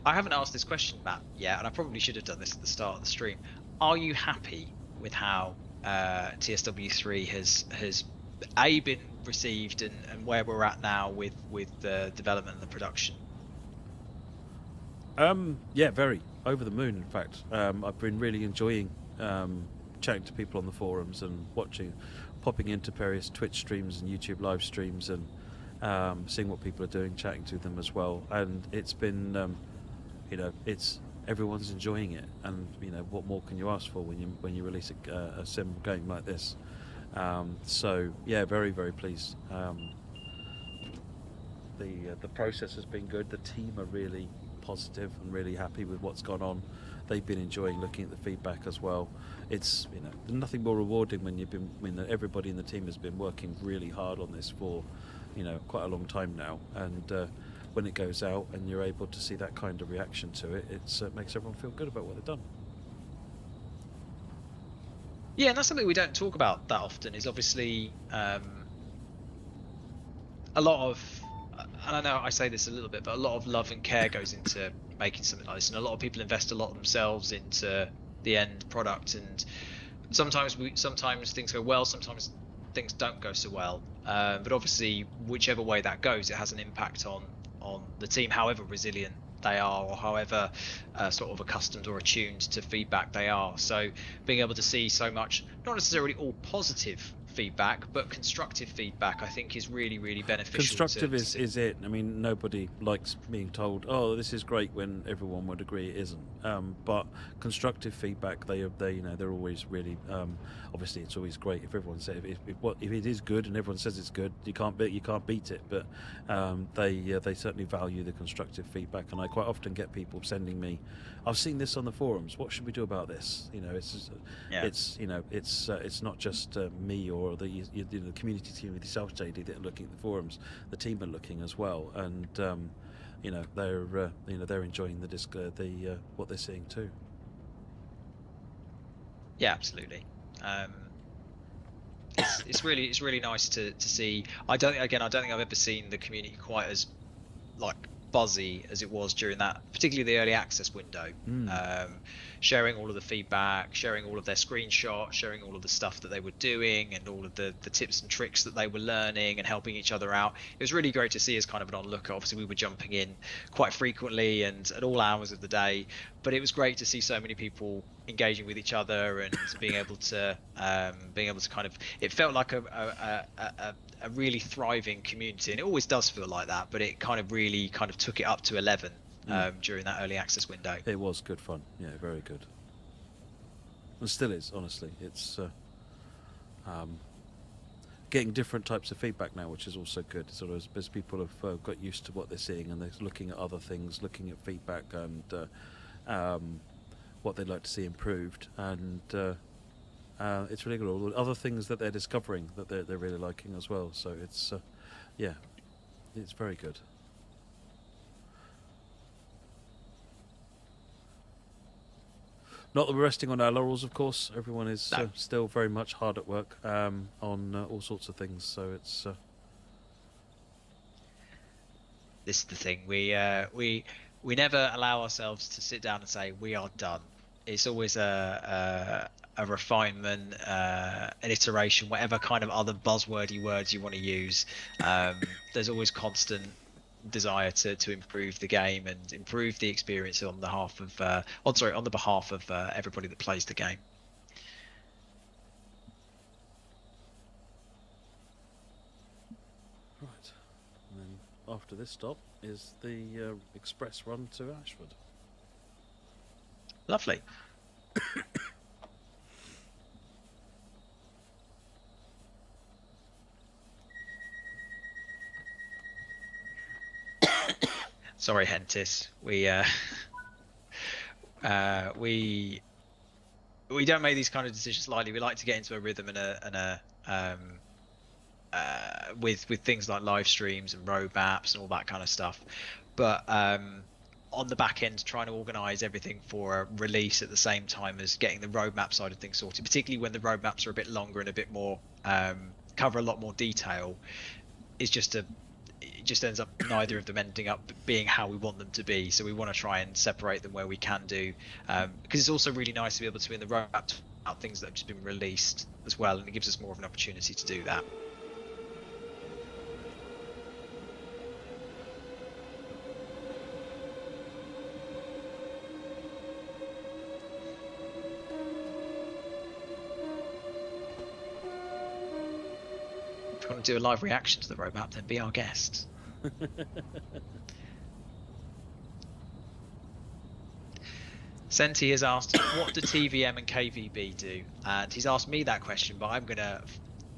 I haven't asked this question, Matt, yet, and I probably should have done this at the start of the stream. Are you happy with how TSW3 has A, been received and where we're at now with the development and the production? Yeah, very. Over the moon, in fact. I've been really enjoying chatting to people on the forums and popping into various Twitch streams and YouTube live streams and seeing what people are doing, chatting to them as well. And it's been, everyone's enjoying it. And, what more can you ask for when you release a sim game like this? So, yeah, very, very pleased. The process has been good. The team are really positive and really happy with what's gone on. They've been enjoying looking at the feedback as well. It's nothing more rewarding when everybody in the team has been working really hard on this for quite a long time now, and when it goes out and you're able to see that kind of reaction to it, it makes everyone feel good about what they've done. Yeah, and that's something we don't talk about that often, is obviously a lot of, and I know I say this a little bit, but a lot of love and care goes into making something like this, and a lot of people invest a lot themselves into the end product, and sometimes things go well, sometimes things don't go so well, but obviously whichever way that goes, it has an impact on the team, however resilient they are or however sort of accustomed or attuned to feedback they are. So being able to see so much, not necessarily all positive feedback, but constructive feedback I think is really, really beneficial. Constructive is it. I mean, nobody likes being told, "Oh, this is great," when everyone would agree it isn't. But constructive feedback, they're always really. Obviously, it's always great if everyone says if it is good and everyone says it's good, you can't beat it. But they certainly value the constructive feedback, and I quite often get people sending me, "I've seen this on the forums. What should we do about this?" It's not just me or the community team with yourself, JD, that are looking at the forums. The team are looking as well, and they're enjoying the what they're seeing too. Yeah, absolutely. It's really nice to see. I don't think I've ever seen the community quite as buzzy as it was during that, particularly the early access window. Sharing all of the feedback, sharing all of their screenshots, sharing all of the stuff that they were doing, and all of the tips and tricks that they were learning, and helping each other out. It was really great to see as kind of an onlooker. Obviously, we were jumping in quite frequently and at all hours of the day, but it was great to see so many people engaging with each other and being able to kind of, it felt like a really thriving community, and it always does feel like that, but it kind of really took it up to 11 during that early access window. It was good fun, yeah, very good, and still is. Honestly, it's getting different types of feedback now, which is also good. Sort of as people have got used to what they're seeing, and they're looking at other things, looking at feedback and what they'd like to see improved, and it's really good. All the other things that they're discovering that they're really liking as well. So it's it's very good. Not that we're resting on our laurels, of course. Everyone is still very much hard at work on all sorts of things. So it's this is the thing. We never allow ourselves to sit down and say we are done. It's always a refinement, an iteration, whatever kind of other buzzwordy words you want to use. There's always constant desire to improve the game and improve the experience on the behalf of everybody that plays the game. Right, and then after this stop is the express run to Ashford. Lovely. Sorry, Hentis. We don't make these kind of decisions lightly. We like to get into a rhythm with things like live streams and roadmaps and all that kind of stuff. But on the back end, trying to organise everything for a release at the same time as getting the roadmap side of things sorted, particularly when the roadmaps are a bit longer and a bit more cover a lot more detail, is it just ends up neither of them ending up being how we want them to be. So we want to try and separate them where we can do, because it's also really nice to be able to in the roadmap talk about things that have just been released as well, and it gives us more of an opportunity to do that. If you want to do a live reaction to the roadmap, then be our guest. Senti has asked, what do TVM and KVB do? And he's asked me that question, but I'm going to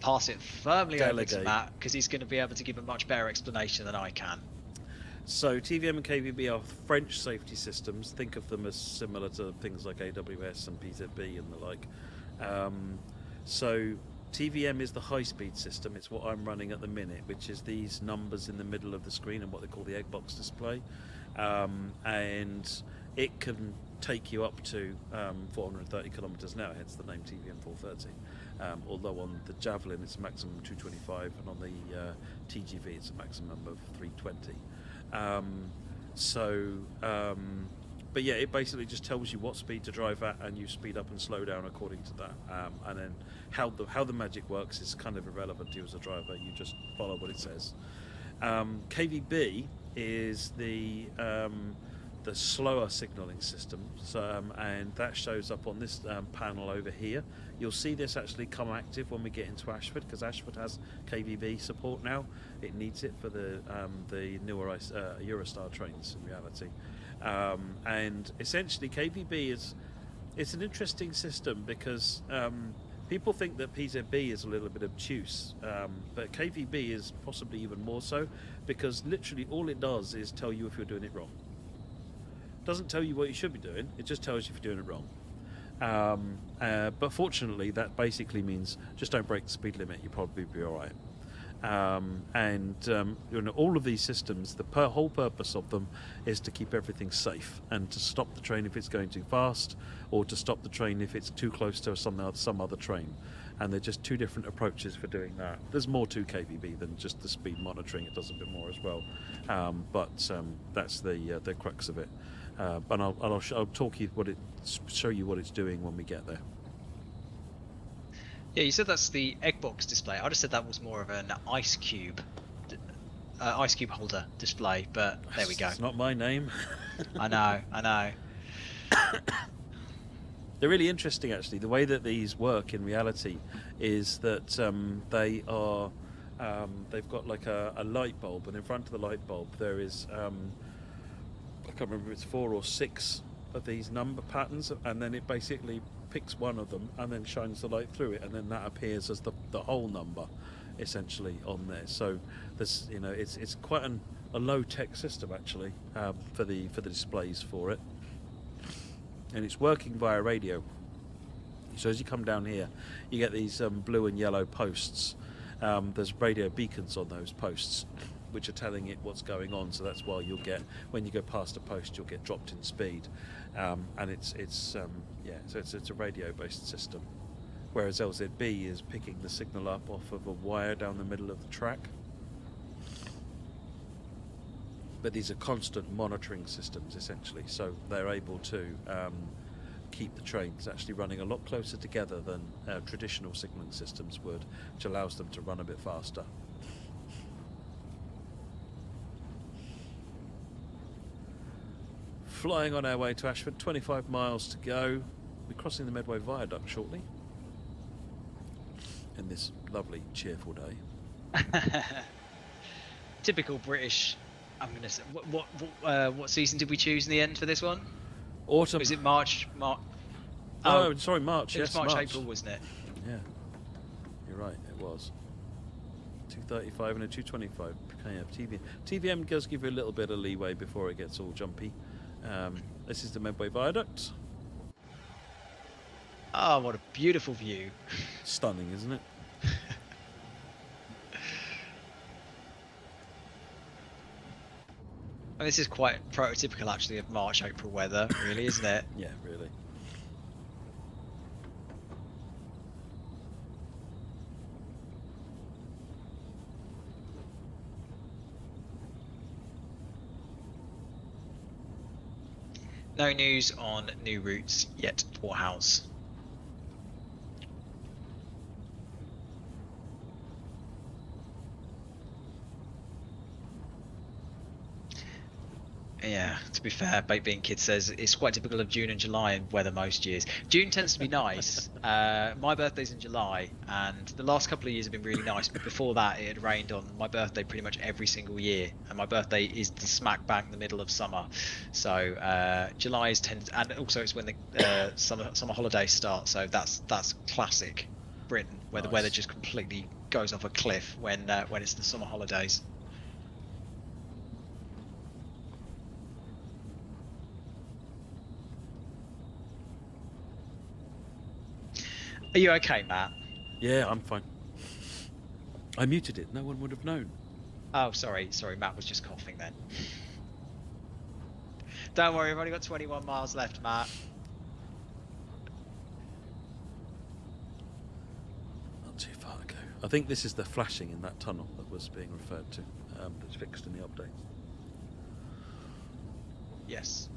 pass it firmly over to Matt, because he's going to be able to give a much better explanation than I can. So TVM and KVB are French safety systems. Think of them as similar to things like AWS and PZB and the like. So TVM is the high-speed system. It's what I'm running at the minute, which is these numbers in the middle of the screen and what they call the egg box display. And it can take you up to 430 kilometers an hour, hence the name TVM 430. Although on the Javelin it's a maximum 225, and on the TGV it's a maximum of 320. But yeah, it basically just tells you what speed to drive at, and you speed up and slow down according to that. And then how the magic works is kind of irrelevant to you as a driver. You just follow what it says. KVB is the the slower signalling systems, and that shows up on this panel over here. You'll see this actually come active when we get into Ashford, because Ashford has KVB support now. It needs it for the newer Eurostar trains in reality. And essentially KVB it's an interesting system because people think that PZB is a little bit obtuse, but KVB is possibly even more so, because literally all it does is tell you if you're doing it wrong. It doesn't tell you what you should be doing, it just tells you if you're doing it wrong. But fortunately that basically means just don't break the speed limit, you'll probably be alright. All of these systems, the whole purpose of them is to keep everything safe and to stop the train if it's going too fast, or to stop the train if it's too close to some other train. And they're just two different approaches for doing that. There's more to KVB than just the speed monitoring. It does a bit more as well, but that's the crux of it. And I'll show you what it's doing when we get there. Yeah, you said that's the egg box display. I just said that was more of an ice cube holder display, but there we go. It's not my name. I know. They're really interesting, actually. The way that these work in reality is that they've got like a light bulb, and in front of the light bulb there is I can't remember if it's 4 or 6 of these number patterns, and then it basically picks one of them and then shines the light through it, and then that appears as the whole number essentially on there. So this, it's quite a low-tech system actually for the displays for it, and it's working via radio. So as you come down here, you get these blue and yellow posts. There's radio beacons on those posts which are telling it what's going on, so that's why you'll get, when you go past a post, you'll get dropped in speed, and it's a radio-based system, whereas LZB is picking the signal up off of a wire down the middle of the track. But these are constant monitoring systems essentially, so they're able to keep the trains actually running a lot closer together than traditional signalling systems would, which allows them to run a bit faster. Flying on our way to Ashford, 25 miles to go. We're crossing the Medway Viaduct shortly in this lovely, cheerful day. Typical British. I'm gonna say, what season did we choose in the end for this one? Autumn. Was it March? Oh, sorry, March. It was March, April, wasn't it? Yeah, you're right. It was 235 and a 225. Yeah, TVM does give you a little bit of leeway before it gets all jumpy. This is the Medway Viaduct. Oh, what a beautiful view. Stunning, isn't it? And this is quite prototypical, actually, of March, April weather, really, isn't it? Yeah, really. No news on new routes yet for House. Yeah, to be fair, Baked Bean Kid says it's quite typical of June and July weather most years. June tends to be nice. My birthday's in July, and the last couple of years have been really nice, but before that it had rained on my birthday pretty much every single year, and my birthday is the smack bang in the middle of summer. So July is and also it's when the summer holidays start, so that's classic Britain, where the weather just completely goes off a cliff when it's the summer holidays. Are you okay, Matt? Yeah, I'm fine. I muted it. No one would have known. Oh, sorry. Matt was just coughing then. Don't worry, I've only got 21 miles left, Matt. Not too far to go. I think this is the flashing in that tunnel that was being referred to. That's fixed in the update. Yes.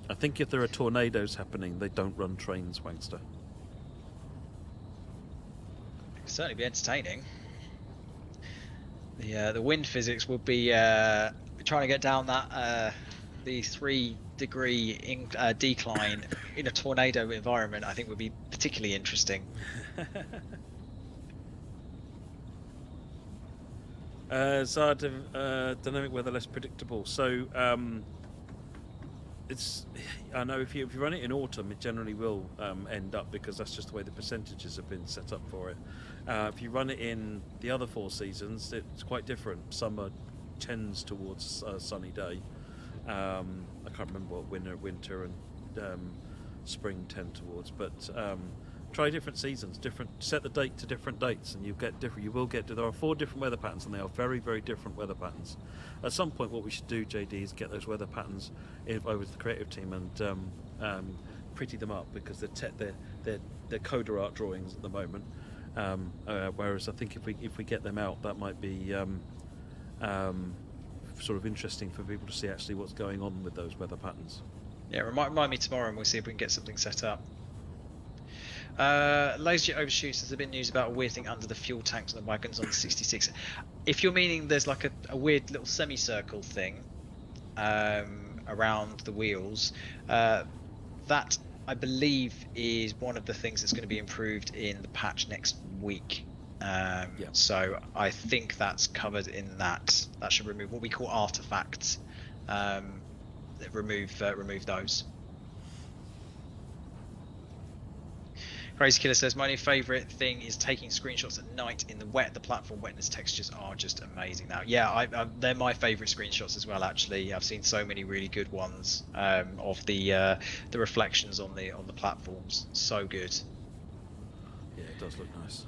I think if there are tornadoes happening, they don't run trains, Wangster. It could certainly be entertaining. The wind physics would be trying to get down that the 3-degree decline in a tornado environment. I think would be particularly interesting. Dynamic weather less predictable. So I know if you run it in autumn, it generally will end up, because that's just the way the percentages have been set up for it. If you run it in the other 4 seasons, it's quite different. Summer tends towards a sunny day. I can't remember what winter and spring tend towards, but try different seasons, set the date to different dates, and you will get there are 4 different weather patterns, and they are very, very different weather patterns. At some point, what we should do, JD, is get those weather patterns over to the creative team and pretty them up, because they're coder art drawings at the moment. Whereas I think if we get them out, that might be sort of interesting for people to see actually what's going on with those weather patterns. Yeah, remind me tomorrow, and we'll see if we can get something set up. Laser jet overshoots. Has there been news about a weird thing under the fuel tanks and the wagons on the 66? If you're meaning there's like a weird little semicircle thing around the wheels, that I believe is one of the things that's going to be improved in the patch next week. So I think that's covered in that. That should remove what we call artifacts. Remove those. Crazy Killer says, my new favourite thing is taking screenshots at night in the wet. The platform wetness textures are just amazing now. Yeah, they're my favourite screenshots as well, actually. I've seen so many really good ones of the reflections on the platforms. So good. Yeah, it does look nice.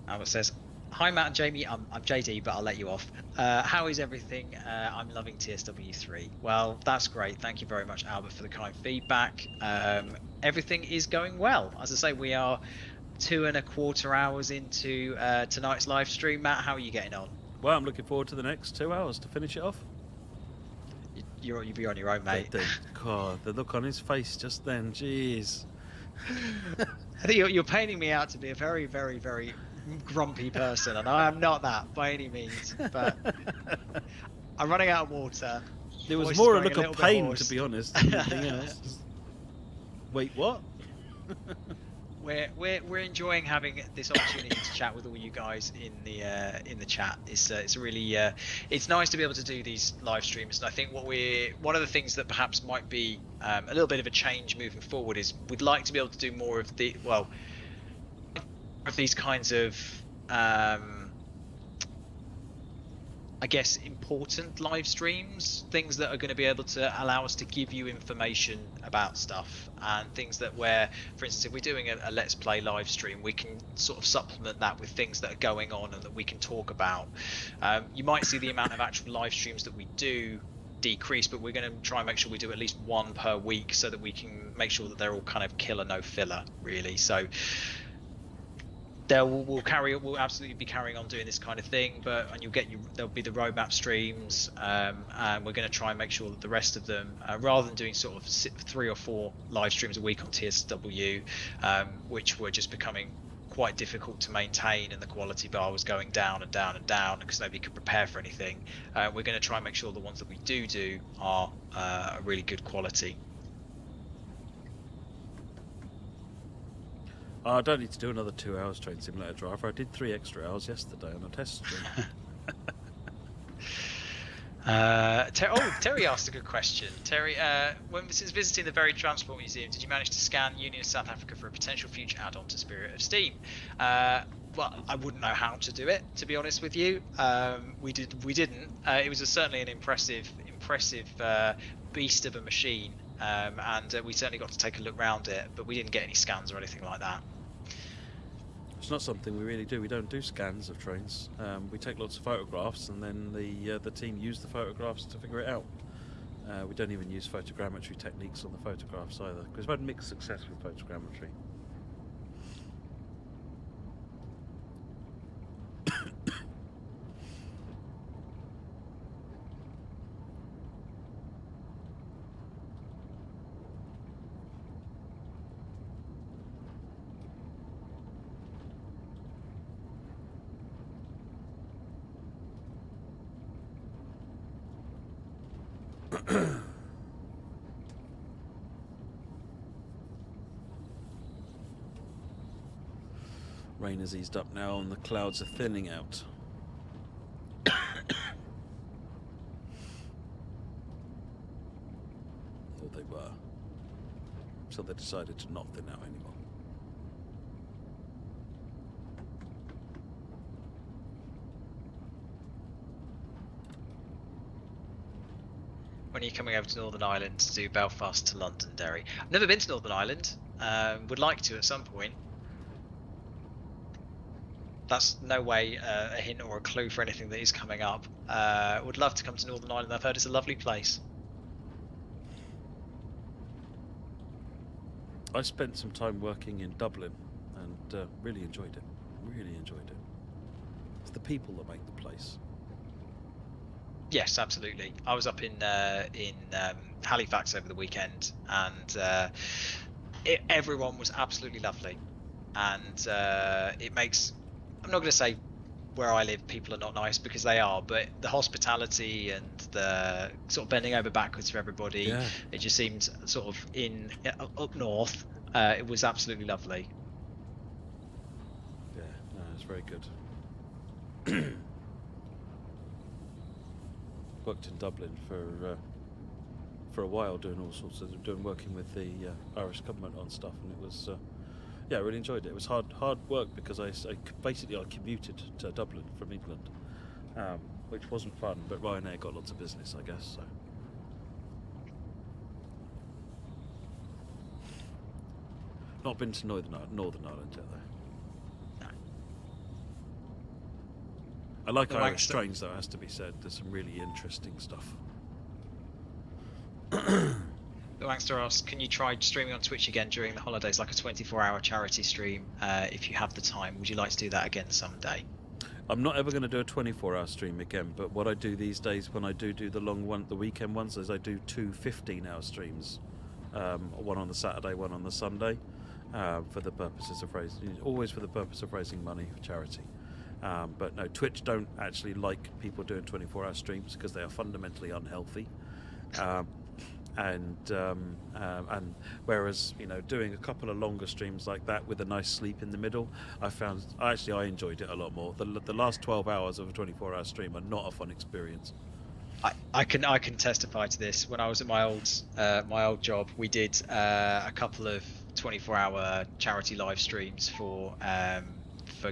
Albert says, hi Matt and Jamie, I'm JD, but I'll let you off. How is everything? I'm loving TSW3. Well, that's great. Thank you very much, Albert, for the kind feedback. Everything is going well. As I say, we are 2.25 hours into tonight's live stream. Matt, how are you getting on? Well, I'm looking forward to the next 2 hours to finish it off. You'll be on your own, mate. God, the look on his face just then, jeez. I think you're painting me out to be a very, very, very grumpy person, and I am not that by any means, but I'm running out of water. There was more a look of pain, to be honest, than anything else. Wait, what? We're enjoying having this opportunity to chat with all you guys in the chat. It's really it's nice to be able to do these live streams, and I think one of the things that perhaps might be a little bit of a change moving forward is we'd like to be able to do more of these kinds of I guess important live streams, things that are going to be able to allow us to give you information about stuff, and things that where, for instance, if we're doing a Let's Play live stream, we can sort of supplement that with things that are going on and that we can talk about. You might see the amount of actual live streams that we do decrease, but we're going to try and make sure we do at least one per week, so that we can make sure that they're all kind of killer, no filler, really. So we'll absolutely be carrying on doing this kind of thing, there'll be the roadmap streams, and we're going to try and make sure that the rest of them, rather than doing sort of 3 or 4 live streams a week on TSW, which were just becoming quite difficult to maintain, and the quality bar was going down and down and down because nobody could prepare for anything. We're going to try and make sure the ones that we do are a really good quality. I don't need to do another 2 hours Train Simulator Driver. I did 3 extra hours yesterday on a test stream. Terry asked a good question. Terry, since visiting the Very Transport Museum, did you manage to scan Union of South Africa for a potential future add-on to Spirit of Steam? Well, I wouldn't know how to do it, to be honest with you. We didn't. It was certainly an impressive beast of a machine, and we certainly got to take a look around it, but we didn't get any scans or anything like that. It's not something we really do. We don't do scans of trains. We take lots of photographs, and then the team use the photographs to figure it out. We don't even use photogrammetry techniques on the photographs either, because we've had mixed success with photogrammetry. Rain has eased up now and the clouds are thinning out. Or they were. So they decided to not thin out anymore. When are you coming over to Northern Ireland to do Belfast to Londonderry? I've never been to Northern Ireland. Would like to at some point. That's no way a hint or a clue for anything that is coming up. Would love to come to Northern Ireland. I've heard it's a lovely place. I spent some time working in Dublin and really enjoyed it. Really enjoyed it. It's the people that make the place. Yes, absolutely. I was up in Halifax over the weekend, and everyone was absolutely lovely. And it makes, I'm not going to say where I live people are not nice, because they are, but the hospitality and the sort of bending over backwards for everybody, Yeah. It just seemed sort of up north. It was absolutely lovely. Yeah, no, it's very good. Worked in Dublin for a while, doing all sorts of working with the Irish government on stuff, and it was yeah, I really enjoyed it. It was hard work because I basically commuted to Dublin from England, which wasn't fun, but Ryanair got lots of business, I guess. So not been to Northern Ireland yet though. I like The Irish Wankster. trains, though, has to be said. There's some really interesting stuff. The Wankster asks, can you try streaming on Twitch again during the holidays, like a 24-hour charity stream, if you have the time? Would you like to do that again someday? I'm not ever going to do a 24-hour stream again, but what I do these days when I do the the weekend ones, is I do 2 15-hour streams. One on the Saturday, one on the Sunday, for the purposes of always for the purpose of raising money for charity. But no, Twitch don't actually like people doing 24-hour streams because they are fundamentally unhealthy. And whereas, you know, doing a couple of longer streams like that with a nice sleep in the middle, I enjoyed it a lot more. The last 12 hours of a 24-hour stream are not a fun experience. I can testify to this. When I was at my old job, we did a couple of 24-hour charity live streams for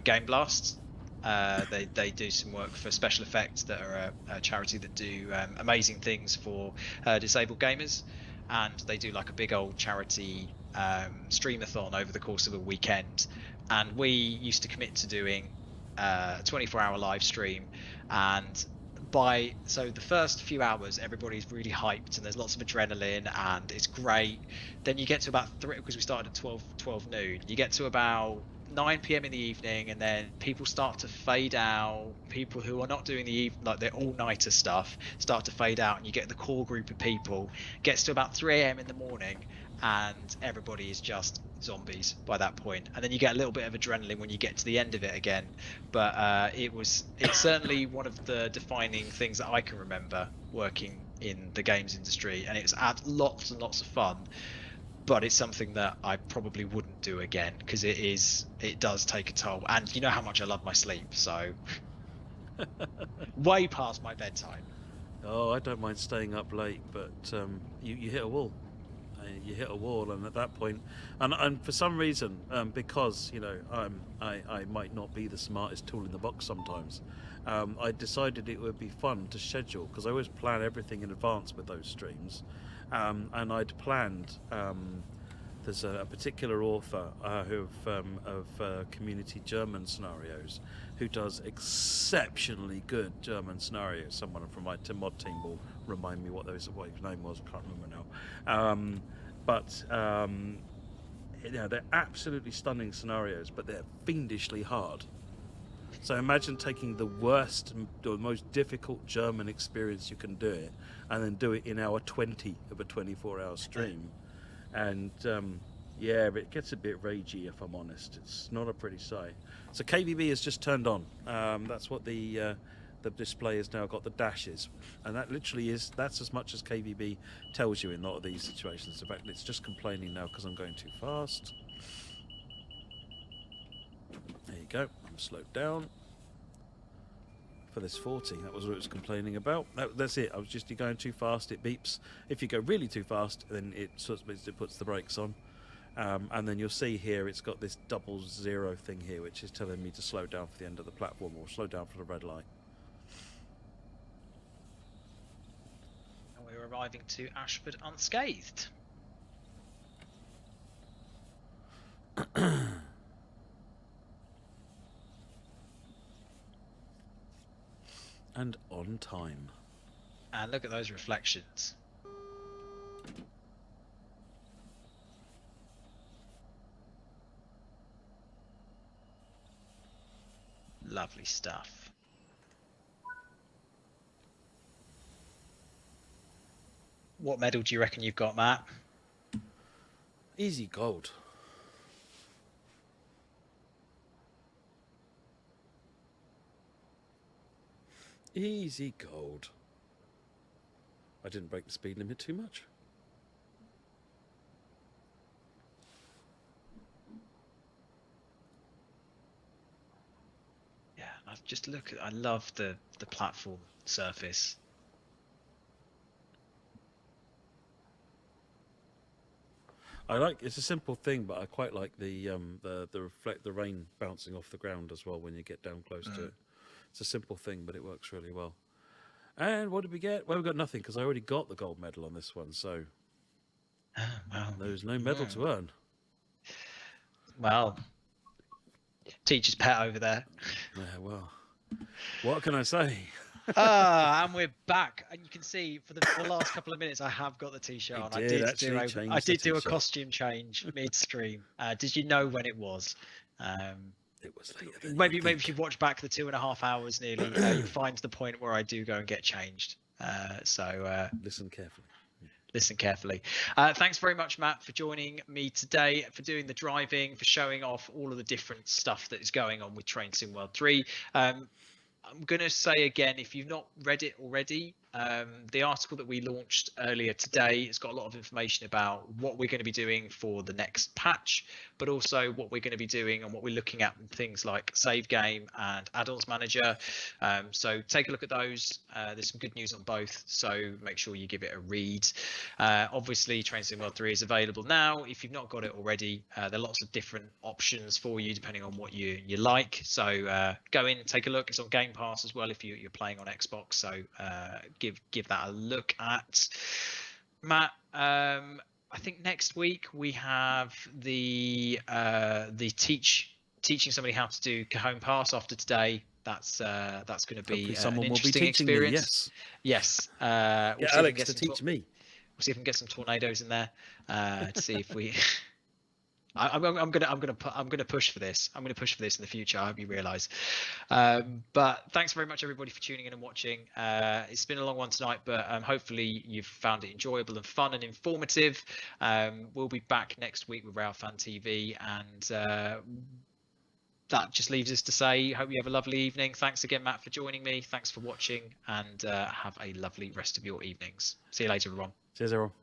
Game Blast. They do some work for Special Effects, that are a charity that do amazing things for disabled gamers, and they do like a big old charity streamathon over the course of a weekend. And we used to commit to doing a 24-hour live stream, and so the first few hours everybody's really hyped and there's lots of adrenaline and it's great. Then you get to about 3, because we started at 12 noon, you get to about 9 p.m. in the evening, and then people start to fade out. People who are not doing their all-nighter stuff start to fade out, and you get the core group of people. Gets to about 3 a.m. in the morning, and everybody is just zombies by that point. And then you get a little bit of adrenaline when you get to the end of it again. But it's certainly one of the defining things that I can remember working in the games industry, and it's had lots and lots of fun. But it's something that I probably wouldn't do again, because it does take a toll, and you know how much I love my sleep, so way past my bedtime. Oh, I don't mind staying up late, but you hit a wall. You hit a wall, and at that point, and for some reason, because, you know, I might not be the smartest tool in the box sometimes, I decided it would be fun to schedule, because I always plan everything in advance with those streams. And I'd planned, there's a particular author of community German scenarios who does exceptionally good German scenarios. Someone from my mod team will remind me what his name was, I can't remember now. You know, they're absolutely stunning scenarios, but they're fiendishly hard. So imagine taking the worst, the most difficult German experience you can do it, and then do it in hour 20 of a 24-hour stream. And yeah, it gets a bit ragey, if I'm honest. It's not a pretty sight. So KVB has just turned on. That's what the the display has now got the dashes, and that's as much as KVB tells you in a lot of these situations. In fact, it's just complaining now because I'm going too fast. There you go. I'm slowed down for this 40. That was what it was complaining about. That's it. I was just going too fast. It beeps. If you go really too fast, then it puts the brakes on. And then you'll see here it's got this 00 thing here, which is telling me to slow down for the end of the platform or slow down for the red light. And we're arriving to Ashford unscathed. And on time. And look at those reflections. Lovely stuff. What medal do you reckon you've got, Matt? Easy gold. Easy gold. I didn't break the speed limit too much. Yeah, I love the platform surface. It's a simple thing, but I quite like the rain bouncing off the ground as well when you get down close to it. It's a simple thing, but it works really well. And what did we get? Well, we got nothing because I already got the gold medal on this one, so Well, there's no medal to earn. Well, teacher's pet over there. Yeah, well, what can I say? And we're back, and you can see for the last couple of minutes I have got the t-shirt on. I did do a costume change midstream. Did you know when it was? It was later. Maybe if you watch back the 2.5 hours nearly, you'll find the point where I do go and get changed. So listen carefully. Listen carefully. Thanks very much, Matt, for joining me today, for doing the driving, for showing off all of the different stuff that is going on with Train Sim World 3. I'm going to say again, if you've not read it already, the article that we launched earlier today has got a lot of information about what we're going to be doing for the next patch, but also what we're going to be doing and what we're looking at things like Save Game and Add-ons Manager. So take a look at those. There's some good news on both, so make sure you give it a read. Obviously, Train Sim World 3 is available now. If you've not got it already, there are lots of different options for you depending on what you like. So go in and take a look. It's on Game Pass as well if you're playing on Xbox. So give that a look at. Matt, I think next week we have the teaching somebody how to do Cajon Pass after today. That's going to be an interesting experience. Yes. We'll Alex to teach me. We'll see if we can get some tornadoes in there to see if we. I'm gonna push for this. I'm gonna push for this in the future. I hope you realise. But thanks very much everybody for tuning in and watching. It's been a long one tonight, but hopefully you've found it enjoyable and fun and informative. We'll be back next week with Rail Fan TV, and that just leaves us to say, hope you have a lovely evening. Thanks again, Matt, for joining me. Thanks for watching, and have a lovely rest of your evenings. See you later, everyone. Cheers, everyone.